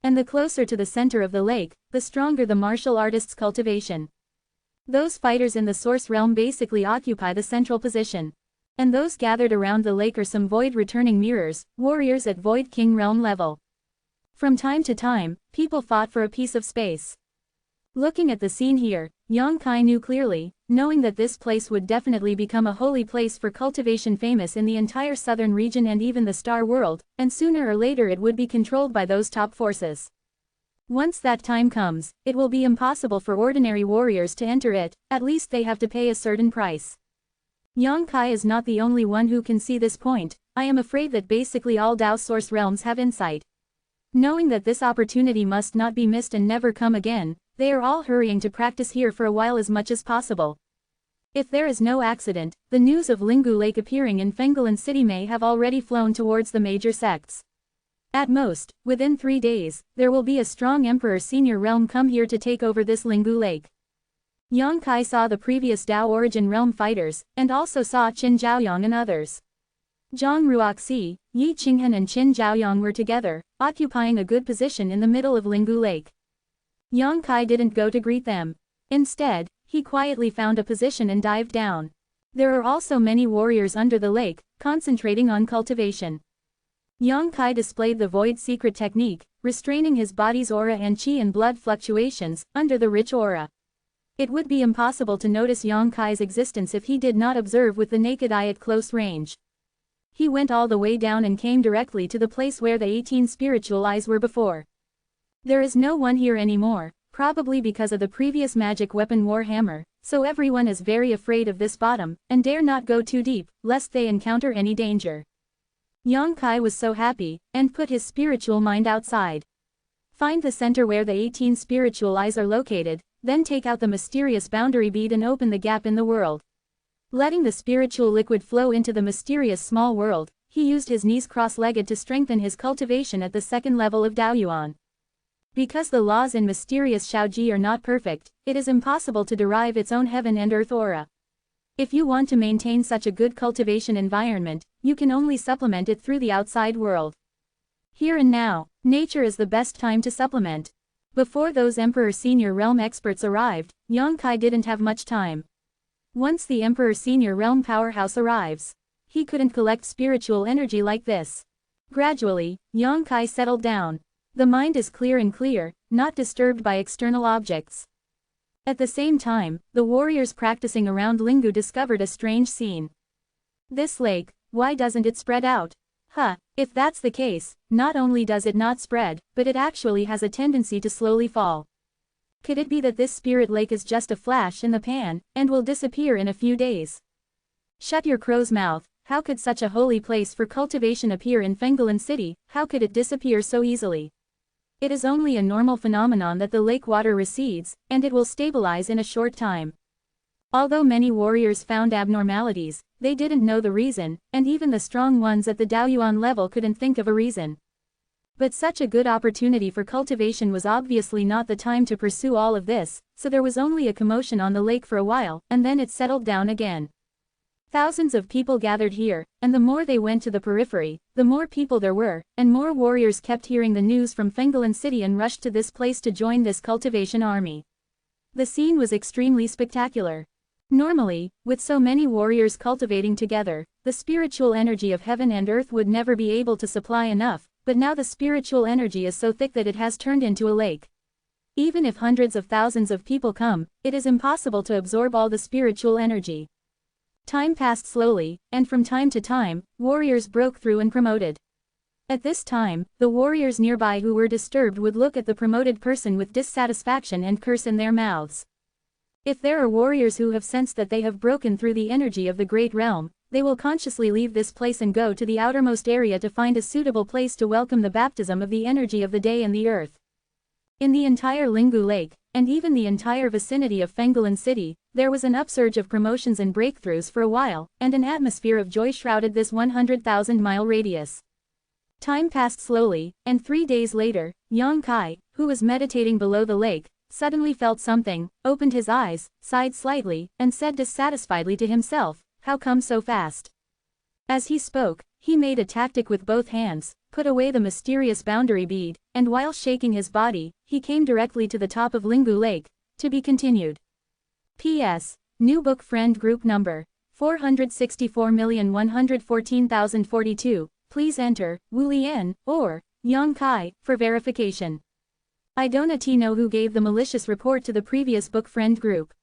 S1: And the closer to the center of the lake, the stronger the martial artist's cultivation. Those fighters in the source realm basically occupy the central position. And those gathered around the lake are some void returning mirrors, warriors at Void King realm level. From time to time, people fought for a piece of space. Looking at the scene here, Yang Kai knew clearly, knowing that this place would definitely become a holy place for cultivation famous in the entire southern region and even the Star World, and sooner or later it would be controlled by those top forces. Once that time comes, it will be impossible for ordinary warriors to enter it, at least they have to pay a certain price. Yang Kai is not the only one who can see this point. I am afraid that basically all Dao source realms have insight. Knowing that this opportunity must not be missed and never come again, they are all hurrying to practice here for a while as much as possible. If there is no accident, the news of Lingu Lake appearing in Fenggalan City may have already flown towards the major sects. At most, within 3 days, there will be a strong Emperor Senior Realm come here to take over this Lingu Lake. Yang Kai saw the previous Dao Origin Realm fighters, and also saw Qin Zhaoyang and others. Zhang Ruoxi, Yi Qinghan and Qin Zhaoyang were together, occupying a good position in the middle of Lingu Lake. Yang Kai didn't go to greet them. Instead, he quietly found a position and dived down. There are also many warriors under the lake, concentrating on cultivation. Yang Kai displayed the Void Secret technique, restraining his body's aura and qi and blood fluctuations, under the rich aura. It would be impossible to notice Yang Kai's existence if he did not observe with the naked eye at close range. He went all the way down and came directly to the place where the 18 spiritual eyes were before. There is no one here anymore, probably because of the previous magic weapon Warhammer, so everyone is very afraid of this bottom, and dare not go too deep, lest they encounter any danger. Yang Kai was so happy, and put his spiritual mind outside. Find the center where the 18 spiritual eyes are located, then take out the mysterious boundary bead and open the gap in the world. Letting the spiritual liquid flow into the mysterious small world, he used his knees cross-legged to strengthen his cultivation at the second level of Daoyuan. Because the laws in mysterious Shaoji are not perfect, it is impossible to derive its own heaven and earth aura. If you want to maintain such a good cultivation environment, you can only supplement it through the outside world. Here and now, nature is the best time to supplement. Before those Emperor Senior Realm experts arrived, Yang Kai didn't have much time. Once the Emperor Senior Realm powerhouse arrives, he couldn't collect spiritual energy like this. Gradually, Yang Kai settled down. The mind is clear and clear, not disturbed by external objects. At the same time, the warriors practicing around Lingu discovered a strange scene. This lake, why doesn't it spread out? If that's the case, not only does it not spread, but it actually has a tendency to slowly fall. Could it be that this spirit lake is just a flash in the pan, and will disappear in a few days? Shut your crow's mouth. How could such a holy place for cultivation appear in Fenggalan City? How could it disappear so easily? It is only a normal phenomenon that the lake water recedes, and it will stabilize in a short time. Although many warriors found abnormalities, they didn't know the reason, and even the strong ones at the Daoyuan level couldn't think of a reason. But such a good opportunity for cultivation was obviously not the time to pursue all of this, so there was only a commotion on the lake for a while, and then it settled down again. Thousands of people gathered here, and the more they went to the periphery, the more people there were, and more warriors kept hearing the news from Fenggalan City and rushed to this place to join this cultivation army. The scene was extremely spectacular. Normally, with so many warriors cultivating together, the spiritual energy of heaven and earth would never be able to supply enough, but now the spiritual energy is so thick that it has turned into a lake. Even if hundreds of thousands of people come, it is impossible to absorb all the spiritual energy. Time passed slowly, and from time to time, warriors broke through and promoted. At this time, the warriors nearby who were disturbed would look at the promoted person with dissatisfaction and curse in their mouths. If there are warriors who have sensed that they have broken through the energy of the great realm, they will consciously leave this place and go to the outermost area to find a suitable place to welcome the baptism of the energy of the day and the earth. In the entire Lingu Lake, and even the entire vicinity of Fenggalan City, there was an upsurge of promotions and breakthroughs for a while, and an atmosphere of joy shrouded this 100,000-mile radius. Time passed slowly, and 3 days later, Yang Kai, who was meditating below the lake, suddenly felt something, opened his eyes, sighed slightly, and said dissatisfiedly to himself, "How come so fast?" As he spoke, he made a tactic with both hands, put away the mysterious boundary bead, and while shaking his body, he came directly to the top of Linggu Lake. To be continued. P.S. New book friend group number 464,114,042. Please enter Wu Lian or Yang Kai for verification. I don't know who gave the malicious report to the previous book friend group.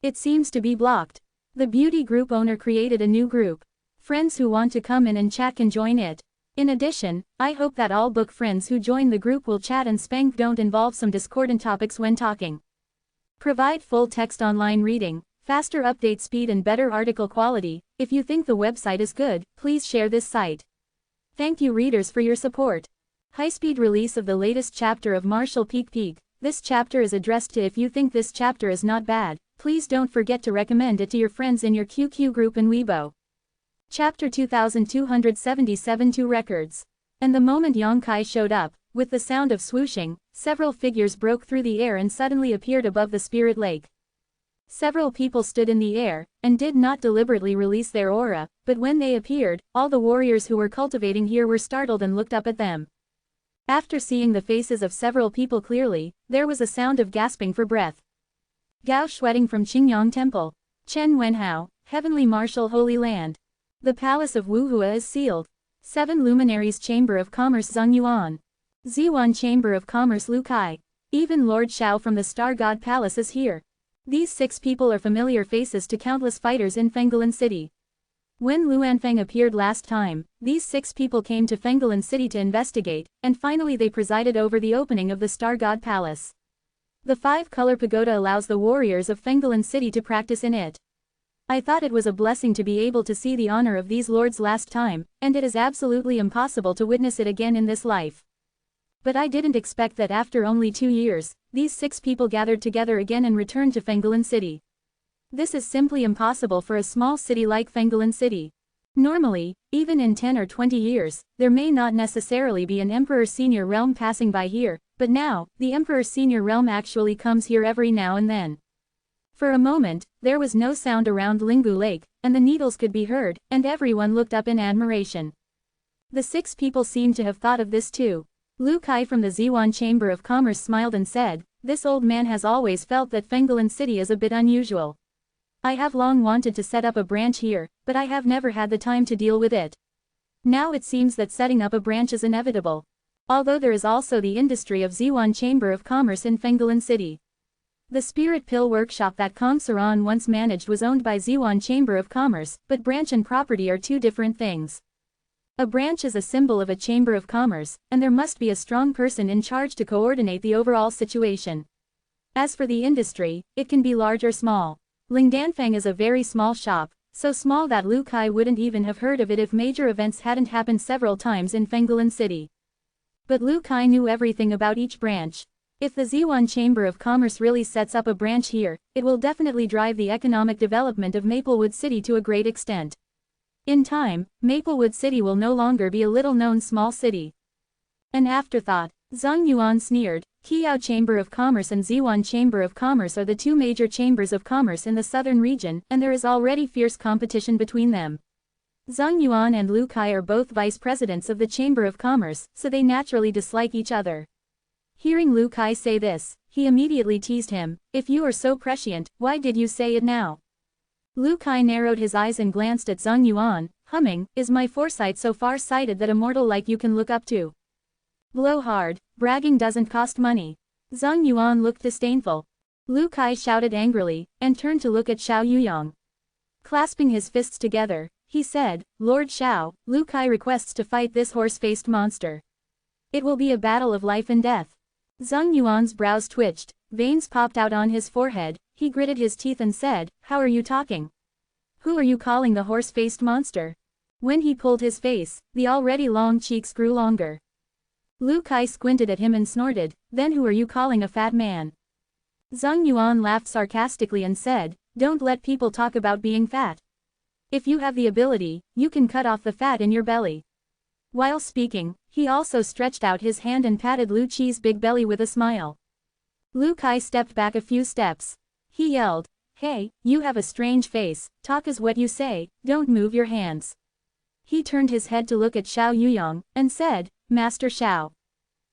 S1: It seems to be blocked. The beauty group owner created a new group. Friends who want to come in and chat can join it. In addition, I hope that all book friends who join the group will chat and spank don't involve some discordant topics when talking. Provide full text online reading, faster update speed and better article quality. If you think the website is good, please share this site. Thank you readers for your support. High-speed release of the latest chapter of Martial Peak. This chapter is addressed to if you think this chapter is not bad, please don't forget to recommend it to your friends in your QQ group in Weibo. Chapter 2277 2 Records. And the moment Yang Kai showed up, with the sound of swooshing, several figures broke through the air and suddenly appeared above the spirit lake. Several people stood in the air, and did not deliberately release their aura, but when they appeared, all the warriors who were cultivating here were startled and looked up at them. After seeing the faces of several people clearly, there was a sound of gasping for breath. Gao Shueting from Qingyang Temple. Chen Wenhao, Heavenly Martial Holy Land. The Palace of Wuhua is sealed. 7 Luminaries Chamber of Commerce Zhenwu. Ziwen Chamber of Commerce Lu Kai. Even Lord Shao from the Star God Palace is here. These 6 people are familiar faces to countless fighters in Fenggalan City. When Luanfeng appeared last time, these 6 people came to Fenggalan City to investigate, and finally they presided over the opening of the Star God Palace. The 5-color pagoda allows the warriors of Fenggalan City to practice in it. I thought it was a blessing to be able to see the honor of these lords last time, and it is absolutely impossible to witness it again in this life. But I didn't expect that after only 2 years, these 6 people gathered together again and returned to Fenggalan City. This is simply impossible for a small city like Fenggalan City. Normally, even in 10 or 20 years, there may not necessarily be an Emperor Senior Realm passing by here, but now, the Emperor Senior Realm actually comes here every now and then. For a moment, there was no sound around Linggu Lake, and the needles could be heard, and everyone looked up in admiration. The 6 people seemed to have thought of this too. Lu Kai from the Ziwen Chamber of Commerce smiled and said, "This old man has always felt that Fenggalan City is a bit unusual. I have long wanted to set up a branch here, but I have never had the time to deal with it. Now it seems that setting up a branch is inevitable. Although there is also the industry of Ziwen Chamber of Commerce in Fenggalan City. The spirit pill workshop that comprehension once managed was owned by Ziwen Chamber of Commerce, but branch and property are 2 different things. A branch is a symbol of a chamber of commerce, and there must be a strong person in charge to coordinate the overall situation. As for the industry, it can be large or small. Dianfeng is a very small shop, so small that Lu Kai wouldn't even have heard of it if major events hadn't happened several times in Fenggalan City. But Lu Kai knew everything about each branch. If the Ziwen Chamber of Commerce really sets up a branch here, it will definitely drive the economic development of Maplewood City to a great extent. In time, Maplewood City will no longer be a little-known small city. An afterthought. Zhang Yuan sneered. Qiao Chamber of Commerce and Ziwen Chamber of Commerce are the 2 major chambers of commerce in the southern region, and there is already fierce competition between them. Zhang Yuan and Lu Kai are both vice presidents of the Chamber of Commerce, so they naturally dislike each other. Hearing Lu Kai say this, he immediately teased him, "If you are so prescient, why did you say it now?" Lu Kai narrowed his eyes and glanced at Zhang Yuan, humming, "Is my foresight so far-sighted that a mortal like you can look up to? Blow hard, bragging doesn't cost money." Zhang Yuan looked disdainful. Lu Kai shouted angrily, and turned to look at Xiao Yuyang. Clasping his fists together, he said, "Lord Xiao, Lu Kai requests to fight this horse-faced monster. It will be a battle of life and death." Zhang Yuan's brows twitched, veins popped out on his forehead, he gritted his teeth and said, "How are you talking? Who are you calling the horse-faced monster?" When he pulled his face, the already long cheeks grew longer. Lu Kai squinted at him and snorted, "Then who are you calling a fat man?" Zhang Yuan laughed sarcastically and said, "Don't let people talk about being fat. If you have the ability, you can cut off the fat in your belly." While speaking, he also stretched out his hand and patted Lu Qi's big belly with a smile. Lu Kai stepped back a few steps. He yelled, "Hey, you have a strange face, talk is what you say, don't move your hands." He turned his head to look at Xiao Yuyang, and said, "Master Xiao.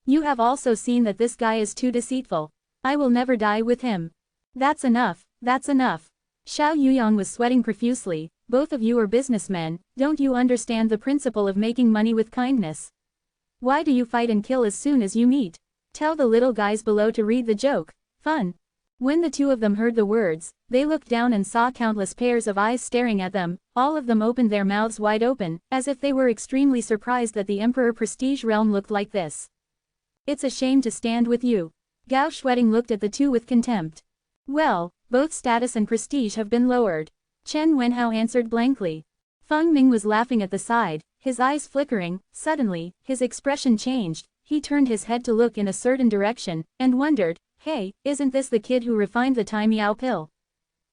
S1: You have also seen that this guy is too deceitful. I will never die with him." "That's enough, that's enough." Xiao Yuyang was sweating profusely. "Both of you are businessmen, don't you understand the principle of making money with kindness? Why do you fight and kill as soon as you meet? Tell the little guys below to read the joke. Fun." When the two of them heard the words, they looked down and saw countless pairs of eyes staring at them. All of them opened their mouths wide open, as if they were extremely surprised that the Emperor Prestige realm looked like this. "It's a shame to stand with you." Gao Shueding looked at the two with contempt. "Well, both status and prestige have been lowered." Chen Wenhao answered blankly. Feng Ming was laughing at the side, his eyes flickering. Suddenly, his expression changed. He turned his head to look in a certain direction, and wondered, "Hey, isn't this the kid who refined the Tai Miao pill?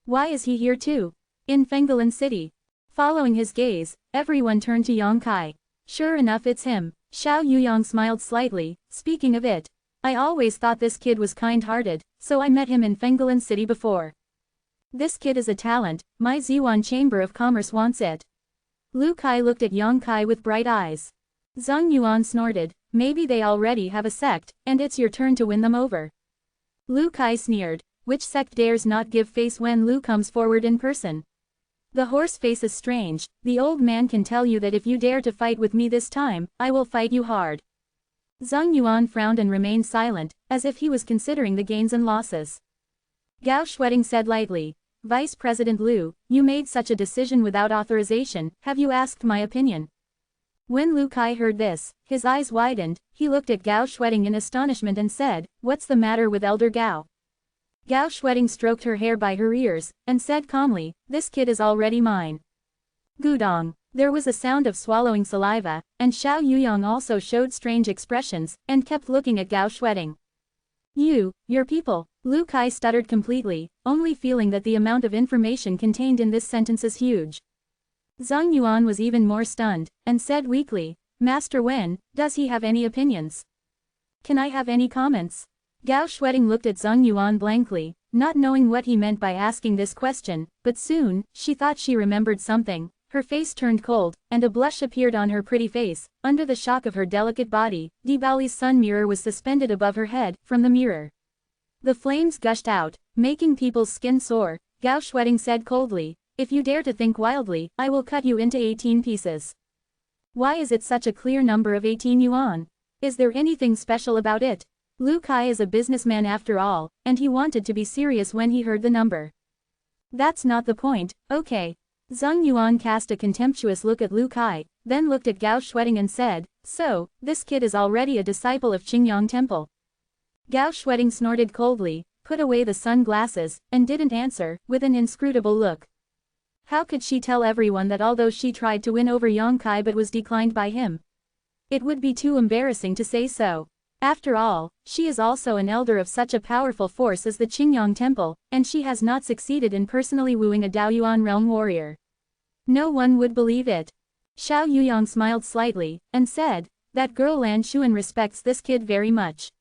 S1: Why is he here too? In Fenggalan City?" Following his gaze, everyone turned to Yang Kai. "Sure enough, it's him." Xiao Yuyang smiled slightly. "Speaking of it, I always thought this kid was kind-hearted, so I met him in Fenggalan City before. This kid is a talent, my Ziwan Chamber of Commerce wants it." Lu Kai looked at Yang Kai with bright eyes. Zhang Yuan snorted, "Maybe they already have a sect, and it's your turn to win them over." Lu Kai sneered, "Which sect dares not give face when Lu comes forward in person? The horse face is strange, the old man can tell you that if you dare to fight with me this time, I will fight you hard." Zhang Yuan frowned and remained silent, as if he was considering the gains and losses. Gao Shueding said lightly, "Vice President Lu, you made such a decision without authorization, have you asked my opinion?" When Lu Kai heard this, his eyes widened. He looked at Gao Shueding in astonishment and said, "What's the matter with Elder Gao?" Gao Shueding stroked her hair by her ears, and said calmly, "This kid is already mine." Gudong. There was a sound of swallowing saliva, and Xiao Yuyang also showed strange expressions, and kept looking at Gao Shueding. Your people." Lu Kai stuttered completely, only feeling that the amount of information contained in this sentence is huge. Zhang Yuan was even more stunned, and said weakly, "Master Wen, does he have any opinions? Can I have any comments?" Gao Shueding looked at Zhang Yuan blankly, not knowing what he meant by asking this question, but soon, she thought she remembered something. Her face turned cold, and a blush appeared on her pretty face. Under the shock of her delicate body, Dibali's sun mirror was suspended above her head. From the mirror, the flames gushed out, making people's skin sore. Gao Shueding said coldly, "If you dare to think wildly, I will cut you into 18 pieces." "Why is it such a clear number of 18 yuan? Is there anything special about it?" Lu Kai is a businessman after all, and he wanted to be serious when he heard the number. "That's not the point, okay." Zhang Yuan cast a contemptuous look at Lu Kai, then looked at Gao Shueding and said, "So, this kid is already a disciple of Qingyang Temple." Gao Shueding snorted coldly, put away the sunglasses, and didn't answer, with an inscrutable look. How could she tell everyone that although she tried to win over Yang Kai but was declined by him? It would be too embarrassing to say so. After all, she is also an elder of such a powerful force as the Qingyang Temple, and she has not succeeded in personally wooing a Daoyuan realm warrior. No one would believe it. Xiao Yuyang smiled slightly, and said, "That girl Lan Xuan respects this kid very much.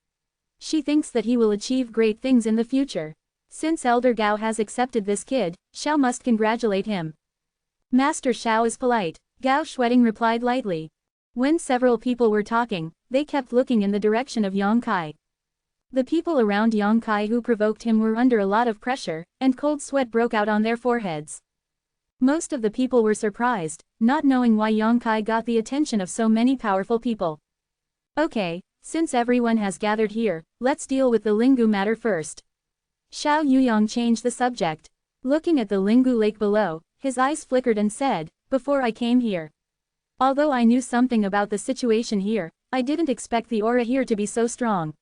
S1: She thinks that he will achieve great things in the future. Since Elder Gao has accepted this kid, Xiao must congratulate him." "Master Xiao is polite," Gao Shueding replied lightly. When several people were talking, they kept looking in the direction of Yang Kai. The people around Yang Kai who provoked him were under a lot of pressure, and cold sweat broke out on their foreheads. Most of the people were surprised, not knowing why Yang Kai got the attention of so many powerful people. "Okay, since everyone has gathered here, let's deal with the Lingu matter first." Xiao Yuyang changed the subject. Looking at the Lingu lake below, his eyes flickered and said, "Before I came here, although I knew something about the situation here, I didn't expect the aura here to be so strong."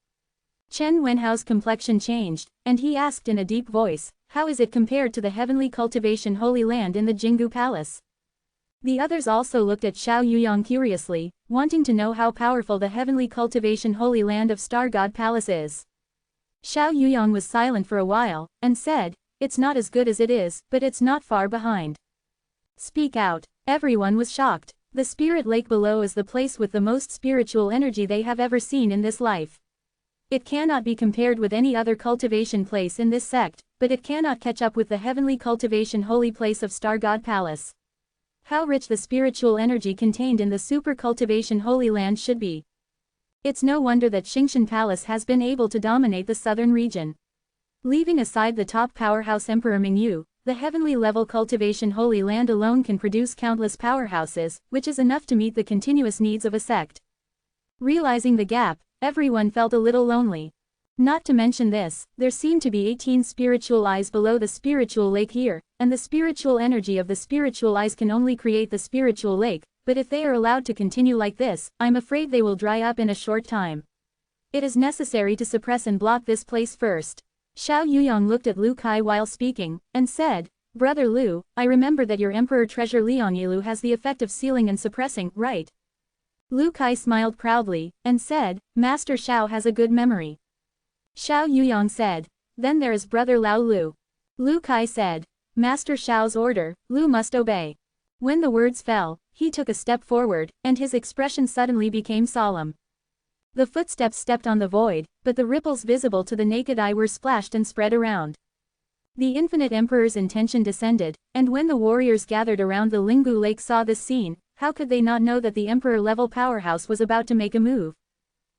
S1: Chen Wenhao's complexion changed, and he asked in a deep voice, "How is it compared to the heavenly cultivation holy land in the Jinggu Palace?" The others also looked at Xiao Yuyang curiously, wanting to know how powerful the heavenly cultivation holy land of Star God Palace is. Xiao Yuyang was silent for a while, and said, "It's not as good as it is, but it's not far behind." "Speak out." Everyone was shocked. The spirit lake below is the place with the most spiritual energy they have ever seen in this life. It cannot be compared with any other cultivation place in this sect, but it cannot catch up with the heavenly cultivation holy place of Star God Palace. How rich the spiritual energy contained in the super cultivation holy land should be. It's no wonder that Xingshan Palace has been able to dominate the southern region. Leaving aside the top powerhouse Emperor Mingyu, the heavenly level cultivation holy land alone can produce countless powerhouses, which is enough to meet the continuous needs of a sect. Realizing the gap, everyone felt a little lonely. Not to mention this, there seemed to be 18 spiritual eyes below the spiritual lake here, and the spiritual energy of the spiritual eyes can only create the spiritual lake, but if they are allowed to continue like this, I'm afraid they will dry up in a short time. It is necessary to suppress and block this place first. Xiao Yuyong looked at Lu Kai while speaking, and said, Brother Lu, I remember that your Emperor Treasure Liang Yilu has the effect of sealing and suppressing, right? Lu Kai smiled proudly, and said, Master Xiao has a good memory. Xiao Yuyong said, then there is Brother Lao Lu. Lu Kai said, Master Xiao's order, Lu must obey. When the words fell, he took a step forward, and his expression suddenly became solemn. The footsteps stepped on the void, but the ripples visible to the naked eye were splashed and spread around. The infinite emperor's intention descended, and when the warriors gathered around the Linggu Lake saw this scene, how could they not know that the emperor-level powerhouse was about to make a move?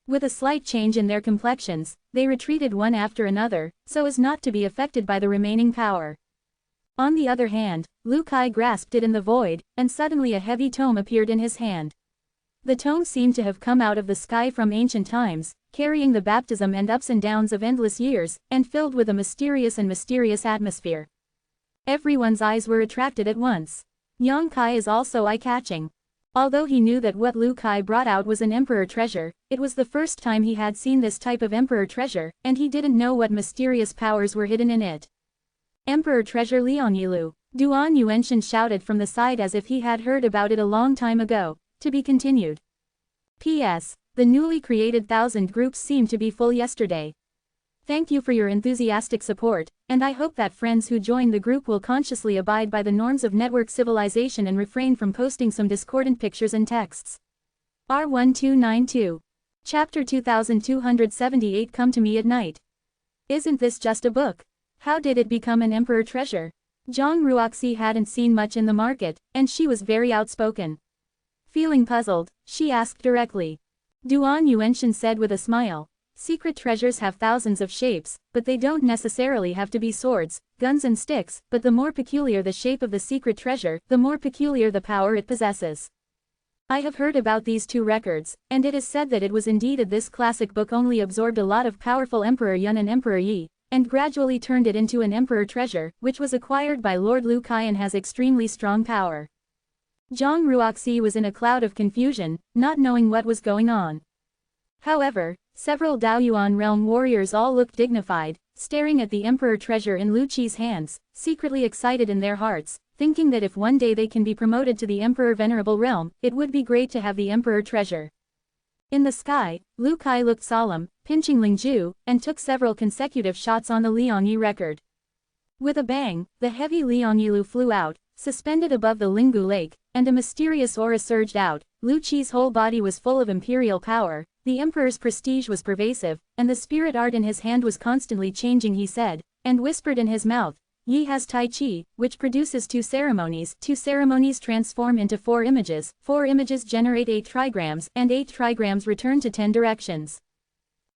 S1: With a slight change in their complexions, they retreated one after another, so as not to be affected by the remaining power. On the other hand, Lu Kai grasped it in the void, and suddenly a heavy tome appeared in his hand. The tome seemed to have come out of the sky from ancient times, carrying the baptism and ups and downs of endless years, and filled with a mysterious atmosphere. Everyone's eyes were attracted at once. Yang Kai is also eye-catching. Although he knew that what Lu Kai brought out was an emperor treasure, it was the first time he had seen this type of emperor treasure, and he didn't know what mysterious powers were hidden in it. Emperor Treasure Liang Yilu, Duan Yuenshan shouted from the side as if he had heard about it a long time ago. To be continued. P.S. The newly created 1000 groups seem to be full yesterday. Thank you for your enthusiastic support, and I hope that friends who join the group will consciously abide by the norms of network civilization and refrain from posting some discordant pictures and texts. R1292. Chapter 2278 Come to Me at Night. Isn't this just a book? How did it become an emperor treasure? Zhang Ruoxi hadn't seen much in the market, and she was very outspoken. Feeling puzzled, she asked directly. Duan Yuenshan said with a smile, secret treasures have thousands of shapes, but they don't necessarily have to be swords, guns and sticks, but the more peculiar the shape of the secret treasure, the more peculiar the power it possesses. I have heard about these two records, and it is said that it was indeed this classic book only absorbed a lot of powerful Emperor Yun and Emperor Yi, and gradually turned it into an emperor treasure, which was acquired by Lord Lu Kai and has extremely strong power. Zhang Ruoxi was in a cloud of confusion, not knowing what was going on. However, several Daoyuan realm warriors all looked dignified, staring at the emperor treasure in Lu Qi's hands, secretly excited in their hearts, thinking that if one day they can be promoted to the emperor venerable realm, it would be great to have the emperor treasure. In the sky, Lu Kai looked solemn, pinching Lingzhu, and took several consecutive shots on the Liangyi record. With a bang, the heavy Liangyilu flew out, suspended above the Linggu Lake, and a mysterious aura surged out. Lu Qi's whole body was full of imperial power, the emperor's prestige was pervasive, and the spirit art in his hand was constantly changing. He said, and whispered in his mouth, Yi has Tai Chi, which produces 2 ceremonies. 2 ceremonies transform into 4 images, 4 images generate 8 trigrams, and 8 trigrams return to 10 directions.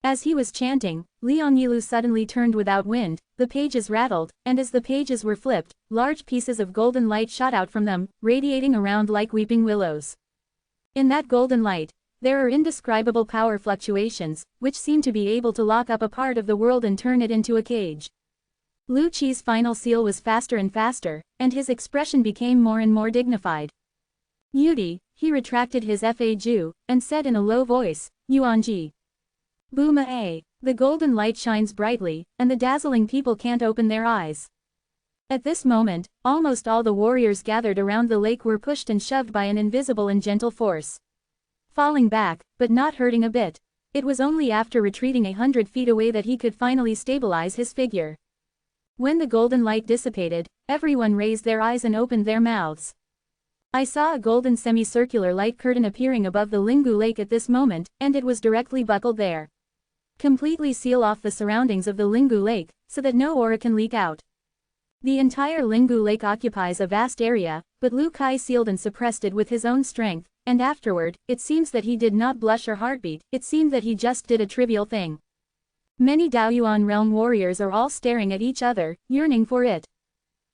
S1: As he was chanting, Liang Yilu suddenly turned without wind, the pages rattled, and as the pages were flipped, large pieces of golden light shot out from them, radiating around like weeping willows. In that golden light, there are indescribable power fluctuations, which seem to be able to lock up a part of the world and turn it into a cage. Lu Qi's final seal was faster and faster, and his expression became more and more dignified. Yudi, he retracted his Fa Ju, and said in a low voice, Yuanji. Booma A. The golden light shines brightly, and the dazzling people can't open their eyes. At this moment, almost all the warriors gathered around the lake were pushed and shoved by an invisible and gentle force. Falling back, but not hurting a bit. It was only after retreating 100 feet away that he could finally stabilize his figure. When the golden light dissipated, everyone raised their eyes and opened their mouths. I saw a golden semicircular light curtain appearing above the Linggu Lake at this moment, and it was directly buckled there. Completely seal off the surroundings of the Linggu Lake, so that no aura can leak out. The entire Linggu Lake occupies a vast area, but Lu Kai sealed and suppressed it with his own strength, and afterward, it seems that he did not blush or heartbeat, it seemed that he just did a trivial thing. Many Daoyuan realm warriors are all staring at each other, yearning for it.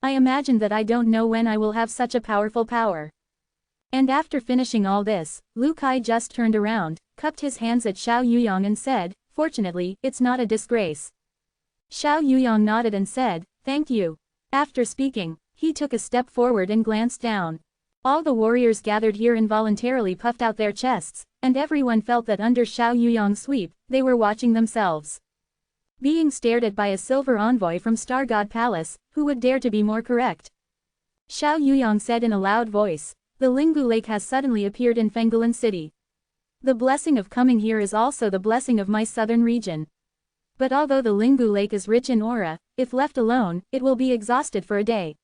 S1: I imagine that I don't know when I will have such a powerful power. And after finishing all this, Lu Kai just turned around, cupped his hands at Xiao Yuyang and said, "Fortunately, it's not a disgrace." Xiao Yuyang nodded and said, "Thank you." After speaking, he took a step forward and glanced down. All the warriors gathered here involuntarily puffed out their chests, and everyone felt that under Xiao Yuyang's sweep, they were watching themselves being stared at by a silver envoy from Star God Palace, who would dare to be more correct? Xiao Yuyang said in a loud voice, "The Linggu Lake has suddenly appeared in Fenggulan City. The blessing of coming here is also the blessing of my southern region. But although the Linggu Lake is rich in aura, if left alone, it will be exhausted for a day.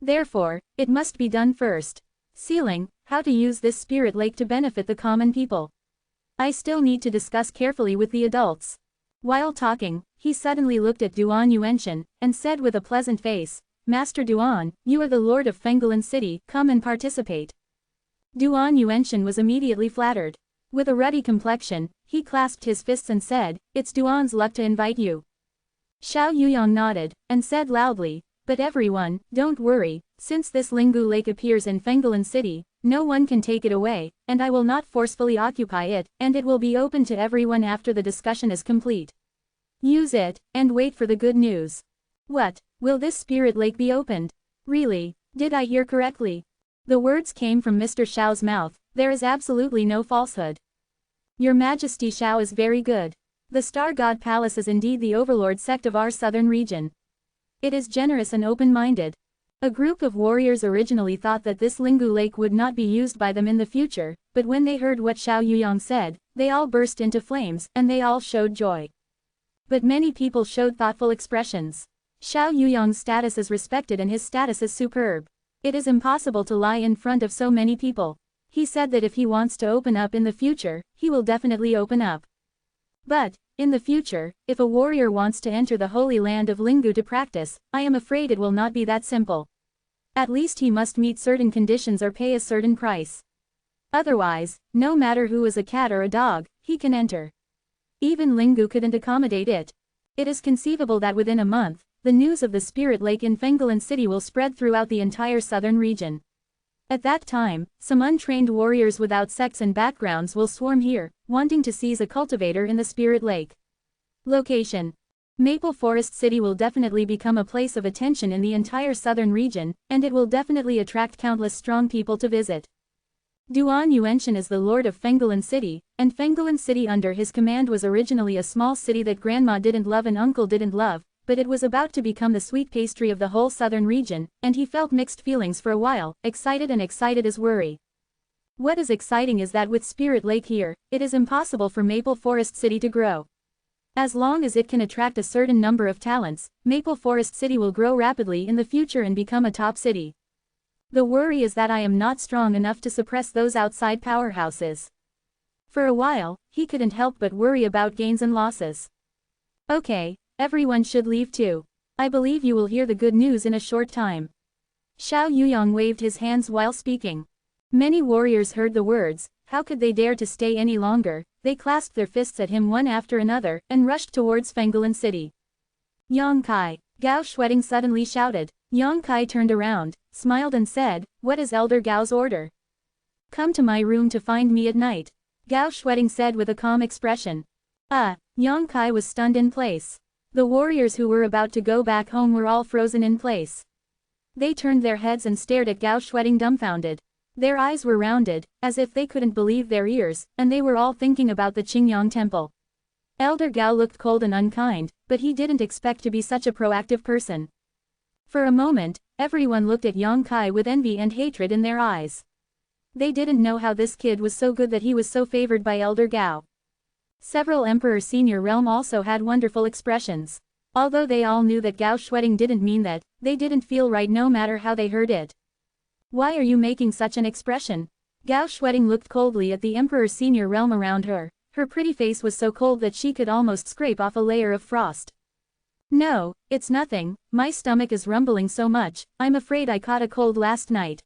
S1: Therefore, it must be done first. Sealing, how to use this spirit lake to benefit the common people. I still need to discuss carefully with the adults." While talking, he suddenly looked at Duan Yuenshen, and said with a pleasant face, "Master Duan, you are the lord of Fenggulan City, come and participate." Duan Yuenshen was immediately flattered. With a ruddy complexion, he clasped his fists and said, "It's Duan's luck to invite you." Xiao Yuyang nodded, and said loudly, "But everyone, don't worry, since this Linggu Lake appears in Fenggulan City, no one can take it away, and I will not forcefully occupy it, and it will be open to everyone after the discussion is complete. Use it, and wait for the good news." "What, will this spirit lake be opened? Really, did I hear correctly?" The words came from Mr. Xiao's mouth, there is absolutely no falsehood. "Your Majesty Xiao is very good. The Star God Palace is indeed the overlord sect of our southern region. It is generous and open-minded." A group of warriors originally thought that this Linggu Lake would not be used by them in the future, but when they heard what Xiao Yuyang said, they all burst into flames, and they all showed joy. But many people showed thoughtful expressions. Xiao Yuyang's status is respected and his status is superb. It is impossible to lie in front of so many people. He said that if he wants to open up in the future, he will definitely open up. But, in the future, if a warrior wants to enter the holy land of Linggu to practice, I am afraid it will not be that simple. At least he must meet certain conditions or pay a certain price. Otherwise, no matter who is a cat or a dog, he can enter. Even Linggu couldn't accommodate it. It is conceivable that within a month, the news of the spirit lake in Fenggulan City will spread throughout the entire southern region. At that time, some untrained warriors without sex and backgrounds will swarm here, wanting to seize a cultivator in the spirit lake. Location: Maple Forest City will definitely become a place of attention in the entire southern region, and it will definitely attract countless strong people to visit. Duan Yuenshen is the lord of Fenggulan City, and Fenggulan City under his command was originally a small city that grandma didn't love and uncle didn't love, but it was about to become the sweet pastry of the whole southern region, and he felt mixed feelings for a while, excited as worry. What is exciting is that with Spirit Lake here, it is impossible for Maple Forest City to grow. As long as it can attract a certain number of talents, Maple Forest City will grow rapidly in the future and become a top city. The worry is that I am not strong enough to suppress those outside powerhouses. For a while, he couldn't help but worry about gains and losses. Okay, everyone should leave too. I believe you will hear the good news in a short time. Xiao Yuyang waved his hands while speaking. Many warriors heard the words. How could they dare to stay any longer? They clasped their fists at him one after another, and rushed towards Fenggulan City. Yang Kai, Gao Shueding suddenly shouted. Yang Kai turned around, smiled and said, "What is Elder Gao's order?" "Come to my room to find me at night," Gao Shueding said with a calm expression. Yang Kai was stunned in place. The warriors who were about to go back home were all frozen in place. They turned their heads and stared at Gao Shueding dumbfounded. Their eyes were rounded, as if they couldn't believe their ears, and they were all thinking about the Qingyang temple. Elder Gao looked cold and unkind, but he didn't expect to be such a proactive person. For a moment, everyone looked at Yang Kai with envy and hatred in their eyes. They didn't know how this kid was so good that he was so favored by Elder Gao. Several Emperor Senior Realm also had wonderful expressions. Although they all knew that Gao Shueding didn't mean that, they didn't feel right no matter how they heard it. "Why are you making such an expression?" Gao Shueding looked coldly at the Emperor Senior Realm around her. Her pretty face was so cold that she could almost scrape off a layer of frost. No, it's nothing, my stomach is rumbling so much, I'm afraid I caught a cold last night.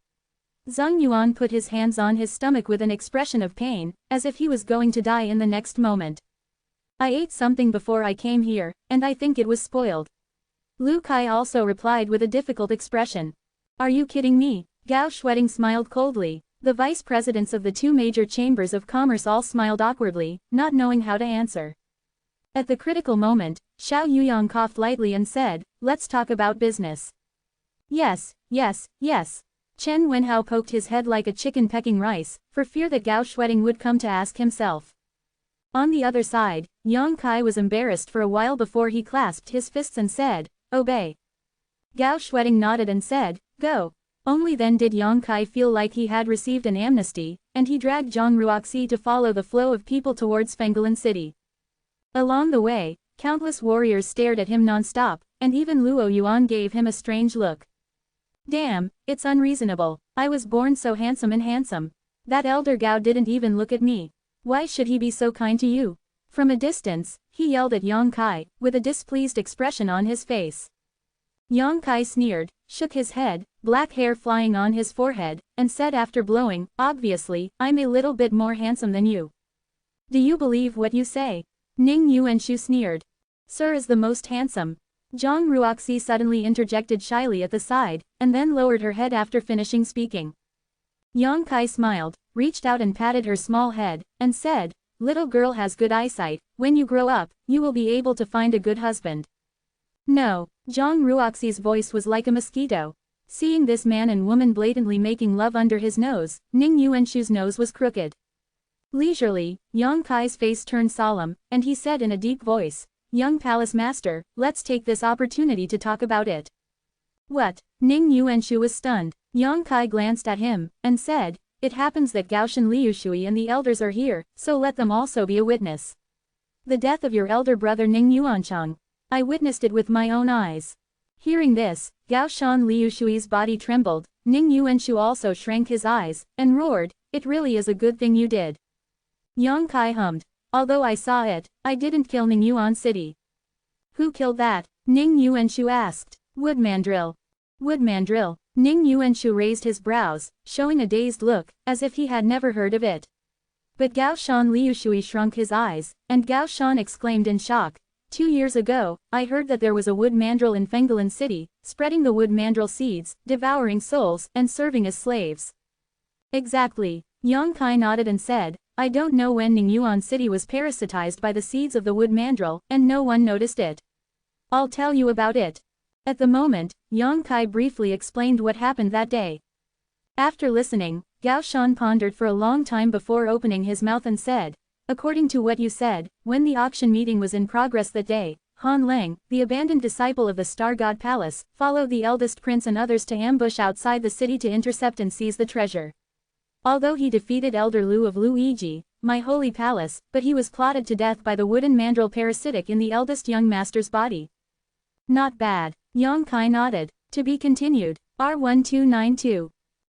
S1: Zheng Yuan put his hands on his stomach with an expression of pain, as if he was going to die in the next moment. I ate something before I came here, and I think it was spoiled. Lu Kai also replied with a difficult expression. Are you kidding me? Gao Shueding smiled coldly. The vice presidents of the two major chambers of commerce all smiled awkwardly, not knowing how to answer. At the critical moment, Xiao Yuyang coughed lightly and said, let's talk about business. Yes, yes, yes. Chen Wenhao poked his head like a chicken pecking rice, for fear that Gao Shueding would come to ask himself. On the other side, Yang Kai was embarrassed for a while before he clasped his fists and said, obey. Gao Shueding nodded and said, go. Only then did Yang Kai feel like he had received an amnesty, and he dragged Zhang Ruoxi to follow the flow of people towards Fenggalan City. Along the way, countless warriors stared at him non-stop, and even Luo Yuan gave him a strange look. Damn, it's unreasonable. I was born so handsome. That elder Gao didn't even look at me. Why should he be so kind to you? From a distance, he yelled at Yang Kai, with a displeased expression on his face. Yang Kai sneered, shook his head, black hair flying on his forehead, and said after blowing, obviously, I'm a little bit more handsome than you. Do you believe what you say? Ning Yuenshu sneered. Sir is the most handsome. Zhang Ruoxi suddenly interjected shyly at the side, and then lowered her head after finishing speaking. Yang Kai smiled, reached out and patted her small head, and said, little girl has good eyesight, when you grow up, you will be able to find a good husband. No, Zhang Ruoxi's voice was like a mosquito. Seeing this man and woman blatantly making love under his nose, Ning Yuenshu's nose was crooked. Leisurely, Yang Kai's face turned solemn, and he said in a deep voice, young palace master, let's take this opportunity to talk about it. What? Ning Yuenshu was stunned. Yang Kai glanced at him, and said, it happens that Gaoshan Liushui and the elders are here, so let them also be a witness. The death of your elder brother Ning Yuanchang. I witnessed it with my own eyes. Hearing this, Gaoshan Liushui's body trembled, Ning Yuenshu also shrank his eyes, and roared, it really is a good thing you did. Yang Kai hummed, although I saw it, I didn't kill Ning Yuan City. Who killed that? Ning Yuenshu asked. Woodmandrill. Woodmandrill. Ning Yuenshu raised his brows, showing a dazed look, as if he had never heard of it. But Gaoshan Liushui shrunk his eyes, and Gaoshan exclaimed in shock, 2 years ago, I heard that there was a wood mandrill in Fenggalan City, spreading the wood mandrill seeds, devouring souls, and serving as slaves. Exactly. Yang Kai nodded and said, I don't know when Ning Yuan City was parasitized by the seeds of the wood mandrill, and no one noticed it. I'll tell you about it. At the moment, Yang Kai briefly explained what happened that day. After listening, Gaoshan pondered for a long time before opening his mouth and said, according to what you said, when the auction meeting was in progress that day, Han Leng, the abandoned disciple of the Star God Palace, followed the eldest prince and others to ambush outside the city to intercept and seize the treasure. Although he defeated Elder Lu of Luigi, my holy palace, but he was plotted to death by the wooden mandrill parasitic in the eldest young master's body. Not bad. Yang Kai nodded. To be continued. R1292.